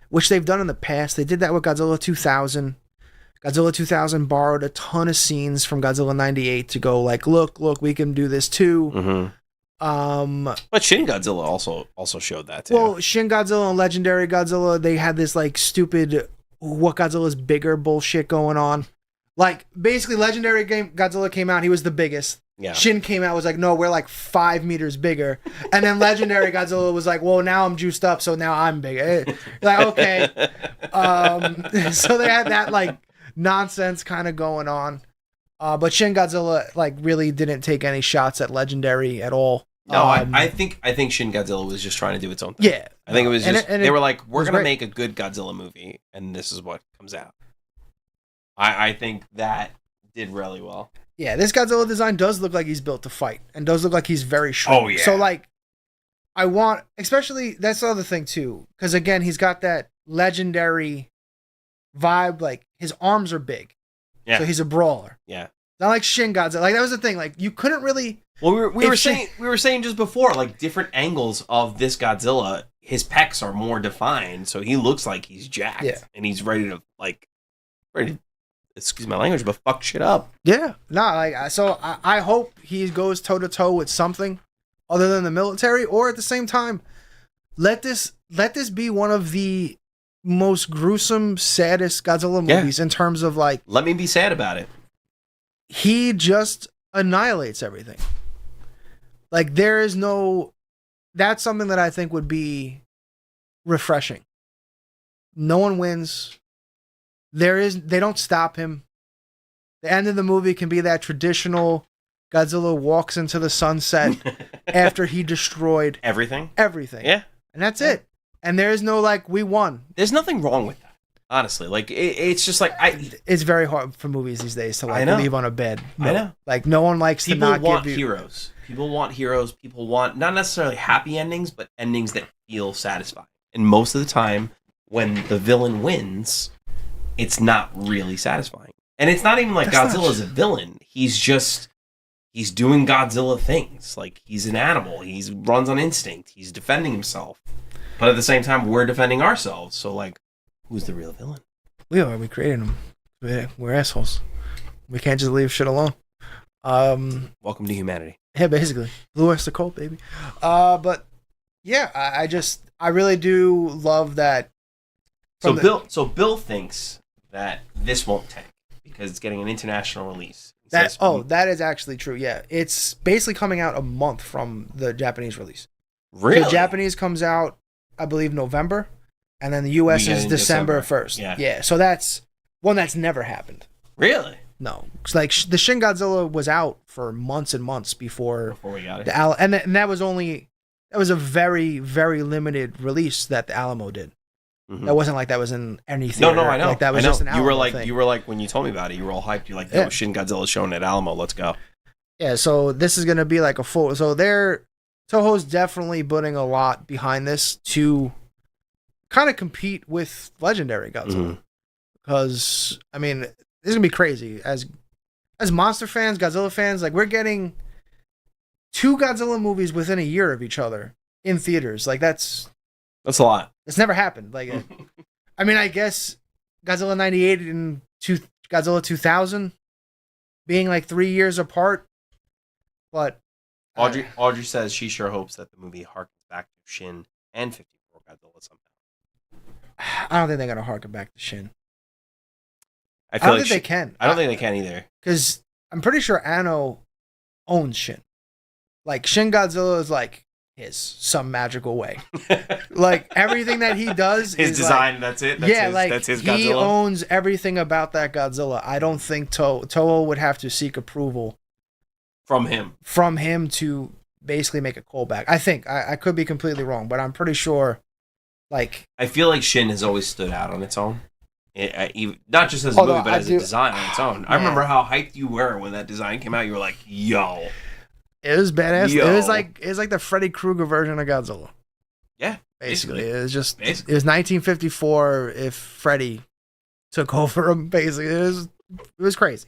which they've done in the past. They did that with Godzilla 2000. Godzilla 2000 borrowed a ton of scenes from Godzilla 98 to go like, look, we can do this too. But Shin Godzilla also showed that too. Well, Shin Godzilla and Legendary Godzilla, they had this like stupid what Godzilla's bigger bullshit going on. Like basically Legendary Godzilla came out, he was the biggest. Yeah. Shin came out, was like, no, we're like 5 meters bigger. And then Legendary Godzilla was like, well, now I'm juiced up, so now I'm bigger. Like, okay. So they had that like nonsense kind of going on. But Shin Godzilla like really didn't take any shots at Legendary at all. No, I think Shin Godzilla was just trying to do its own thing. Yeah. I think it was just they were like, we're gonna great. make a good Godzilla movie, and this is what comes out. I think that did really well. Yeah, this Godzilla design does look like he's built to fight and does look like he's very strong. Oh, yeah. So like I want, especially that's the other thing too, because again, he's got that Legendary vibe, like his arms are big. Yeah. So he's a brawler. Yeah. Not like Shin Godzilla. Like that was the thing. Like you couldn't really. Well, we were Shin- saying just before, like different angles of this Godzilla, his pecs are more defined, so he looks like he's jacked, Yeah. and he's ready to excuse my language, but fuck shit up. Yeah. Nah. Like so, I hope he goes toe to toe with something other than the military, or at the same time, let this be one of the most gruesome, saddest Godzilla movies in terms of like. Let me be sad about it. He just annihilates everything. Like there is no that's something that I think would be refreshing. No one wins. They don't stop him. The end of the movie can be that traditional Godzilla walks into the sunset after he destroyed everything. Yeah. And that's it. And there is no like, we won. There's nothing wrong with that. Honestly, like it's just like it's very hard for movies these days to like leave on a bed. I know. Like no one likes to not want give you heroes. People want heroes. People want not necessarily happy endings, but endings that feel satisfying. And most of the time, when the villain wins, it's not really satisfying. And it's not even like Godzilla's a villain. He's doing Godzilla things. Like, he's an animal. He runs on instinct. He's defending himself. But at the same time, we're defending ourselves. So, like, who's the real villain? We are. We created him. We're assholes. We can't just leave shit alone. Welcome to humanity. Yeah, basically. Blue oyster cult, baby. But, yeah, I really do love that. So Bill thinks that this won't tank because it's getting an international release. That is actually true. Yeah, it's basically coming out a month from the Japanese release. Really? The Japanese comes out, I believe, November, and then the U.S. is December 1st. Yeah. So that's one that's never happened. Really? No, it's like the Shin Godzilla was out for months and months before we got it. And that was a very, very limited release that the Alamo did. Mm-hmm. That wasn't like that was in any theater. No, I know. Like that was just an Alamo thing. You were like when you told me about it, you were all hyped. You're like, "Yo, Shin Godzilla's showing at Alamo. Let's go." Yeah, so this is gonna be like a full. So Toho's definitely putting a lot behind this to kind of compete with Legendary Godzilla, because I mean, this is gonna be crazy. As monster fans, Godzilla fans, like we're getting 2 Godzilla movies within a year of each other in theaters. Like that's a lot. It's never happened. Like, I mean, I guess Godzilla 98 and Godzilla 2000 being like 3 years apart, but Audrey says she sure hopes that the movie harkens back to Shin and 54 Godzilla somehow. I don't think they're gonna harken back to Shin. I don't think they can. I don't think they can either. Because I'm pretty sure Anno owns Shin. Like Shin Godzilla is like some magical way. Like everything that he does his is design, like, that's it. That's his Godzilla. He owns everything about that Godzilla. I don't think Toho would have to seek approval from him to basically make a callback. I think I could be completely wrong, but I'm pretty sure. Like, I feel like Shin has always stood out on its own. Not just as a movie, but as a design on its own. I remember how hyped you were when that design came out. You were like, "Yo." It was badass. Yo. It was like the Freddy Krueger version of Godzilla. Yeah, basically. It was 1954 if Freddy took over him. Basically, it was crazy.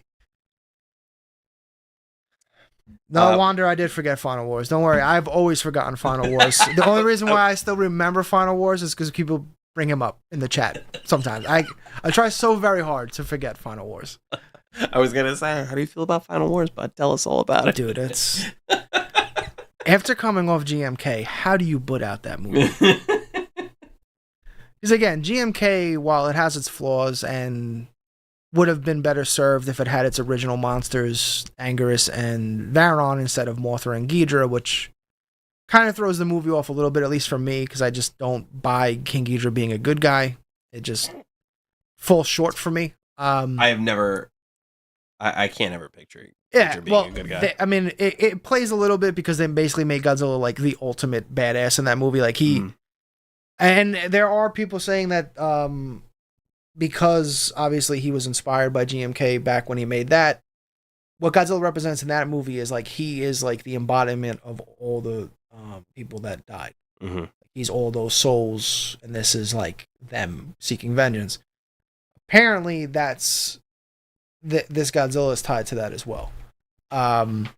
No wonder I did forget Final Wars. Don't worry, I've always forgotten Final Wars. The only reason why I still remember Final Wars is because people bring him up in the chat sometimes. I try so very hard to forget Final Wars. I was gonna say, how do you feel about Final Wars? But tell us all about it, dude. It's after coming off GMK, how do you put out that movie? Because again, GMK, while it has its flaws and would have been better served if it had its original monsters, Anguirus and Varon, instead of Mothra and Ghidorah, which kind of throws the movie off a little bit, at least for me, because I just don't buy King Ghidorah being a good guy. It just falls short for me. I can't ever picture being a good guy. It plays a little bit because they basically made Godzilla like the ultimate badass in that movie. Like and there are people saying that because obviously he was inspired by GMK back when he made that, what Godzilla represents in that movie is like he is like the embodiment of all the people that died. Mm-hmm. He's all those souls, and this is like them seeking vengeance. Apparently, this Godzilla is tied to that as well. But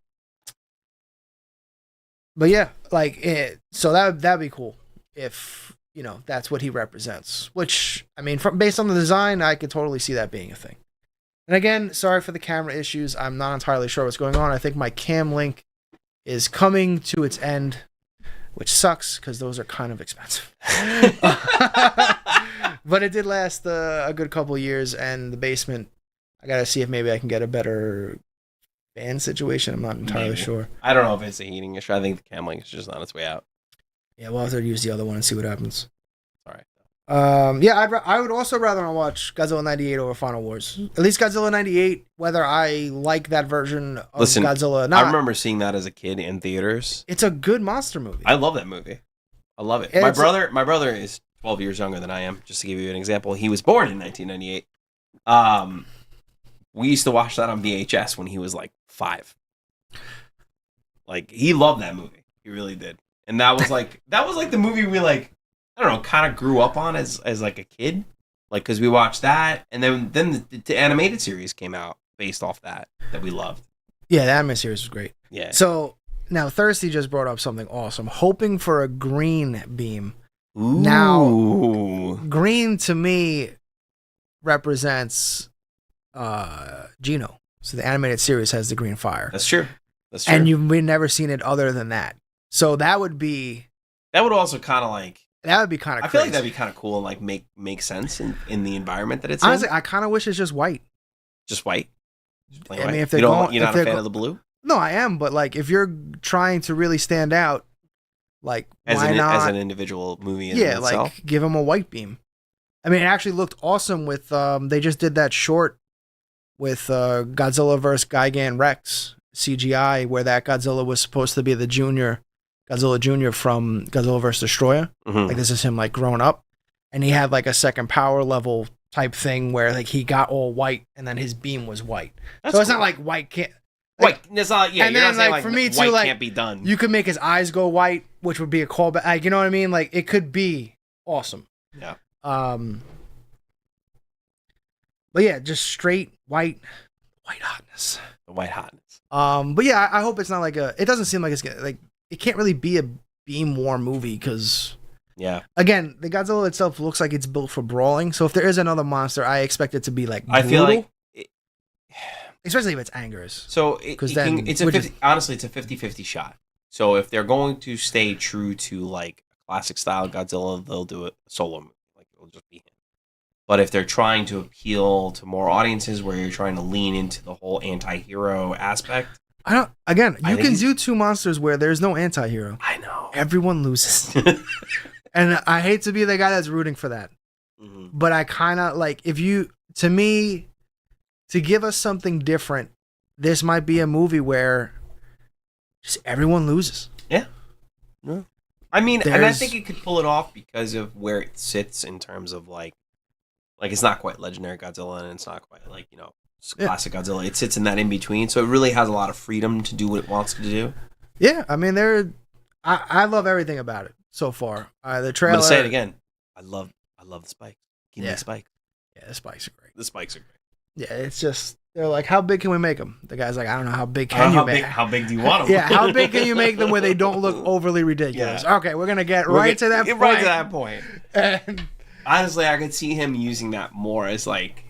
yeah, so that'd be cool if that's what he represents. Which I mean, based on the design, I could totally see that being a thing. And again, sorry for the camera issues. I'm not entirely sure what's going on. I think my cam link is coming to its end, which sucks because those are kind of expensive. But it did last a good couple of years, and the basement, I gotta see if maybe I can get a better fan situation. I'm not entirely sure. I don't know if it's a heating issue. I think the cam link is just on its way out. Yeah, we'll have to use the other one and see what happens. All right. Yeah, I would also rather not watch Godzilla 98 over Final Wars. At least Godzilla 98, whether I like that version of Godzilla or not. I remember seeing that as a kid in theaters. It's a good monster movie. I love that movie. I love it. My brother is 12 years younger than I am, just to give you an example. He was born in 1998. We used to watch that on VHS when he was like 5. Like, he loved that movie. He really did. And that was like the movie we like, I don't know, kind of grew up on as like a kid. Like, because we watched that, and then the animated series came out based off that we loved. Yeah, the anime series was great. Yeah. So, now Thirsty just brought up something awesome. Hoping for a green beam. Ooh. Now, green to me represents Gino. So the animated series has the green fire. That's true. That's true. And we've never seen it other than that. So that would also kind of like... That would be kind of I feel like that'd be kind of cool and like make sense in the environment that it's honestly, in. I kind of wish it's just white. Just white? Just plain I mean, white? if they're you're not a fan of the blue? No, I am. But like, if you're trying to really stand out, like, why not? As an individual movie in itself? Like, give them a white beam. I mean, it actually looked awesome with, they just did that short with Godzilla vs. Gigan Rex CGI, where that Godzilla was supposed to be the Godzilla Jr. from Godzilla vs. Destroyer. Mm-hmm. Like, this is him, like, growing up. And he had, like, a second power level type thing where, like, he got all white and then his beam was white. That's so it's cool. not like white can't... Like, it's not, yeah, and you're then, not saying, like, for me, too, white like, can't be done. You could make his eyes go white, which would be a callback. Like, you know what I mean? Like, it could be awesome. Yeah. But yeah, just straight white hotness. The white hotness. But yeah, I hope it's not like it doesn't seem like it's gonna, like, it can't really be a beam war movie because, yeah, again, the Godzilla itself looks like it's built for brawling. So if there is another monster, I expect it to be like brutal. I feel like, especially if it's angers. So it's a 50-50 shot. So if they're going to stay true to like classic style Godzilla, they'll do it solo movie. Like, it'll just be him. But if they're trying to appeal to more audiences, where you're trying to lean into the whole anti-hero aspect, You can do two monsters where there's no anti-hero. I know. Everyone loses. And I hate to be the guy that's rooting for that. Mm-hmm. But I kind of like, to me, to give us something different, this might be a movie where just everyone loses. Yeah. No. I mean, and I think it could pull it off because of where it sits in terms of like it's not quite legendary Godzilla and it's not quite like, classic Godzilla. It sits in that in between, so it really has a lot of freedom to do what it wants to do. Yeah, I mean, I love everything about it so far. The trailer. I'm gonna say it again. I love the spikes. Give me the spike. Yeah, the spikes are great. The spikes are great. Yeah, it's just they're like, how big can we make them? The guy's like, I don't know, how big can you make? How big do you want them? Yeah, how big can you make them where they don't look overly ridiculous? Yeah. Okay, we're gonna get right to that point. Right to that point. And honestly, I could see him using that more as like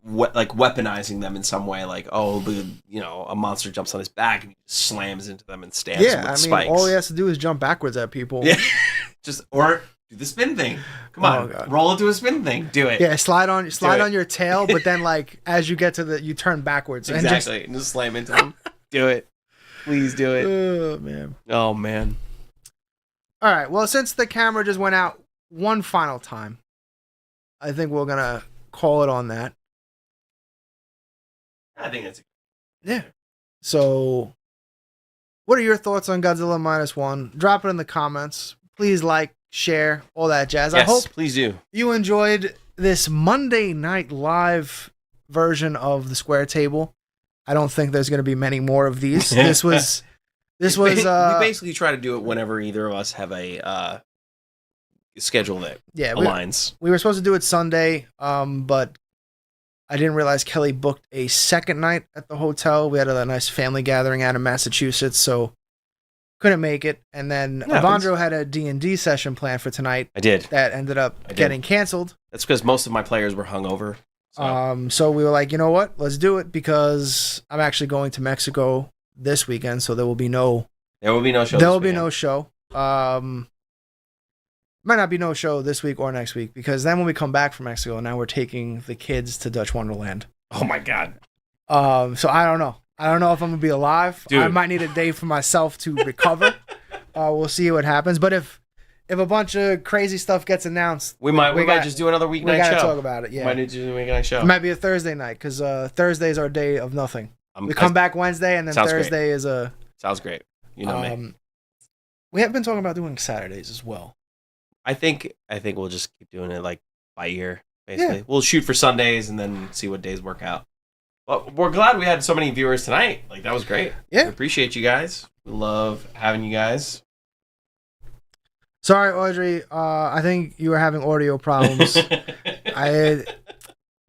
weaponizing them in some way. Like, a monster jumps on his back and he slams into them and stabs them with spikes. All he has to do is jump backwards at people. Yeah, or do the spin thing. Come on, roll into a spin thing. Do it. Yeah, slide on your tail, but then like as you get to you turn backwards. Exactly, and just slam into them. Do it. Please do it. Oh man. Oh man. All right. Well, since the camera just went out one final time, I think we're gonna call it on that. I think that's yeah. So, what are your thoughts on Godzilla Minus One? Drop it in the comments. Please like, share, all that jazz. Yes, I hope please do. You enjoyed this Monday Night Live version of the Square Table. I don't think there's going to be many more of these. This was. We basically try to do it whenever either of us have a schedule that aligns. We were supposed to do it Sunday, but I didn't realize Kelly booked a second night at the hotel. We had a nice family gathering out in Massachusetts, so couldn't make it. And then Avandro had a D&D session planned for tonight. I did. That ended up getting canceled. That's because most of my players were hungover. So we were like, you know what? Let's do it because I'm actually going to Mexico this weekend, so there will be no show. There will be no show. Might not be no show this week or next week because then when we come back from Mexico, now we're taking the kids to Dutch Wonderland. Oh my god. So I don't know. I don't know if I'm gonna be alive. Dude. I might need a day for myself to recover. We'll see what happens. But if if a bunch of crazy stuff gets announced, we might just do another we weeknight gotta show. talk about it. Yeah, Might need to do a weeknight show. it might be a Thursday night because Thursday's our day of nothing. We I- come back Wednesday, and then Sounds Thursday is a. Sounds great. You know me. We have been talking about doing Saturdays as well. I think we'll just keep doing it like by ear. Basically, we'll shoot for Sundays and then see what days work out. But we're glad we had so many viewers tonight. Like that was great. Yeah, we appreciate you guys. We love having you guys. Sorry, Audrey. I think you were having audio problems. We're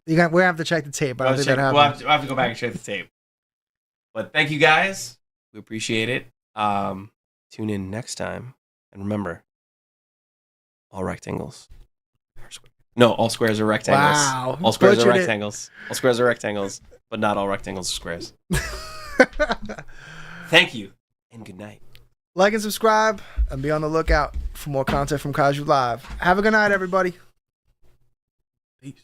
gonna have to check the tape. I don't think that happened. We'll have to go back and check the tape. But thank you guys. We appreciate it. Tune in next time, and remember, all rectangles. No, all squares are rectangles. Wow. All squares are Butchered it. rectangles. All squares are rectangles, but not all rectangles are squares. Thank you, and good night. Like and subscribe, and be on the lookout for more content from Kaiju Live. Have a good night, everybody. Peace.